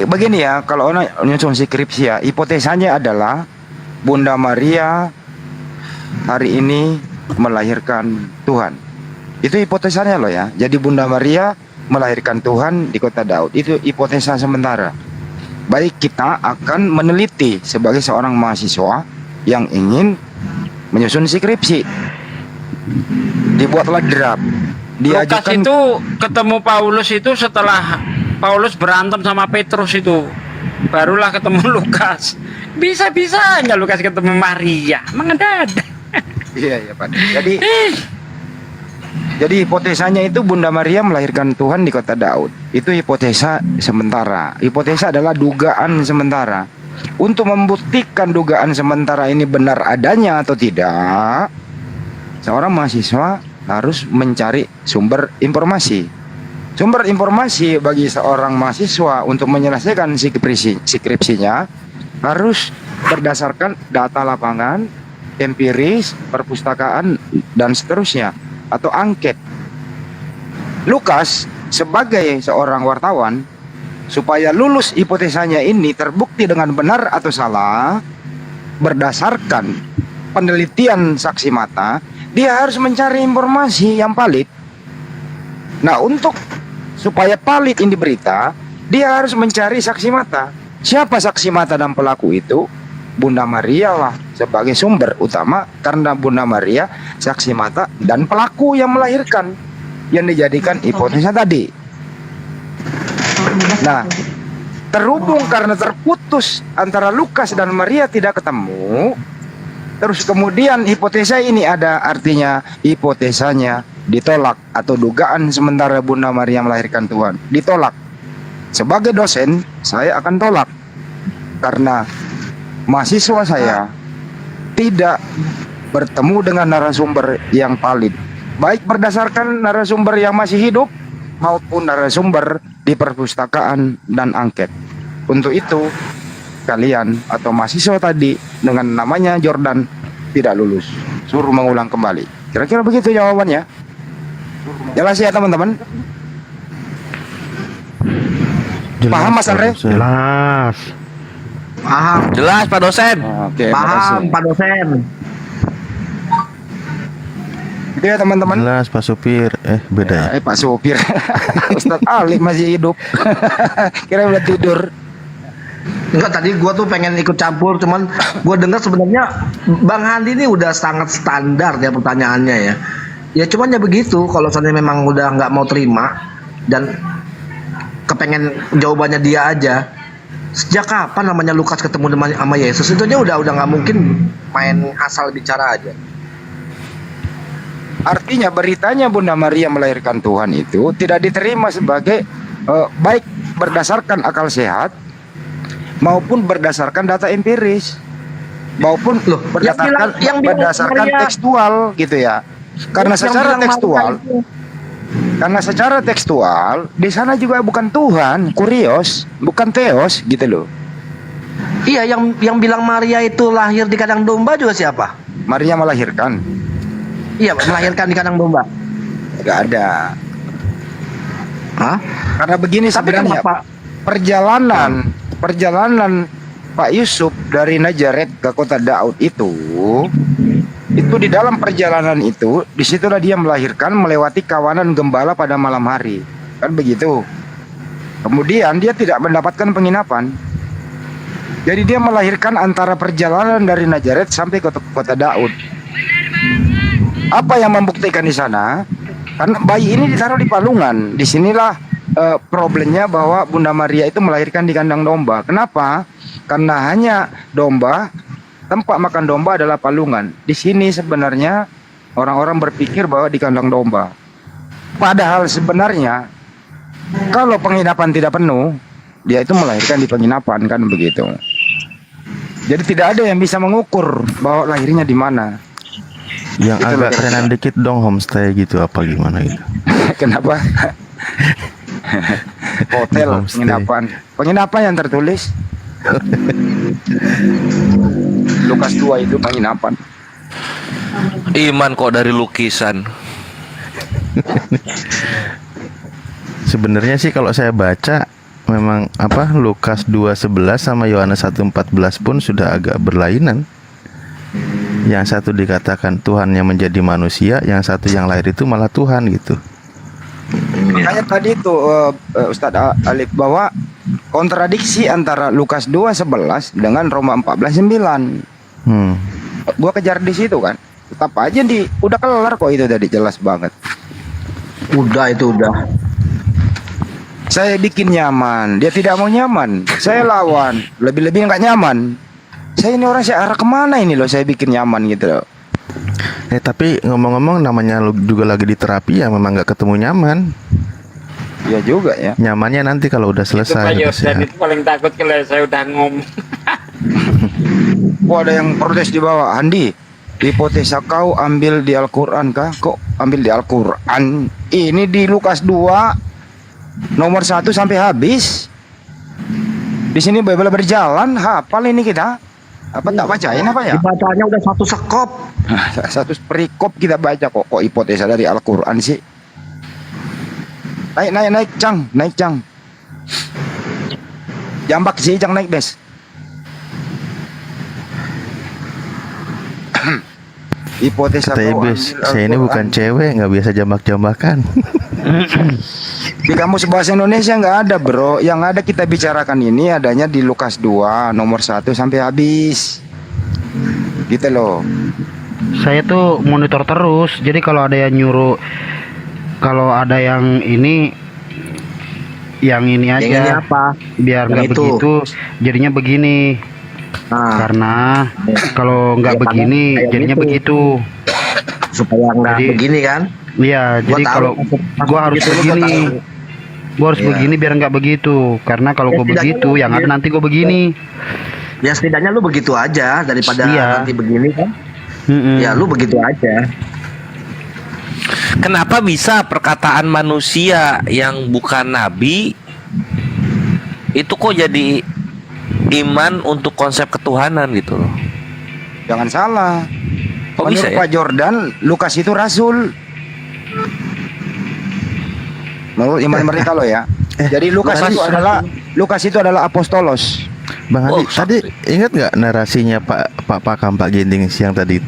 S8: Begini ya, kalau orang nyusun skripsi ya, hipotesanya adalah Bunda Maria hari ini melahirkan Tuhan. Itu hipotesanya loh ya. Jadi Bunda Maria melahirkan Tuhan di kota Daud. Itu hipotesa sementara. Baik, kita akan meneliti sebagai seorang mahasiswa yang ingin menyusun skripsi. Dibuatlah draft.
S9: Lukas itu ketemu Paulus itu setelah Paulus berantem sama Petrus itu. Barulah ketemu Lukas. Bisa-bisanya Lukas ketemu Maria. Mengedadak.
S8: Iya, Pak. Jadi hipotesanya itu Bunda Maria melahirkan Tuhan di kota Daud. Itu hipotesa sementara. Hipotesa adalah dugaan sementara. Untuk membuktikan dugaan sementara ini benar adanya atau tidak, seorang mahasiswa harus mencari sumber informasi. Sumber informasi bagi seorang mahasiswa untuk menyelesaikan skripsinya harus berdasarkan data lapangan, empiris, perpustakaan, dan seterusnya, atau angket. Lukas sebagai seorang wartawan, supaya lulus hipotesanya ini terbukti dengan benar atau salah berdasarkan penelitian saksi mata, dia harus mencari informasi yang valid. Nah, untuk supaya valid ini berita, dia harus mencari saksi mata. Siapa saksi mata dan pelaku itu? Bunda Maria lah sebagai sumber utama, karena Bunda Maria saksi mata dan pelaku yang melahirkan, yang dijadikan hipotesa tadi. Nah, terhubung karena terputus antara Lukas dan Maria tidak ketemu, terus kemudian hipotesa ini ada, artinya hipotesanya ditolak, atau dugaan sementara Bunda Maria melahirkan Tuhan ditolak. Sebagai dosen, saya akan tolak karena mahasiswa saya tidak bertemu dengan narasumber yang valid, baik berdasarkan narasumber yang masih hidup maupun narasumber di perpustakaan dan angket. Untuk itu kalian atau mahasiswa tadi dengan namanya Jordan tidak lulus, suruh mengulang kembali. Kira-kira begitu jawabannya. Jelas ya teman-teman? Paham Mas Andre?
S3: Jelas.
S5: Paham.
S4: Jelas Pak dosen.
S8: Oke,
S5: Paham, Pak dosen.
S8: Itu ya teman-teman.
S6: Jelas Pak Supir. Beda ya.
S8: Pak Supir. Ustadz Ali masih hidup. Kira udah tidur.
S5: Enggak, tadi gua tuh pengen ikut campur, cuman gua dengar sebenarnya Bang Handi ini udah sangat standar ya pertanyaannya ya. Ya cuman ya begitu, kalau soalnya memang udah nggak mau terima dan kepengen jawabannya dia aja. Sejak kapan namanya Lukas ketemu sama Yesus? Itu aja udah nggak mungkin main asal bicara aja.
S8: Artinya beritanya Bunda Maria melahirkan Tuhan itu tidak diterima sebagai baik berdasarkan akal sehat maupun berdasarkan data empiris maupun berdasarkan
S5: Maria,
S8: tekstual gitu ya. Karena secara tekstual di sana juga bukan Tuhan, kurios, bukan Theos gitu loh.
S5: Iya, yang bilang Maria itu lahir di kandang domba juga siapa?
S8: Maria melahirkan.
S5: Iya, melahirkan di kandang domba.
S8: Gak ada.
S5: Hah?
S8: Karena begini sebenarnya perjalanan Pak Yusuf dari Nazaret ke kota Daud itu di dalam perjalanan itu, disitulah dia melahirkan melewati kawanan gembala pada malam hari, kan begitu. Kemudian dia tidak mendapatkan penginapan, jadi dia melahirkan antara perjalanan dari Nazaret sampai ke kota Daud. Apa yang membuktikan di sana? Karena bayi ini ditaruh di palungan. Disinilah problemnya bahwa Bunda Maria itu melahirkan di kandang domba. Kenapa? Karena hanya domba, tempat makan domba adalah palungan. Di sini sebenarnya orang-orang berpikir bahwa di kandang domba. Padahal sebenarnya kalau penginapan tidak penuh, dia itu melahirkan di penginapan, kan begitu. Jadi tidak ada yang bisa mengukur bahwa lahirnya di mana.
S6: Yang gitu agak kerenan dikit dong, homestay gitu apa gimana gitu.
S8: Kenapa? Hotel, penginapan yang tertulis Lukas 2 itu penginapan.
S4: Iman kok dari lukisan.
S6: Sebenarnya sih kalau saya baca memang Lukas 2:11 sama Yohanes 1:14 pun sudah agak berlainan. Yang satu dikatakan Tuhan yang menjadi manusia, yang satu yang lahir itu malah Tuhan gitu.
S8: Makanya tadi itu Ustadz Alif bahwa kontradiksi antara Lukas 2:11 dengan Roma 14:9. Gua kejar di situ kan. Tetap aja udah kelar kok itu tadi, jelas banget.
S5: Udah.
S8: Saya bikin nyaman, dia tidak mau nyaman. Saya lawan, lebih-lebih nggak nyaman. Saya ini orang, saya arah kemana ini loh, saya bikin nyaman gitu loh.
S6: Tapi ngomong-ngomong namanya lu juga lagi di terapi ya memang nggak ketemu nyaman.
S8: Ya juga ya.
S6: Nyamannya nanti kalau udah
S9: Itu Pak
S6: selesai. udah
S9: Yordan
S6: sehat.
S9: itu paling takut kalau saya udah ngomong.
S8: Oh, ada yang protes di bawah. Andi, hipotesa kau ambil di Al-Quran kah? Kok ambil di Al-Quran? Ini di Lukas 2 nomor 1 sampai habis. Di sini Bible berjalan, hafal ini kita. Apa tak bacain apa ya?
S5: Dibacanya udah satu sekop.
S8: Satu perikop kita baca kok. Kok hipotesa dari Al-Quran sih? Naik Cang. Jambak sih Cang, naik des. Hipotesa
S6: Kata
S8: kau
S6: Iblis,
S8: ambil
S6: saya ini
S8: Al-Quran.
S6: bukan cewek, nggak biasa jambak-jambakan.
S8: Di kamus bahasa Indonesia nggak ada bro. Yang ada kita bicarakan ini adanya di Lukas 2 nomor 1 sampai habis. Gitu loh.
S3: Saya tuh monitor terus. Jadi kalau ada yang nyuruh, kalau ada yang ini aja.
S5: Yang ini apa?
S3: Biar
S5: Yang
S3: nggak
S5: itu.
S3: begitu, jadinya begini.
S5: Nah,
S3: Karena kalau nggak
S5: Ya, karena
S3: begini,
S5: kayak
S3: jadinya
S5: gitu.
S3: begitu.
S5: supaya nggak
S3: Jadi-
S5: begini kan?
S3: Iya,
S5: Gua
S3: jadi
S5: tahu,
S3: kalau
S5: maksud
S3: gua harus
S5: gitu, gua
S3: begini,
S5: tahu.
S3: gua harus
S5: Iya.
S3: begini biar nggak begitu. Karena kalau
S5: Ya,
S3: gua
S5: setidaknya
S3: begitu,
S5: lu-
S3: yang ada
S5: ya.
S3: nanti gua begini.
S5: Ya setidaknya lu begitu aja daripada
S3: Iya.
S5: nanti begini kan?
S3: Mm-mm.
S5: Ya lu begitu aja.
S4: Kenapa bisa perkataan manusia yang bukan nabi itu kok jadi iman untuk konsep ketuhanan gitu loh?
S8: Jangan salah.
S4: Kok
S8: Menurut
S4: bisa ya?
S8: Pak Jordan, Lukas itu rasul. Menurut iman mereka loh ya. Jadi Lukas itu adalah apostolos.
S6: Bang Andi,
S4: Oh,
S6: tadi ingat nggak narasinya Pak Ginting siang tadi?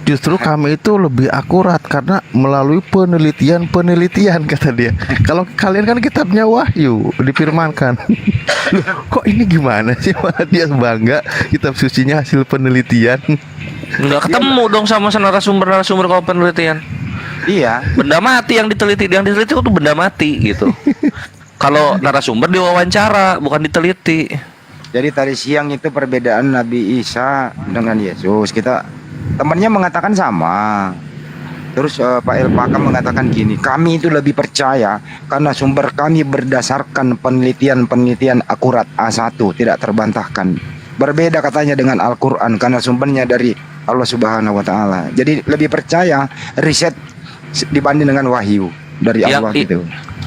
S6: Justru kami itu lebih akurat karena melalui penelitian kata dia. Kalau kalian kan kitabnya Wahyu difirmankan. Loh, kok ini gimana sih? Malah dia bangga kitab sucinya hasil penelitian.
S4: Nggak ketemu dong sama narasumber kalau penelitian.
S8: Iya.
S4: Benda mati yang diteliti itu benda mati gitu. Kalau narasumber diwawancara bukan diteliti.
S8: Jadi tadi siang itu perbedaan Nabi Isa dengan Yesus. Kita temannya mengatakan sama. Terus Pak El Pakam mengatakan gini, kami itu lebih percaya karena sumber kami berdasarkan penelitian akurat A1, tidak terbantahkan. Berbeda katanya dengan Al-Quran karena sumbernya dari Allah Subhanahu wa Ta'ala. Jadi lebih percaya riset dibanding dengan wahyu dari Allah gitu.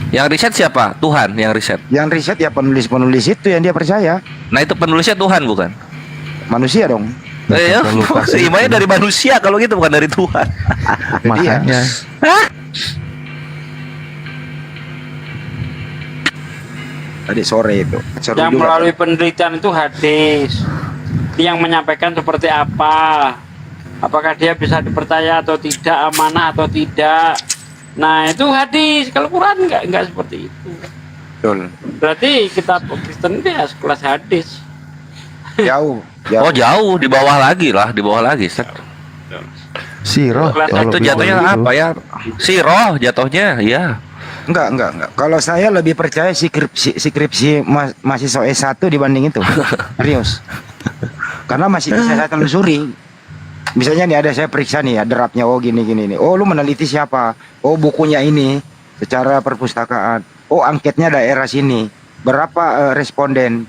S4: Yang riset siapa? Tuhan yang riset.
S8: Yang riset ya penulis-penulis itu yang dia percaya.
S4: Nah itu penulisnya Tuhan bukan?
S8: Manusia dong.
S4: Ya, imannya dari manusia kalau gitu bukan dari Tuhan.
S6: Makanya
S8: Tadi sore itu. Seru
S9: Yang
S8: juga.
S9: melalui penelitian itu hadis. Yang menyampaikan seperti apa? Apakah dia bisa dipercaya atau tidak, amanah atau tidak? Nah itu hadis. Kalau Quran enggak seperti itu.
S8: Betul.
S9: Berarti kitab Kristen itu ya sekelas hadis.
S8: Jauh.
S4: Oh jauh di bawah lagi, Set.
S6: Siroh.
S9: Kelas
S6: kalau
S4: Itu
S6: bisa
S4: jatuhnya
S6: gitu.
S4: apa ya? Siroh jatuhnya, ya.
S8: Enggak. Kalau saya lebih percaya skripsi mahasiswa S1 dibanding itu. Serius. Karena masih bisa saya telusuri. Misalnya nih ada saya periksa nih ya draftnya, oh gini nih. Oh lu meneliti siapa? Oh bukunya ini secara perpustakaan. Oh angketnya daerah sini. Berapa responden?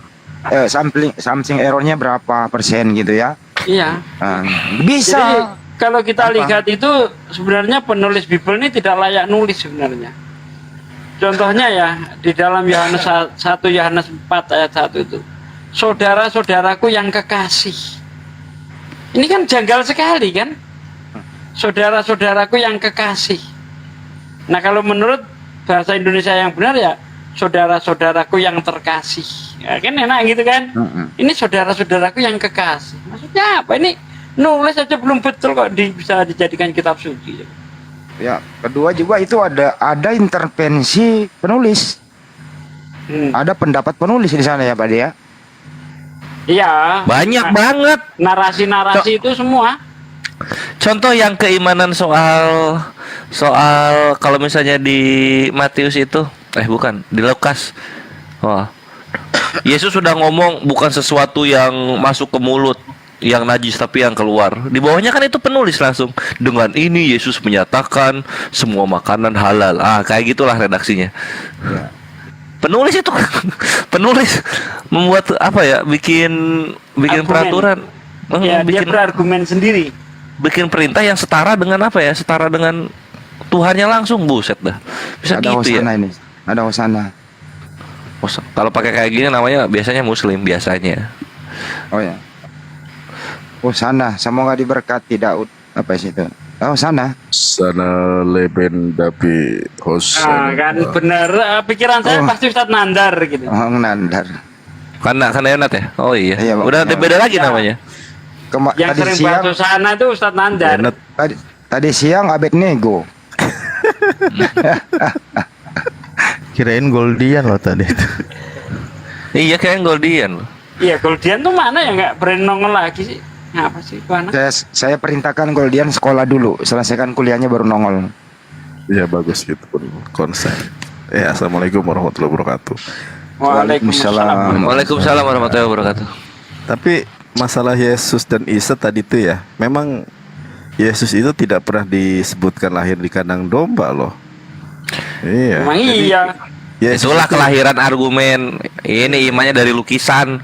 S8: Sampling errornya berapa persen gitu ya?
S9: Iya.
S8: Bisa.
S9: Jadi kalau kita
S8: Apa?
S9: lihat itu sebenarnya penulis Bible ini tidak layak nulis sebenarnya. Contohnya ya di dalam Yohanes 1 Yohanes 4 ayat 1 itu. Saudara-saudaraku yang kekasih. Ini kan janggal sekali kan? Saudara-saudaraku yang kekasih. Nah, kalau menurut bahasa Indonesia yang benar ya saudara-saudaraku yang terkasih. Ya, kan enak gitu kan? Ini saudara-saudaraku yang kekasih. Maksudnya apa? Ini nulis aja belum betul kok bisa dijadikan kitab suci.
S8: Ya, kedua juga itu ada intervensi penulis. Ada pendapat penulis di sana ya, Pak ya.
S9: Iya.
S4: Banyak banget.
S9: Narasi-narasi itu semua.
S4: Contoh yang keimanan soal kalau misalnya di Matius itu, bukan, di Lukas. Wah. Yesus sudah ngomong bukan sesuatu yang masuk ke mulut, yang najis tapi yang keluar. Di bawahnya kan itu penulis langsung, dengan ini Yesus menyatakan semua makanan halal. Kayak gitulah redaksinya. Penulis itu penulis membuat apa ya, bikin
S9: Argumen.
S4: peraturan.
S9: Ya, dia
S4: bikin
S9: berargumen sendiri.
S4: bikin perintah yang setara dengan apa ya? Setara dengan Tuhannya langsung, buset dah. Bisa
S8: Ada
S4: gitu ya.
S8: hosana ini. Ada hosana.
S4: Kalau pakai kayak gini namanya biasanya muslim biasanya.
S8: Oh ya. Hosana, semoga diberkati Daud. Apa sih itu? Oh, sana.
S10: Sana leben dapi
S9: Nah, kan bener. Pikiran saya pasti Ustadz Nandar gitu.
S8: Oh, Nandar.
S4: Karena Yonat ya? Oh iya.
S8: Iya, Bang.
S4: Udah beda lagi namanya.
S9: Yang
S8: Tadi
S9: sering
S8: siang,
S9: bahas sana itu Ustadz Nandar.
S8: tadi siang Abednego.
S6: Kirain Goldian loh tadi itu.
S4: Iya kayak Goldian.
S9: Iya, Goldian tuh mana ya, nggak berani nongol lagi sih? Ngapa sih itu anak?
S8: Saya perintahkan Goldian sekolah dulu, selesaikan kuliahnya baru nongol.
S10: Ya bagus gitu pun konsep. Assalamualaikum warahmatullahi wabarakatuh.
S9: Waalaikumsalam.
S4: Waalaikumsalam warahmatullahi wabarakatuh.
S10: Tapi masalah Yesus dan Isa tadi itu ya, memang Yesus itu tidak pernah disebutkan lahir di kandang domba loh. Iya.
S9: Emang
S10: Jadi,
S9: iya.
S10: Yesus
S4: Itulah
S10: itu-
S4: kelahiran argumen. Ini imannya dari lukisan.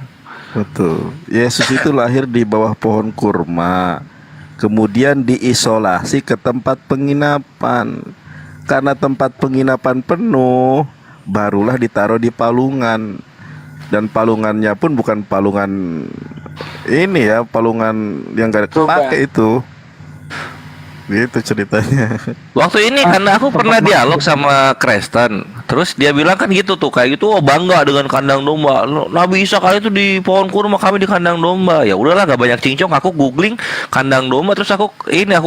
S10: Betul. Yesus itu lahir di bawah pohon kurma. Kemudian diisolasi ke tempat penginapan. Karena tempat penginapan penuh, barulah ditaruh di palungan. Dan palungannya pun bukan palungan ini ya, palungan yang gak kepake itu. Gitu ceritanya.
S4: Waktu ini karena aku pernah dialog sama Kristen, terus dia bilang kan gitu tuh, kayak gitu, bangga dengan kandang domba. Nabi Isa kali itu di pohon kurma, kami di kandang domba. Ya udahlah, gak banyak cincong. Aku googling kandang domba, terus aku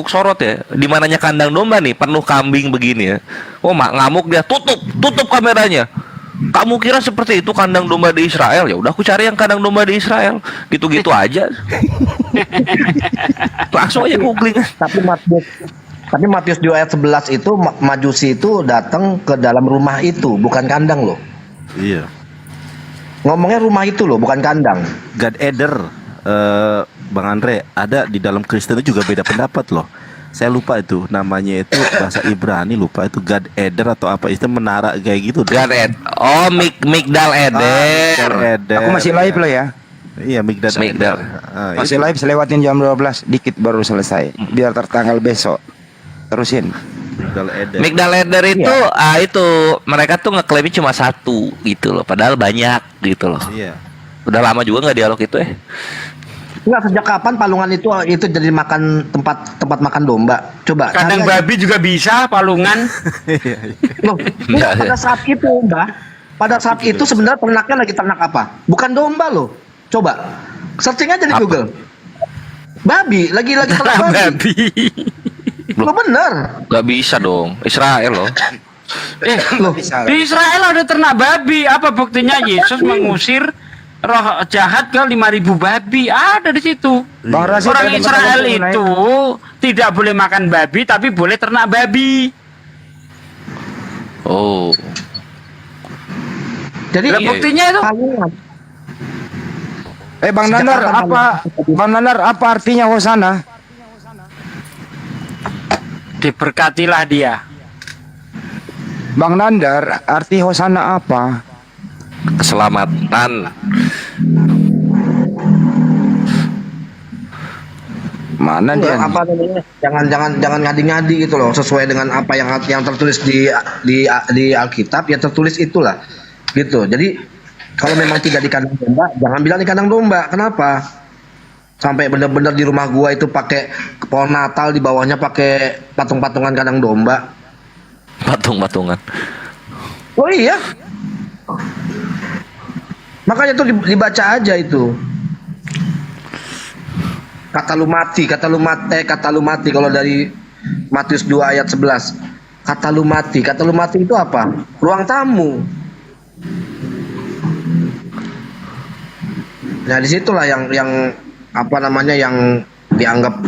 S4: sorot ya, di mananya kandang domba nih penuh kambing begini ya. Ngamuk dia, tutup kameranya. Kamu kira seperti itu kandang domba di Israel? Ya udah, aku cari yang kandang domba di Israel. Gitu-gitu aja. Langsung aja googling.
S5: Tapi Matius 2 ayat 11 itu Majusi itu datang ke dalam rumah itu, bukan kandang loh.
S10: Iya.
S5: Ngomongnya rumah itu loh, bukan kandang.
S10: God Eder, Bang Andre, ada di dalam Kristen itu juga beda pendapat loh. Saya lupa itu namanya, itu bahasa Ibrani, lupa itu God Eder atau apa, itu menara kayak gitu.
S4: God Ed. Oh, Migdal Eder.
S8: Aku masih live loh ya.
S10: Iya, Migdal.
S4: Migdal.
S8: Masih live, selewatin jam 12, dikit baru selesai. Biar tertanggal besok. Terusin.
S10: Migdal Eder.
S4: Migdal Eder itu itu mereka tuh ngeklaimnya cuma satu gitu loh, padahal banyak gitu loh.
S10: Iya.
S4: Udah lama juga nggak dialog itu
S5: Enggak, sejak kapan palungan itu jadi makan tempat makan domba? Coba.
S9: Kandang
S5: cari aja.
S9: babi juga bisa, palungan.
S5: Loh, enggak, pada saat itu, Mbak. Pada saat itu sebenarnya ternaknya lagi ternak apa? Bukan domba loh. Coba searching aja di
S4: Apa?
S5: Google. Babi, lagi ternak babi. Lo bener.
S4: Nggak bisa dong, Israel loh.
S5: Loh,
S9: Di Israel ada ternak babi. Apa buktinya Yesus mengusir roh jahat ke 5.000 babi? Ada di situ.
S8: Bang Rasid,
S9: Orang
S8: ada
S9: Israel
S8: tempat
S9: itu tidak boleh makan babi, tapi boleh ternak babi.
S4: Oh,
S5: jadi
S9: Lah, buktinya itu.
S5: palungan.
S8: Bang Nandar, Bang Nandar, apa artinya hosana?
S9: Diberkatilah dia.
S8: Bang Nandar, arti hosana apa?
S4: keselamatan.
S8: Mana dia?
S5: Apa namanya? Jangan ngadi-ngadi gitu loh, sesuai dengan apa yang tertulis di Alkitab, ya tertulis itulah. Gitu. Jadi kalau memang tidak di kandang domba, jangan bilang di kandang domba. Kenapa? Sampai bener-bener di rumah gua itu pakai pohon Natal, di bawahnya pakai patung-patungan kandang domba.
S4: Patung-patungan.
S5: Oh iya. Makanya tuh dibaca aja itu. Kata lu mati kalau dari Matius 2 ayat 11. Kata lu mati itu apa? Ruang tamu. Nah, disitulah yang apa namanya, yang dianggap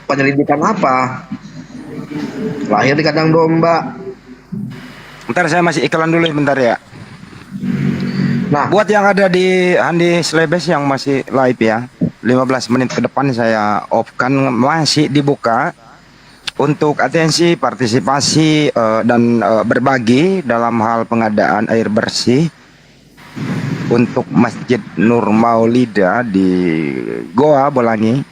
S5: penyelidikan apa? Lahir di kandang domba.
S8: Bentar, saya masih iklan dulu bentar ya.
S5: Nah,
S8: Buat yang ada di Andi Slebes yang masih live ya, 15 menit ke depan saya off kan masih dibuka untuk atensi, partisipasi dan berbagi dalam hal pengadaan air bersih untuk Masjid Nur Maulida di Goa Bolangi,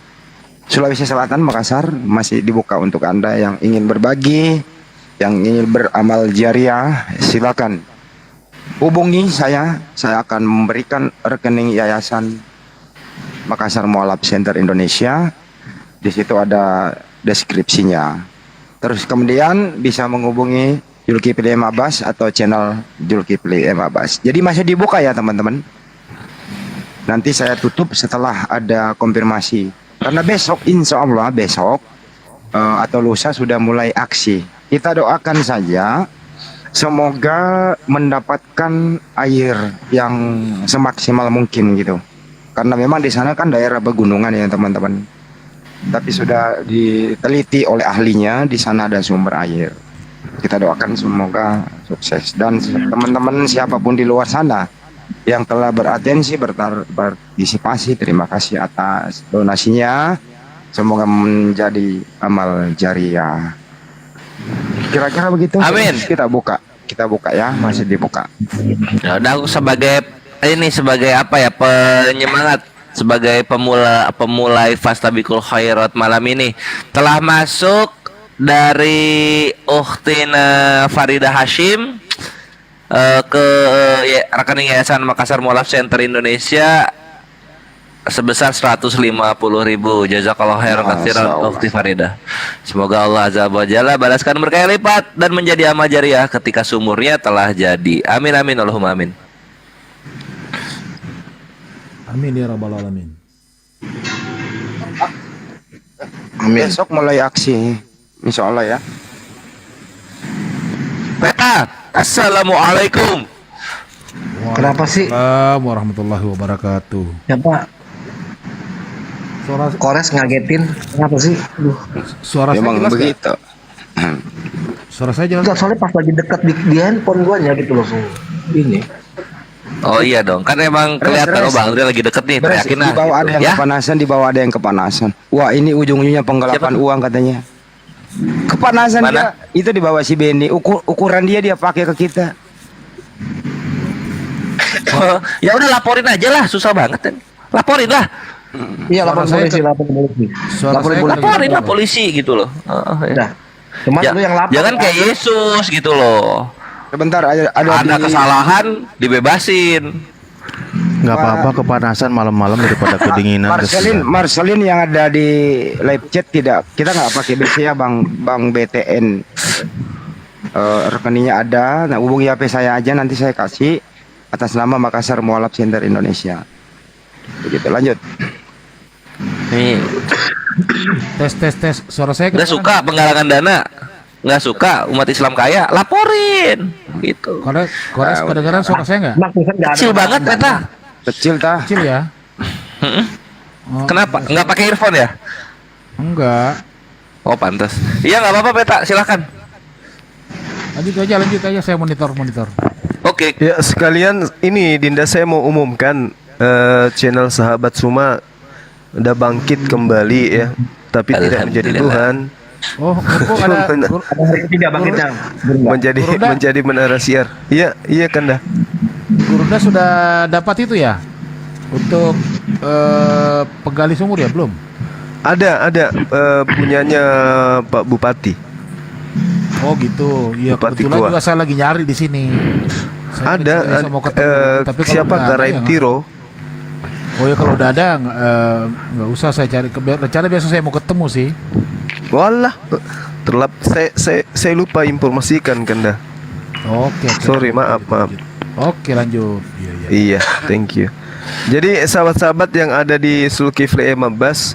S8: Sulawesi Selatan, Makassar. Masih dibuka untuk Anda yang ingin berbagi, yang ingin beramal jariah, silakan hubungi saya akan memberikan rekening yayasan Makassar Mualaf Center Indonesia. Di situ ada deskripsinya. Terus kemudian bisa menghubungi Zulkifli M. Abbas atau channel Zulkifli M. Abbas. Jadi masih dibuka ya teman-teman. Nanti saya tutup setelah ada konfirmasi. Karena besok, insya Allah besok atau lusa sudah mulai aksi. Kita doakan saja semoga mendapatkan air yang semaksimal mungkin gitu. Karena memang di sana kan daerah pegunungan ya teman-teman. Tapi sudah diteliti oleh ahlinya, di sana ada sumber air. Kita doakan semoga sukses. Dan teman-teman siapapun di luar sana yang telah beratensi, berpartisipasi, terima kasih atas donasinya. Semoga menjadi amal jariah. Kira-kira begitu.
S4: Amin.
S8: Kita buka ya, masih dibuka.
S4: Ya udah, aku sebagai apa ya, penyemangat, sebagai pemulai Fastabikul Khairat malam ini telah masuk dari Ukhtina Farida Hashim ke rekening Yayasan Makassar Mualaf Center Indonesia sebesar 150.000. Jazakallahu khairan katsiran Ukhti Farida. Semoga Allah Azza wa Jalla balaskan berkah lipat dan menjadi amal jariah ketika sumurnya telah jadi. Amin amin Allahumma amin.
S11: Amin ya rabbal alamin.
S8: Besok mulai aksi, insya Allah ya.
S4: Peta, assalamualaikum.
S5: Kenapa sih?
S11: Waalaikumsalam warahmatullahi wabarakatuh.
S5: Ya Pak,
S11: Suara
S5: Kores ngagetin. Kenapa sih? Aduh.
S11: suara saya
S8: Memang
S11: jelas nggak?
S8: begitu.
S11: Suara saya jelas.
S5: Enggak, soalnya pas lagi dekat di handphone gua nya gitu langsung ini.
S4: Oh iya dong, kan emang kelihatan. Oh Bang Andri lagi deket nih,
S8: Beres,
S4: teriakin
S8: di
S4: lah
S8: bawah
S4: gitu.
S8: ada yang
S4: Ya,
S8: kepanasan, di bawah ada yang kepanasan. Wah, ini ujung-ujungnya penggelapan uang katanya. Kepanasan
S4: Mana?
S8: dia, itu di bawah si Benny. Ukuran dia pakai ke kita.
S4: oh, ya udah laporin aja lah, susah banget kan. Laporin lah,
S5: Iya, lapor
S11: Suara saya
S5: polisi, lapor polisi.
S11: Suara
S5: Laporin
S11: saya
S5: polisi.
S4: laporin lah polisi gitu loh. Ya.
S5: Udah. Cuma lu yang lapor.
S4: Jangan kayak Yesus gitu loh.
S8: Sebentar, ada
S4: Ada kesalahan dibebasin.
S6: Nggak apa-apa kepanasan malam-malam daripada kedinginan.
S8: Marcelin yang ada di live chat tidak, kita nggak pakai BC ya Bang BTN. Rekeningnya ada, nah hubungi HP saya aja, nanti saya kasih atas nama Makassar Mualaf Center Indonesia. Begitu, lanjut.
S4: Nih,
S11: Tes. Suara saya
S4: nggak suka penggalangan dana, nggak suka umat Islam kaya, laporin gitu.
S11: Kores kedengaran suara saya nggak?
S4: Kecil banget Peta.
S8: Kecil tah.
S11: Kecil ya? Oh,
S4: Kenapa? Nggak pakai earphone ya?
S11: enggak.
S4: Oh pantas. Iya nggak apa-apa Peta, silahkan.
S11: Lanjut aja saya monitor.
S4: Oke.
S1: Ya sekalian ini Dinda, saya mau umumkan channel Sahabat Suma udah bangkit kembali ya, tapi tidak menjadi Tuhan.
S11: Oh, kok ada
S5: Hari ketiga bangkitnya.
S1: menjadi menara siar. Iya kan dah.
S11: Gurunda sudah dapat itu ya? Untuk penggali sumur ya, belum?
S1: Ada punyanya Pak Bupati.
S11: Oh gitu. Iya,
S1: Bupati
S11: kebetulan
S1: Goa.
S11: juga saya lagi nyari di sini. Saya
S1: Ada
S11: mau ketemu, tapi kalau
S1: siapa
S11: nggak ada
S1: Karain
S11: ya,
S1: Tiro?
S11: oh ya kalau udah ada nggak usah saya cari. Rencana biasa saya mau ketemu sih.
S1: Walah, saya lupa informasikan kan dah.
S11: Oke.
S1: Sorry, maaf.
S11: Oke, lanjut.
S1: Iya, thank you. Jadi sahabat-sahabat yang ada di Zulkifli M. Abbas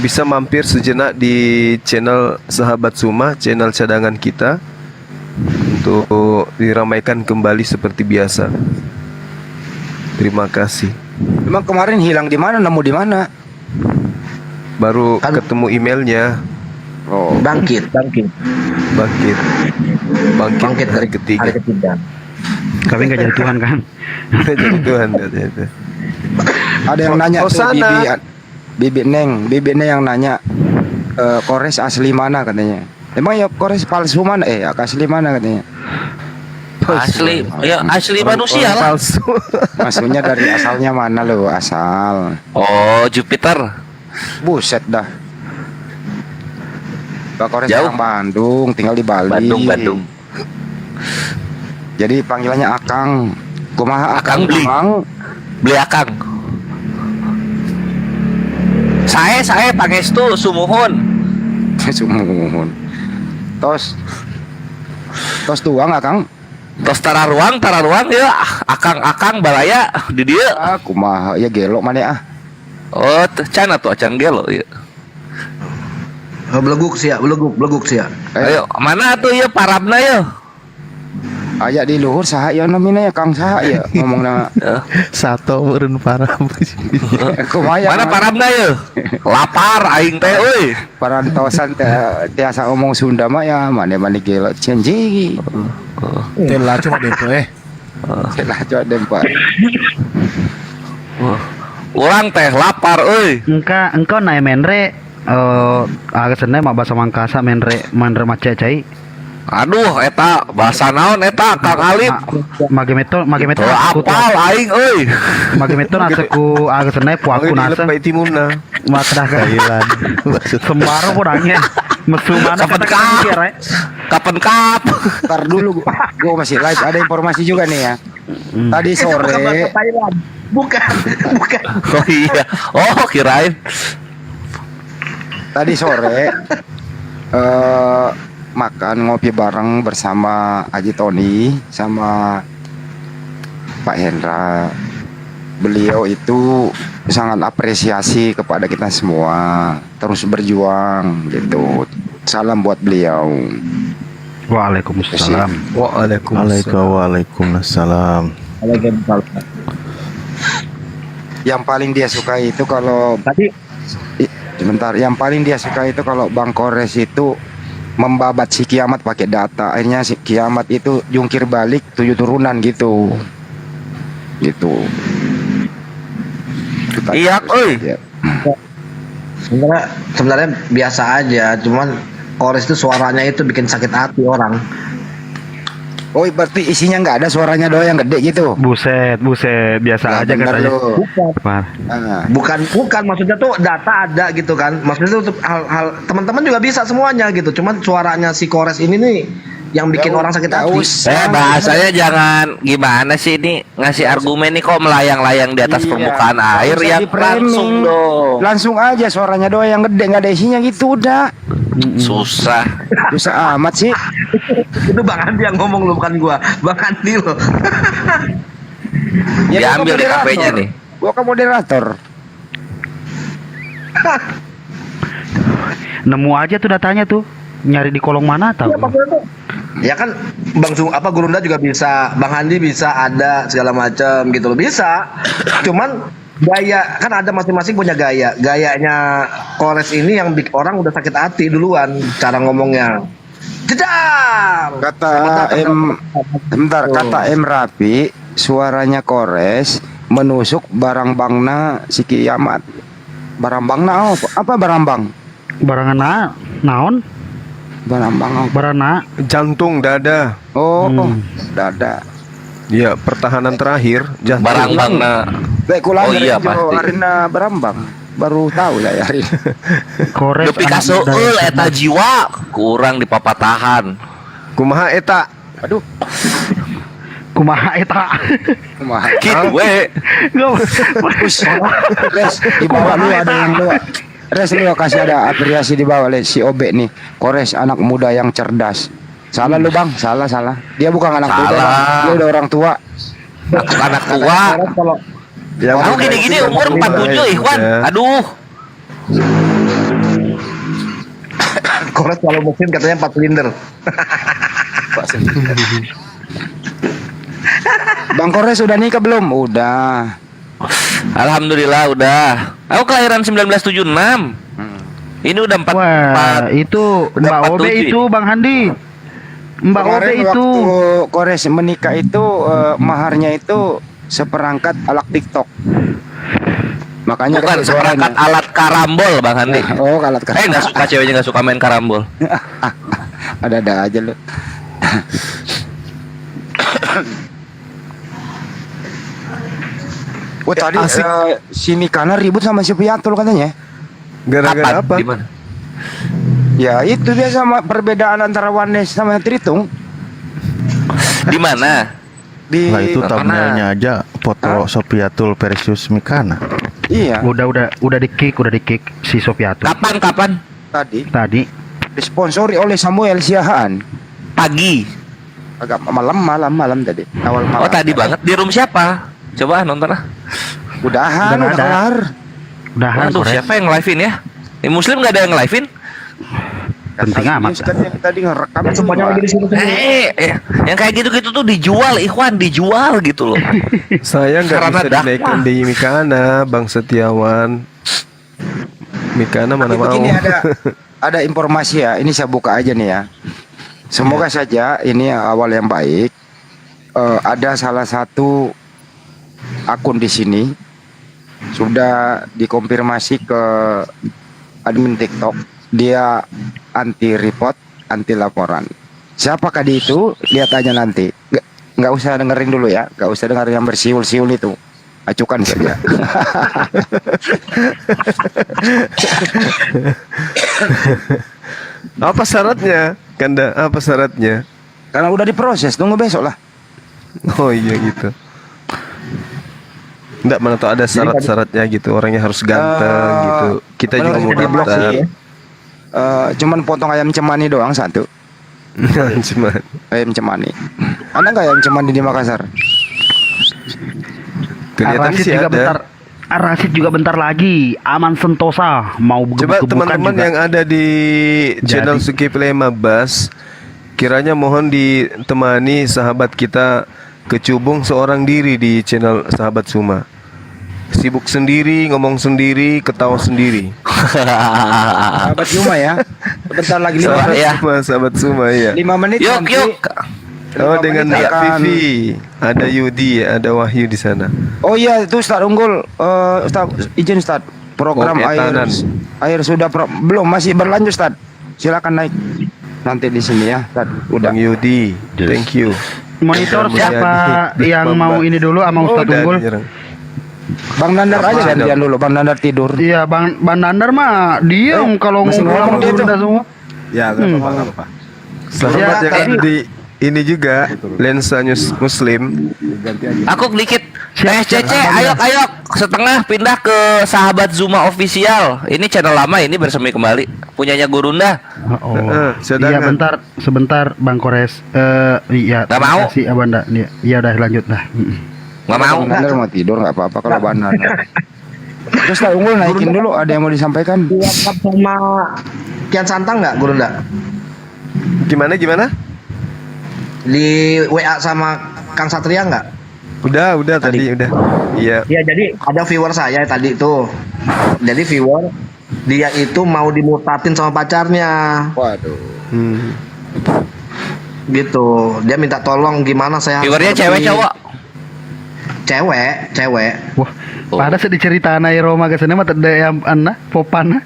S1: bisa mampir sejenak di channel Sahabat Suma, channel cadangan kita, untuk diramaikan kembali seperti biasa. Terima kasih.
S8: Emang kemarin hilang di mana, nemu di mana?
S1: Baru ketemu emailnya.
S8: Oh,
S5: Bangkit.
S1: Bangkit
S5: Dari
S1: hari ketiga.
S3: Kami nggak jadi Tuhan kan?
S1: Jadi Tuhan.
S8: Ada yang nanya tuh
S1: Hosana.
S8: Bibi Neng yang nanya Kores asli mana katanya. Emang ya Kores palsu mana? Asli mana katanya?
S4: Asli, ya asli manusia lah.
S1: Palsu.
S8: Maksudnya dari asalnya mana lo? Asal.
S4: Oh, Jupiter.
S8: Buset dah. Pak Kores
S4: Jauh.
S8: orang Bandung, tinggal di Bali.
S4: Bandung.
S8: Jadi panggilannya Akang. Kumaha
S4: Akang beli.
S8: Mang?
S4: Beli akang. Saya pangestu sumuhun.
S8: Sumuhun. Tos tuang Akang.
S4: Tos tara ruang ya akang balaya di dia.
S8: Kumaha ya gelo mana ah.
S4: Oh, can atuh acan gelo ya.
S5: Beleguk sih ya.
S4: Ayo, mana tuh ya parabna ya?
S8: Aya di luhur saha ya namina ya Kang saha ya ngomongna.
S6: Satu meureun parah.
S8: Kumaha
S4: Mana parabna ya? Lapar aing teh euy.
S8: parantosan tiasa omong Sunda mah ya mana gelo cenji.
S11: Tela cuma depo
S8: Lah coba dempa.
S4: Urang teh lapar euy.
S3: Engkau naik menre agak seneng mah bahasa Mangkasa menre mace cai.
S4: Aduh, eta bahasa naon eta Kang Alip?
S3: Mage meto
S4: Apal aing euy.
S3: mage meto naseku agak seneng puaku nase.
S1: Lepai timuna.
S3: Matrah
S6: Thailand.
S3: Sembarang orangnya. Mesu mana
S4: Kapan kap? Kapan kap?
S8: Ntar dulu gua masih live ada informasi juga nih ya. Tadi sore
S5: Bukan.
S4: Oh iya. Oh, kirain.
S8: Tadi sore makan ngopi bareng bersama Haji Tony sama Pak Hendra. Beliau itu sangat apresiasi kepada kita semua, terus berjuang gitu. Salam buat beliau.
S3: Waalaikumsalam.
S6: Waalaikumsalam.
S8: Yang paling dia suka itu kalau sebentar, yang paling dia suka itu kalau Bang Kores itu membabat si kiamat pakai data. Akhirnya si kiamat itu jungkir balik 7 turunan gitu.
S4: Iya, euy.
S5: Sebenarnya biasa aja, cuman Kores itu suaranya itu bikin sakit hati orang.
S8: Oh, berarti isinya nggak ada suaranya doang yang gede gitu.
S3: Buset, biasa aja
S8: bener
S3: katanya.
S8: lu.
S5: Bukan maksudnya tuh data ada gitu kan. Maksudnya tuh hal teman-teman juga bisa semuanya gitu. Cuman suaranya si Kores ini nih yang bikin orang sakit hati.
S4: Bahasanya jangan gimana sih ini ngasih argumen nih kok melayang-layang di atas permukaan air ya langsung dong.
S8: Langsung aja suaranya doang yang gede nggak ada isinya gitu udah.
S4: Susah
S8: amat sih.
S5: Itu Bang Andi yang ngomong lo, bukan gua. Bang Andi lo.
S4: Diambil di HP-nya nih.
S8: Gua kan moderator.
S3: Nemu aja tuh datanya tuh. Nyari di kolong mana tahu.
S5: Ya kan Gurunda juga bisa, Bang Andi bisa, ada segala macam gitu loh, bisa. Cuman gaya kan ada masing-masing punya gaya. Gayanya Kores ini yang bikin orang udah sakit hati duluan cara ngomongnya. Jedar.
S8: Kata M Rapi, suaranya Kores menusuk barang bangna si kiamat. Barang bangna apa barang bang?
S3: Barangan naon?
S1: Barana jantung dada.
S8: Oh, dada.
S1: Iya, pertahanan terakhir jantung.
S4: Barang-bangna.
S8: Oh iya pasti. Arena Barambang. Baru tahu lah ya hari ini.
S3: Kores
S4: Picasso eta jiwa kurang di papatahan.
S1: Kumaha eta?
S8: Aduh.
S3: Kumaha eta.
S4: Gitu we.
S8: Res, di bawah lu ada yang luar. Res, lu kasih ada apresiasi di bawah si Obe nih. Kores anak muda yang cerdas. Salah lu Bang, salah. Dia bukan anak muda, dia udah orang tua.
S4: Anak tua. Aku gini-gini umur 47 Ikhwan. Aduh.
S5: Kores kalau mesin katanya 4 silinder.
S8: Bang Kores udah nikah belum? Udah.
S4: Alhamdulillah udah. Aku kelahiran 1976. Ini udah 4.
S3: Wah, itu Mbak Obe itu Bang Handi. Mbak Obe itu
S8: waktu Kores menikah itu maharnya itu seperangkat alat TikTok. Makanya
S4: Bukan
S8: kecil suaranya.
S4: perangkat alat karambol Bang Andi.
S8: Oh, alat
S4: Nggak suka ceweknya nggak suka main karambol.
S8: Ada aja lu. Oh tadi
S1: Asik.
S8: si Mikana ribut sama si Piatul katanya.
S1: Gara-gara apa?
S4: Di mana?
S8: Ya itu dia sama perbedaan antara Wanes sama Tritung.
S4: Di mana?
S8: Di
S6: Lah itu
S4: Karena-
S6: thumbnailnya aja foto Sopiatul versus Mikana.
S8: Iya
S3: Udah di-kick si Sofiatul.
S4: Kapan?
S8: tadi
S3: Tadi
S8: disponsori oleh Samuel Siahaan.
S4: Pagi.
S8: Agak malam tadi. Awal malam.
S4: Oh tadi banget di room siapa? Coba nonton ah.
S8: Udah
S3: Udah ada.
S8: kelar.
S3: udahan
S4: Waduh,
S3: Kores.
S4: siapa yang live-in ya? Muslim nggak ada yang live-in?
S3: Penting amat.
S8: Kan yang tadi ngerekam
S5: Semuanya lagi di sini semua.
S4: Yang kayak gitu-gitu tuh dijual, Ikhwan, dijual gitu loh.
S1: Saya nggak
S4: Karena
S1: bisa
S4: dakwah.
S1: dinaikkan di Mikana, Bang Setiawan. Mikana mana
S8: Tapi
S1: mau?
S8: begini ada informasi ya. Ini saya buka aja nih ya. Semoga saja ini awal yang baik. Ada salah satu akun di sini sudah dikonfirmasi ke admin TikTok. Dia anti report, anti laporan. Siapakah dia itu? Lihat aja nanti. Nggak usah dengerin dulu ya. Nggak usah dengerin yang bersiul-siul itu. Acukan saja.
S1: Apa syaratnya? Kanda, apa syaratnya?
S8: Karena udah diproses, tunggu besok lah.
S1: Oh iya gitu. Enggak, mana tahu ada syarat-syaratnya gitu. Orangnya harus ganteng gitu. Kita juga mau
S8: Di-blok sih,
S1: daftar.
S8: ya. Cuman potong ayam cemani doang satu.
S1: Cuma
S8: Ayam cemani. Ada nggak ayam cemani di Makassar?
S1: kelihatan
S3: Arasid
S1: sih
S3: juga
S1: ada.
S3: bentar. Arasid juga bentar lagi. Aman Sentosa mau
S1: Coba
S3: gebuk-gebukan
S1: teman-teman
S3: juga.
S1: yang ada di channel
S3: Jadi.
S1: Zulkifli Mabas, kiranya mohon ditemani sahabat kita kecubung seorang diri di channel Sahabat Suma. Sibuk sendiri, ngomong sendiri, ketawa sendiri.
S8: Sahabat Yuma ya. Bentar lagi 5
S4: Sahabat
S8: menit.
S4: ya.
S1: Sahabat Suma ya.
S8: 5 menit
S4: Yuk,
S8: nanti.
S4: yuk.
S1: Oh,
S8: 5
S1: dengan
S8: menit
S1: Mbak
S8: akan-
S1: Vivi, ada Yudi, ada Wahyu di sana.
S8: Oh iya itu Ustaz Unggul. Ustaz, izin Ustaz. Program
S1: Oke, tahanan.
S8: air sudah belum masih berlanjut Ustaz. Silakan naik. Nanti di sini ya Ustaz. Udah.
S1: Bang Yudi, thank you.
S3: Monitor
S1: Udah
S3: siapa
S1: menjadi
S3: yang
S1: hikmah,
S3: mau
S1: Mbak.
S3: ini dulu sama Ustadz
S1: udah
S3: Unggul?
S1: nyerang.
S8: Bang Nandar aja gantian dulu. Bang Nandar tidur.
S3: Iya, Bang Nandar mah diem kalau
S8: masih
S3: ngobrol
S8: ngomong
S3: sama
S8: dia tuh.
S3: Bunda semua.
S10: Ya, nggak apa-apa, nggak apa-apa.
S1: Selamat
S3: Ya,
S1: yang ada di ini juga lensa news Muslim.
S4: Aku dikit. CC, ayo setengah pindah ke Sahabat Zuma official. Ini channel lama ini bersemi kembali. Punyanya Gurunda.
S3: Oh.
S1: Sedangkan-
S3: Iya, sebentar Bang Kores. Iya,
S4: Nggak
S3: terima
S4: mau.
S3: kasih Abanda. Iya, udah lanjut dah.
S4: Nggak mau.
S8: Bang Nandar mau tidur nggak apa-apa kalau Bang Nandar. Terus Ustaz Unggul naikin dulu. Ada yang mau disampaikan?
S5: WhatsApp sama Kian Santang nggak, Gurunda?
S1: Gimana?
S5: Di WA sama Kang Satria nggak?
S1: Udah tadi udah. Iya.
S5: Iya, jadi ada viewer saya tadi tuh. Jadi viewer dia itu mau dimutatin sama pacarnya.
S8: Waduh.
S1: Hmm.
S5: Gitu. Dia minta tolong gimana saya harus
S4: Viewernya cewek
S5: ngadepin-
S4: cowok.
S5: Cewek.
S3: Wah,
S4: Oh.
S3: pada sedih cerita anak Roma ke sana mah ada yang anak popan.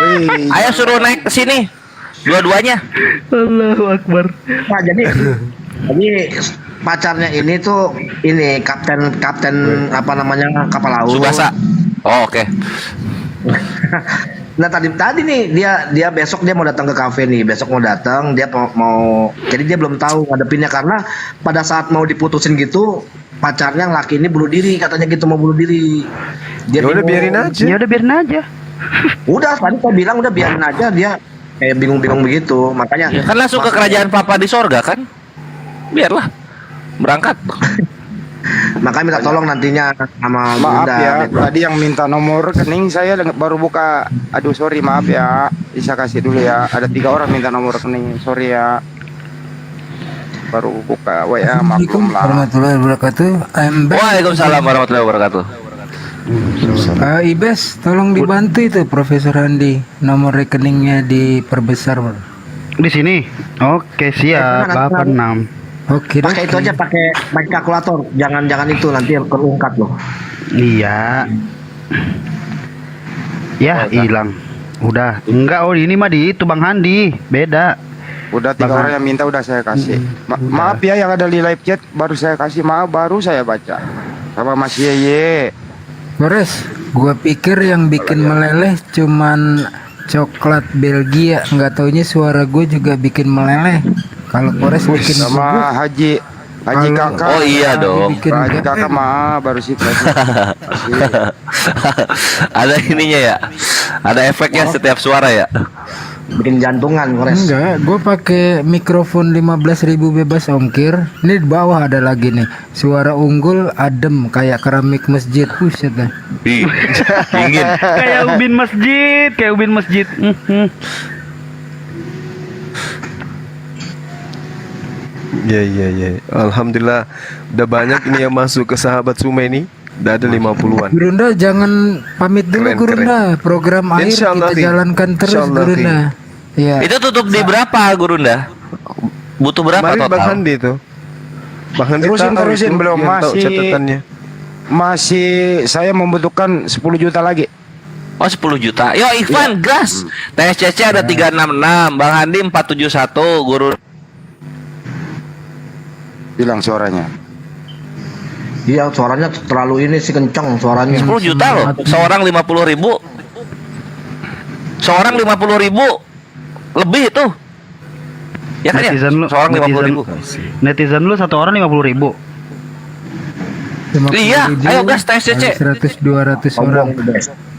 S8: Wih.
S4: Ayo suruh naik ke sini. Dua-duanya.
S3: Allahu Akbar.
S5: Nah, jadi pacarnya ini tuh ini kapten apa namanya kapal laut.
S4: Subasa. Oh, oke.
S5: Nah tadi nih dia besok dia mau datang ke kafe nih, besok mau datang dia mau jadi dia belum tahu ngadepinnya karena pada saat mau diputusin gitu pacarnya yang laki ini bunuh diri katanya gitu mau bunuh diri.
S1: Ya udah
S5: bingung.
S1: biarin aja.
S3: Ya udah biarin aja.
S5: Udah tadi saya bilang udah biarin aja dia kayak bingung-bingung begitu makanya.
S4: Ya, kan langsung ke kerajaan Papa di sorga kan? Biarlah berangkat.
S8: Makanya minta tolong nantinya sama
S2: Maaf
S8: Bunda.
S2: ya, tadi yang minta nomor rekening saya baru buka. Aduh sorry maaf ya, bisa kasih dulu ya. Ada 3 orang minta nomor rekening, sorry ya. Baru buka WA maklum lah.
S12: Warahmatullahi wabarakatuh.
S4: Waalaikumsalam warahmatullahi wabarakatuh.
S12: Ibes, tolong dibantu itu Profesor Andi. Nomor rekeningnya diperbesar.
S3: Di sini. Oke, siap. 86.
S12: Oke.
S5: Pakai itu aja, pakai kalkulator. Jangan itu nanti yang terungkap loh.
S3: Iya. Ya, hilang. Udah. Enggak, ini mah di itu Bang Handi. Beda.
S8: Udah 3 orang yang minta udah saya kasih. Maaf ya yang ada di live chat baru saya kasih, maaf baru saya baca. Sama Mas Yeye.
S12: Kores, gua pikir yang bikin meleleh cuman coklat Belgia, nggak taunya suara gue juga bikin meleleh. Kalau Kores bikin
S8: sama Haji Kakak.
S4: Oh iya dong.
S8: Haji Kakak maaf baru sih kasih.
S4: Ada ininya ya. Ada efeknya setiap suara ya.
S5: Bikin jantungan, Kores.
S12: Enggak, gue pakai mikrofon 15.000 bebas ongkir. Ini di bawah ada lagi nih. Suara unggul adem kayak keramik masjid. Buset dah.
S4: Dingin.
S3: Kayak ubin masjid.
S1: Ya. Alhamdulillah udah banyak ini yang masuk ke sahabat Sume ini. Udah ada 50-an.
S12: Gurunda jangan pamit dulu,
S1: Keren,
S12: Gurunda. Program akhir
S1: Insyaallah,
S12: kita
S1: Ri.
S12: jalankan terus,
S1: Insyaallah,
S12: Gurunda. Iya.
S4: Itu tutup di berapa, Gurunda? Butuh berapa
S1: Kemarin Bang
S4: total?
S1: Handi tuh. Bang Handi
S8: Terusin
S1: tahu itu,
S8: belum
S1: yang tahu
S8: masih
S1: catatannya.
S8: masih saya membutuhkan 10 juta lagi.
S4: Oh 10 juta. Yo Ivan gas. TSCC ada 366, Bang Handi 471, Guru
S8: Hilang suaranya.
S5: Iya, suaranya terlalu ini sih, kencang suaranya.
S4: 10 juta loh. Seorang 50.000. Seorang 50.000. Lebih itu. Ya kan ya?
S3: Netizen lu,
S4: Seorang 50.000.
S3: Netizen lu satu orang 50.000.
S4: Iya, ayo gas TSCC.
S12: 100 200 orang.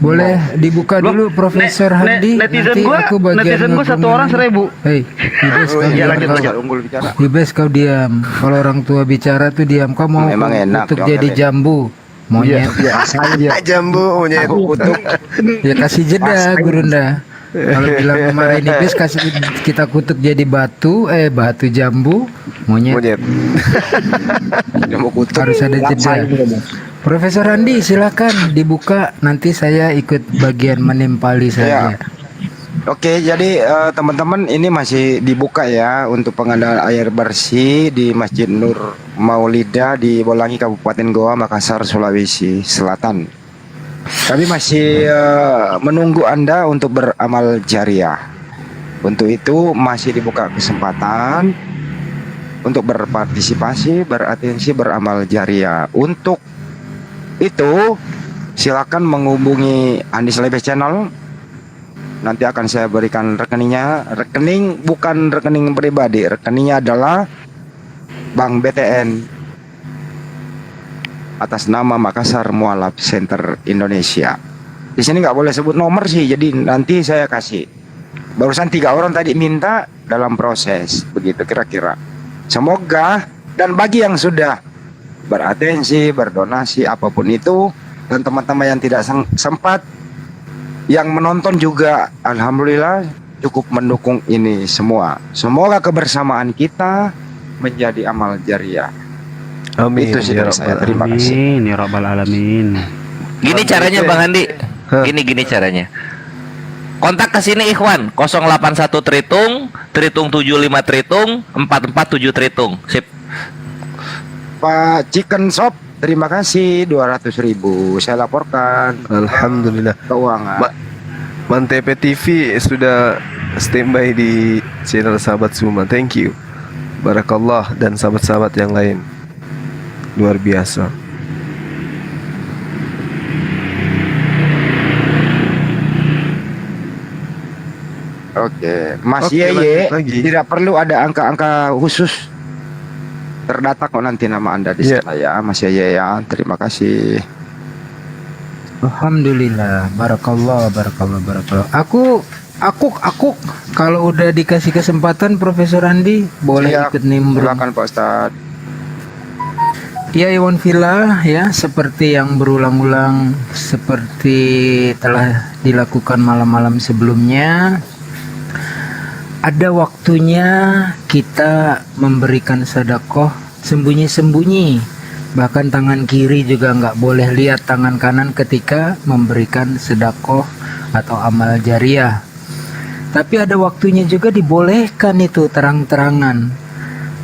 S12: Boleh dibuka dulu Profesor Handi.
S3: Netizen
S12: nanti
S3: gua,
S12: aku bagian
S3: netizen gua satu orang 1.000.
S12: Hei, Ibes kau
S3: Iya,
S12: diam.
S3: lanjut.
S8: Unggul bicara.
S12: Ibes kau diam. Kalau orang tua bicara tuh diam. Kau mau
S8: Memang enak
S12: untuk
S8: dong,
S12: jadi
S8: kali.
S12: jambu. Monyet.
S1: Jambu monyet.
S12: Ya kasih jeda, Gurunda. Kalau bilang kemarin Ibes kasih kita kutuk jadi batu, batu jambu, monyet. Harus ada jeda. Profesor Andi silakan dibuka, nanti saya ikut bagian menimpali saja.
S8: Oke, jadi teman-teman ini masih dibuka ya untuk pengadaan air bersih di Masjid Nur Maulidah di Bolangi, Kabupaten Goa, Makassar, Sulawesi Selatan. Kami masih menunggu Anda untuk beramal jariah. Untuk itu masih dibuka kesempatan untuk berpartisipasi, beratensi, beramal jariah. Untuk itu silakan menghubungi Andi Selebes Channel. Nanti akan saya berikan rekeningnya. Rekening bukan rekening pribadi, rekeningnya adalah Bank BTN atas nama Makassar Mualaf Center Indonesia. Di sini nggak boleh sebut nomor sih, jadi nanti saya kasih. Barusan 3 orang tadi minta, dalam proses begitu kira-kira. Semoga, dan bagi yang sudah beratensi, berdonasi apapun itu, dan teman-teman yang tidak sempat, yang menonton juga alhamdulillah cukup mendukung ini semua. Semoga kebersamaan kita menjadi amal jariah.
S1: Amin.
S8: Itu sih dari saya. Terima kasih.
S3: Amin ya rabbal alamin.
S4: Gini caranya Bang Andi. Gini caranya. Kontak ke sini Ikhwan 081 Tritung 75 Tritung 447 Tritung. Sip.
S8: Pak Chicken Shop, terima kasih 200.000 saya laporkan.
S1: Alhamdulillah.
S8: Keuangan.
S1: Mantep TV sudah standby di channel Sahabat Suma. Thank you. Barakallah dan sahabat-sahabat yang lain. Luar biasa.
S8: Oke, Mas
S1: Oke,
S8: Yeye,
S1: lanjut lagi.
S8: tidak perlu ada angka-angka khusus. Terdata kok nanti nama Anda di sana ya, Mas Yeye ya. Terima kasih.
S12: Alhamdulillah, barakallah. Aku kalau udah dikasih kesempatan Profesor Andi boleh
S8: Siap.
S12: ikut nimbrung.
S8: Silakan Pak Ustadz.
S12: Ya Iwan Villa ya, seperti yang berulang-ulang seperti telah dilakukan malam-malam sebelumnya, ada waktunya kita memberikan sedekah sembunyi-sembunyi. Bahkan tangan kiri juga nggak boleh lihat tangan kanan ketika memberikan sedekah atau amal jariah. Tapi ada waktunya juga dibolehkan itu terang-terangan.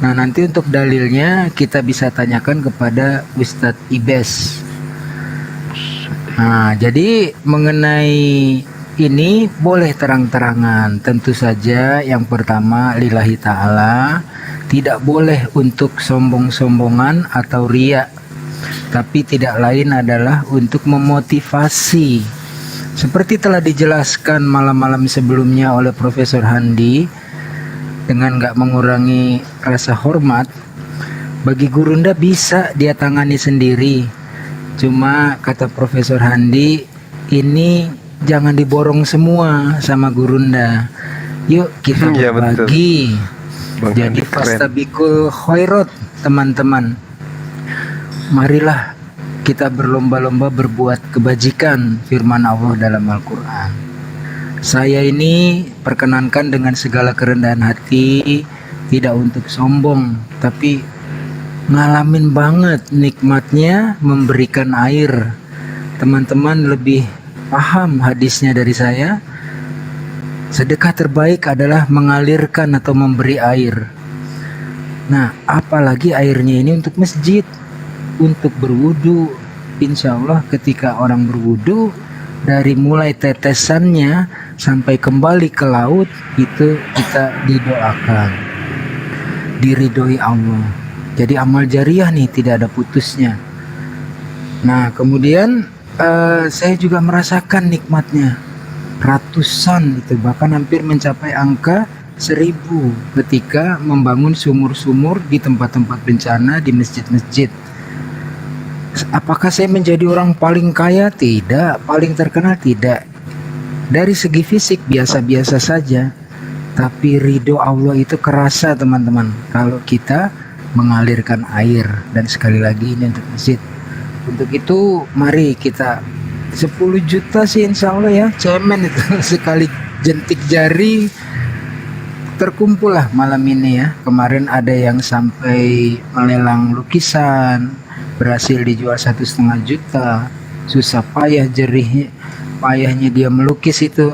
S12: Nah, nanti untuk dalilnya kita bisa tanyakan kepada Ustadz Ibes. Nah, jadi mengenai ini boleh terang-terangan. Tentu saja yang pertama lillahi ta'ala, tidak boleh untuk sombong-sombongan atau riya. Tapi tidak lain adalah untuk memotivasi. Seperti telah dijelaskan malam-malam sebelumnya oleh Profesor Handi, dengan gak mengurangi rasa hormat, bagi Gurunda bisa dia tangani sendiri. Cuma kata Profesor Handi, ini jangan diborong semua sama Gurunda. Yuk kita
S1: Iya, betul.
S12: berbagi.
S1: Bang
S12: Jadi
S1: Handi keren.
S12: fastabikul khairat, teman-teman. Marilah kita berlomba-lomba berbuat kebajikan, firman Allah dalam Al-Quran. Saya ini perkenankan dengan segala kerendahan hati, tidak untuk sombong, tapi ngalamin banget nikmatnya memberikan air. Teman-teman lebih paham hadisnya dari saya. Sedekah terbaik adalah mengalirkan atau memberi air. Nah, apalagi airnya ini untuk masjid, untuk berwudu. Insya Allah ketika orang berwudu, dari mulai tetesannya sampai kembali ke laut, itu kita didoakan, diridhoi Allah. Jadi amal jariah nih, tidak ada putusnya. Nah, kemudian saya juga merasakan nikmatnya. Ratusan itu, bahkan hampir mencapai angka 1000 ketika membangun sumur-sumur di tempat-tempat bencana, di masjid-masjid. Apakah saya menjadi orang paling kaya? Tidak. Paling terkenal? Tidak. Dari segi fisik biasa-biasa saja. Tapi ridho Allah itu kerasa, teman-teman, kalau kita mengalirkan air. Dan sekali lagi ini untuk masjid. Untuk itu mari kita 10 juta sih insya Allah ya, cemen itu sekali jentik jari terkumpul lah malam ini ya. Kemarin ada yang sampai melelang lukisan, berhasil dijual 1,5 juta. Susah payah payahnya dia melukis itu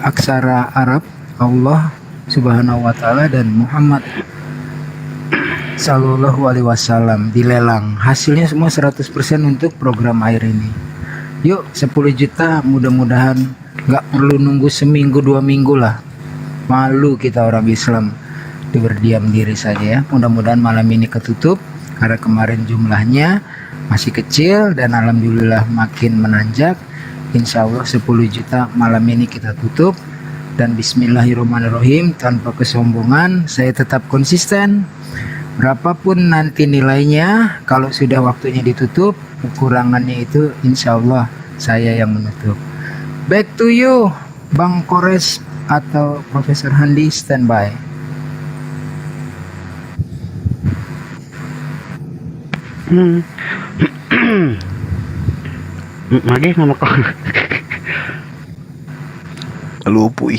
S12: aksara Arab Allah Subhanahu wa taala dan Muhammad Sallallahu alaihi wasallam dilelang. Hasilnya semua 100% untuk program air ini. Yuk 10 juta, mudah-mudahan nggak perlu nunggu seminggu 2 minggu lah. Malu kita orang Islam berdiam diri saja ya. Mudah-mudahan malam ini ketutup karena kemarin jumlahnya masih kecil dan alhamdulillah makin menanjak. Insya Allah 10 juta malam ini kita tutup. Dan bismillahirrahmanirrahim, tanpa kesombongan saya tetap konsisten. Berapapun nanti nilainya, kalau sudah waktunya ditutup, kekurangannya itu insya Allah saya yang menutup. Back to you, Bang Kores atau Profesor Handi, standby.
S3: Lagi ngomong
S1: Lupui.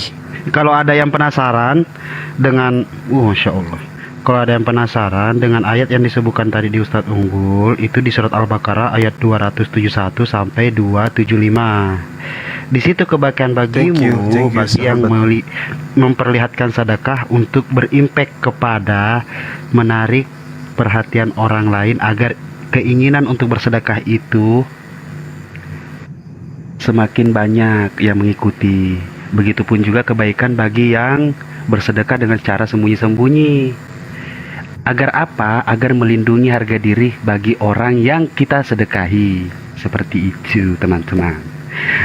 S3: Kalau ada yang penasaran dengan Masya Allah, kalau ada yang penasaran dengan ayat yang disebutkan tadi di Ustadz Unggul, itu di surat Al-Baqarah ayat 271 sampai 275. Di situ kebaikan bagimu
S1: Thank you,
S3: bagi yang
S1: sahabat.
S3: memperlihatkan sedekah untuk berimpact kepada menarik perhatian orang lain agar keinginan untuk bersedekah itu semakin banyak yang mengikuti. Begitupun juga kebaikan bagi yang bersedekah dengan cara sembunyi-sembunyi. Agar apa? Agar melindungi harga diri bagi orang yang kita sedekahi. Seperti itu, teman-teman.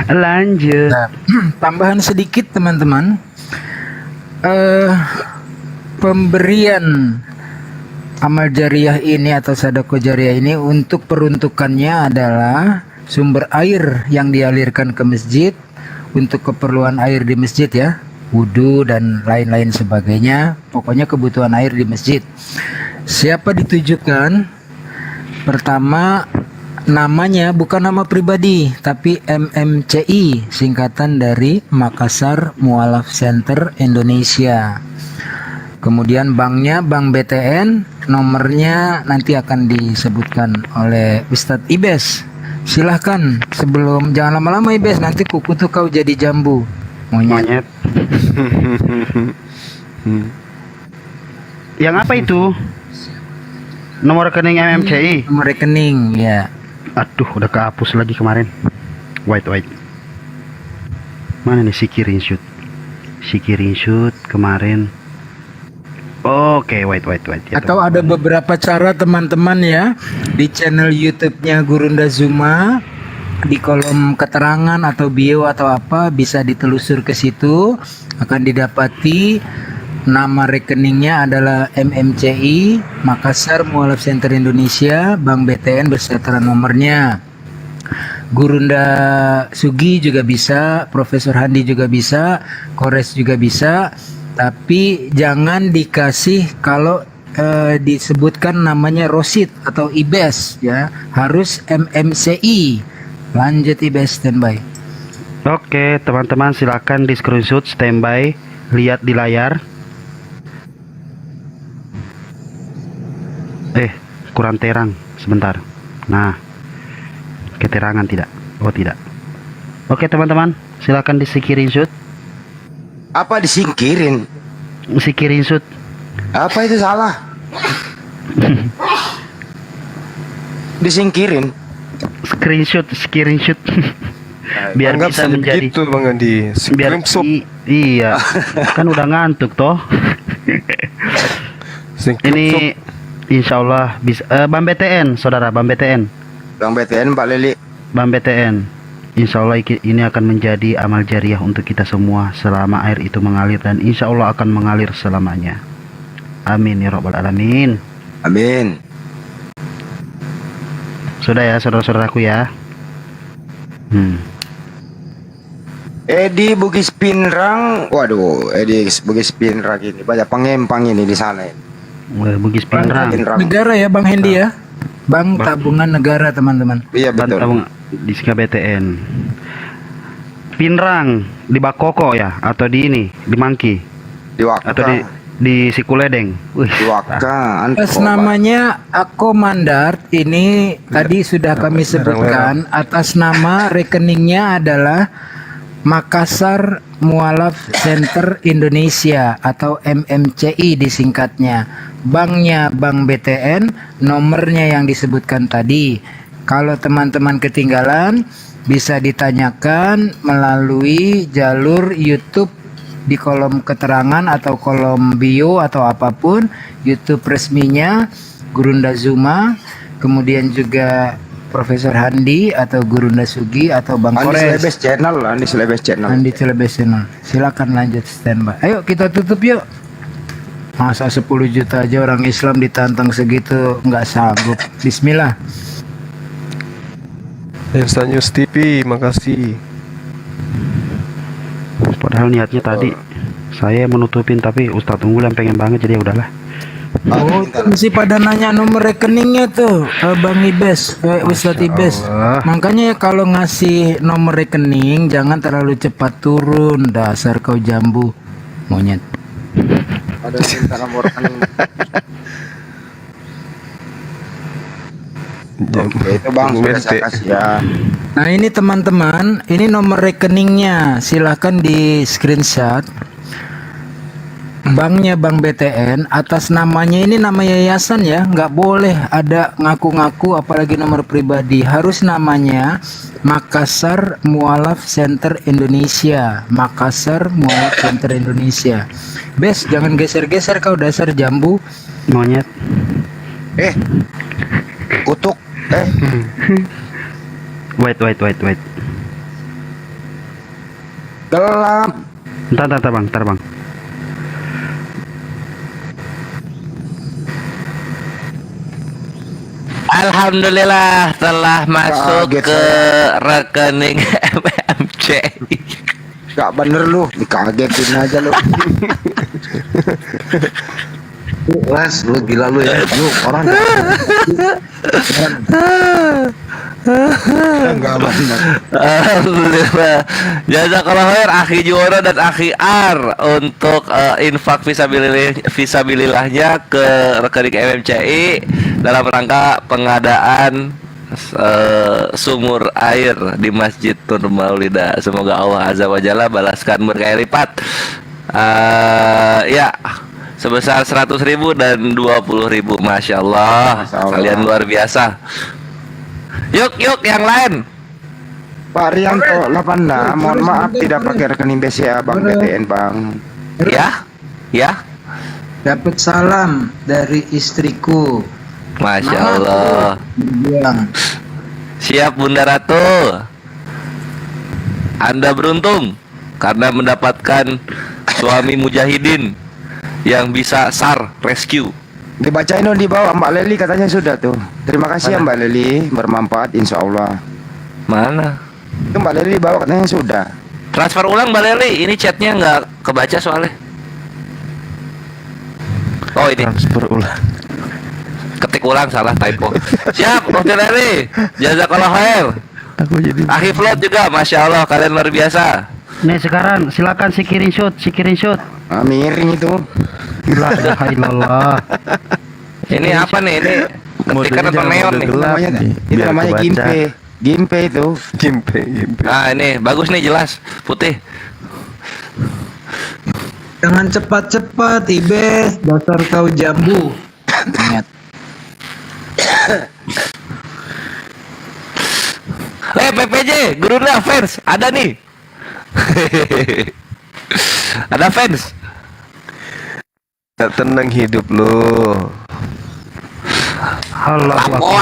S3: Lanjut.
S12: Nah, tambahan sedikit teman-teman. Pemberian amal jariah ini atau sedekah jariah ini untuk peruntukannya adalah sumber air yang dialirkan ke masjid untuk keperluan air di masjid ya, wudu dan lain-lain sebagainya. Pokoknya kebutuhan air di masjid. Siapa ditujukan? Pertama, namanya bukan nama pribadi tapi MMCI, singkatan dari Makassar Mualaf Center Indonesia. Kemudian banknya Bank BTN, nomornya nanti akan disebutkan oleh Ustadz Ibes. Silahkan, sebelum jangan lama-lama Ibes, nanti kuku tuh kau jadi jambu monyet.
S3: Yang apa itu? Nomor rekening MMCI.
S12: Nomor rekening ya.
S3: Aduh, udah kehapus lagi kemarin. Wait. Mana nih si screenshot? Si screenshot kemarin. Oke, wait. Ya,
S12: Atau ada beberapa cara teman-teman ya di channel YouTube-nya Gurunda Zuma, di kolom keterangan atau bio atau apa bisa ditelusur ke situ, akan didapati nama rekeningnya adalah MMCI Makassar Mualaf Center Indonesia, Bank BTN beserta nomornya. Gurunda Sugi juga bisa, Profesor Handi juga bisa, Kores juga bisa, tapi jangan dikasih kalau disebutkan namanya Rosid atau IBES ya, harus MMCI. Lanjut IBES, standby.
S3: Oke, teman-teman silakan di screenshot, standby, lihat di layar. Kurang terang sebentar. Nah, keterangan tidak? Oh tidak. Oke teman-teman, silakan di screenshot.
S8: Apa disingkirin?
S3: Screenshot.
S8: Apa itu salah? Disingkirin.
S3: Screenshot. Biar
S1: Anggap
S3: bisa
S1: saja
S3: menjadi
S1: begitu Bang Andi. Screenshot.
S3: Iya. Kan udah ngantuk toh. Ini insya Allah bisa. Bang BTN, saudara Bang BTN.
S8: Bang BTN, Pak Lili.
S3: Bang BTN. Insya Allah ini akan menjadi amal jariah untuk kita semua selama air itu mengalir, dan insya Allah akan mengalir selamanya. Amin ya rabbal alamin.
S8: Amin.
S3: Sudah ya saudara-saudaraku ya.
S8: Edi Bugis Pinrang, waduh, Edi Bugis Pinrang ini banyak pengempang ini di sana.
S3: Bugis Pinrang.
S12: Negara ya Bang Hendi ya. Bank Tabungan Negara teman-teman.
S8: Iya betul.
S3: Tabungan di BTN. Pinrang di Bakoko ya, atau di ini di Mangki.
S8: Di Waka.
S3: Atau di Sikuledeng.
S8: Di Waka.
S12: Atas namanya Ako Mandart ini tadi sudah kami sebutkan, atas nama rekeningnya adalah Makassar Mualaf Center Indonesia atau MMCI disingkatnya. Banknya Bank BTN, nomornya yang disebutkan tadi. Kalau teman-teman ketinggalan bisa ditanyakan melalui jalur YouTube di kolom keterangan atau kolom bio atau apapun, YouTube resminya Gurunda Zuma, kemudian juga Profesor Handi atau Gurunda Sugi atau Bang Kores.
S8: Andi Celebes Channel.
S12: Silakan lanjut standby. Ayo kita tutup yuk. Masa 10 juta aja orang Islam ditantang segitu nggak sanggup. Bismillah.
S1: Desa News TV, makasih.
S3: Padahal niatnya tadi saya menutupin, tapi Ustadz Unggul yang pengen banget, jadi ya udahlah.
S12: Oh, masih pada nanya nomor rekeningnya tuh, Bang Ibes, Ustadz Ibes. Makanya kalau ngasih nomor rekening jangan terlalu cepat turun, dasar kau jambu, monyet.
S8: Ada minta nomor rekening. Oke, itu Bang sudah saya kasih ya.
S12: Nah ini teman-teman, ini nomor rekeningnya, silahkan di screenshot. Banknya Bank BTN, atas namanya ini nama yayasan ya, nggak boleh ada ngaku-ngaku apalagi nomor pribadi, harus namanya Makassar Mualaf Center Indonesia. Makassar Mualaf Center Indonesia. Bes, jangan geser-geser kau dasar jambu,
S3: monyet.
S8: Kutuk.
S3: Wait.
S8: Gelap.
S3: Ntar bang.
S4: Alhamdulillah telah masuk ke rekening MMC.
S8: Gak bener lu, dikagetin aja lu.
S5: Wes, lu gila lu ya. Lu orang
S8: enggak bener.
S4: Alhamdulillah. Jazakallah khair akhi Juwono dan akhi Ar untuk infak fisabilillahnya ke rekening MMCI dalam rangka pengadaan sumur air di Masjid Nur Maulida. Semoga Allah Azza wa Jalla balaskan berkah lipat. Ya, sebesar 100.000 dan 20.000. Masya Allah,
S8: Masya Allah.
S4: kalian luar biasa. Yuk yang lain.
S8: Pak Rianto 86, mohon maaf tidak pakai rekening BCA Bang BTN Bang.
S4: Ya.
S12: Dapat salam dari istriku.
S4: Masya Allah.
S12: Bilang,
S4: Siap Bunda Ratu. Anda beruntung karena mendapatkan suami mujahidin yang bisa SAR rescue.
S8: Dibacain dong di bawah Mbak Leli katanya sudah tuh. Terima kasih ya Mbak Leli, bermanfaat insya Allah.
S4: Mana?
S8: Itu Mbak Leli di bawah katanya sudah.
S4: Transfer ulang Mbak Leli. Ini chatnya nggak kebaca soalnya. Oh ini.
S6: Transfer ulang.
S4: Ketik ulang salah typo. Siap, Dr. Leli. Jazakallah khair.
S6: Aku jadi
S4: Akhi Float juga, Masya Allah, kalian luar biasa.
S3: Nih sekarang silakan si screenshot.
S8: Ah, miring itu.
S3: La ilaha illallah.
S4: Ini apa nih? Ini ketikan atau neon nih?
S8: Namanya, itu namanya Gimpe. Gimpe itu.
S1: Gimpe.
S4: Nah ini bagus nih, jelas putih.
S12: jangan cepat-cepat, Ibes. Dasar kau jambu. Ingat.
S4: PPJ, Gurunda fans, ada nih. Ada fans.
S1: Tenang hidup lo.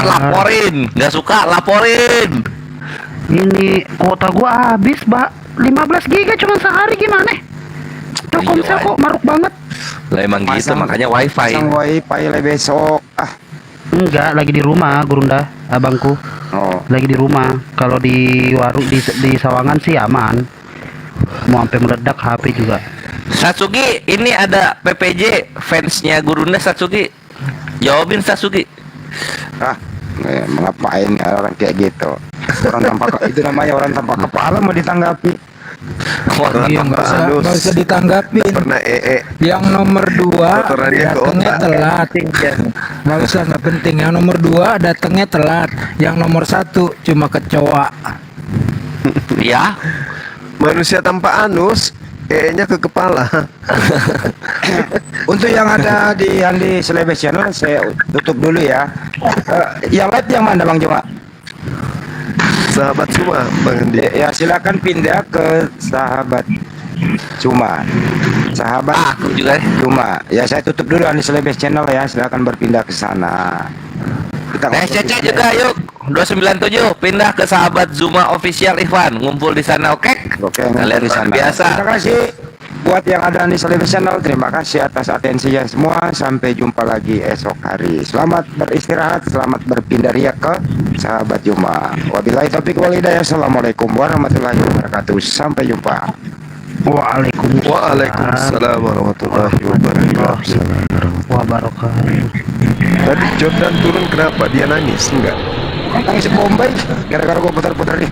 S4: Laporin. Nggak suka, laporin.
S3: Ini kuota gua habis, Mbak. 15 giga cuma sehari gimana? Telkomsel kok maruk banget.
S4: Lah emang gitu, makanya wifi.
S8: Pasang wifi lah besok.
S3: Enggak, lagi di rumah, Gurunda, abangku.
S8: Oh.
S3: Lagi di rumah. Kalau di warung di Sawangan sih aman. Mau sampai meledak HP juga.
S4: Satsuki, ini ada PPJ fansnya Gurunda. Satsuki, jawabin Satsuki.
S8: Mengapain ya orang kayak gitu? Orang tanpa itu namanya orang tanpa kepala mau ditanggapi.
S12: Iya, nggak usah ditanggapi.
S1: Pernah
S12: Yang nomor 2
S1: Kotorannya ke
S12: datangnya
S1: otak.
S12: telat. Nggak usah, nggak penting. Yang nomor 2 datangnya telat. Yang nomor 1 cuma kecoa.
S4: Ya.
S1: Manusia tanpa anus, nya ke kepala.
S8: Untuk yang ada di Andi Selebes Channel saya tutup dulu ya. Yang live yang mana Bang Joma?
S1: Sahabat semua, Bang Andi.
S8: Ya silakan pindah ke sahabat Cuma. Sahabat
S4: Aku juga.
S8: Cuma. Ya saya tutup dulu Andi Selebes Channel ya. Silakan berpindah ke sana. Kita
S4: SCC juga yuk 297 pindah ke sahabat Zuma official Ivan, ngumpul di sana, oke?
S8: Oke,
S4: Kalian
S8: di
S4: luar
S8: sana.
S4: biasa.
S8: Terima kasih buat yang ada di Selebes Channel. Terima kasih atas atensinya semua. Sampai jumpa lagi esok hari. Selamat beristirahat, selamat berpindah ria ke sahabat Juma. Wabillahi taufiq wal hidayah. Assalamualaikum warahmatullahi wabarakatuh. Sampai jumpa.
S1: Waalaikumsalam warahmatullahi
S3: wabarakatuh.
S1: Tadi Jordan turun kenapa? Dia nangis enggak?
S8: Nangis Bombay gara-gara gua putar-putar nih.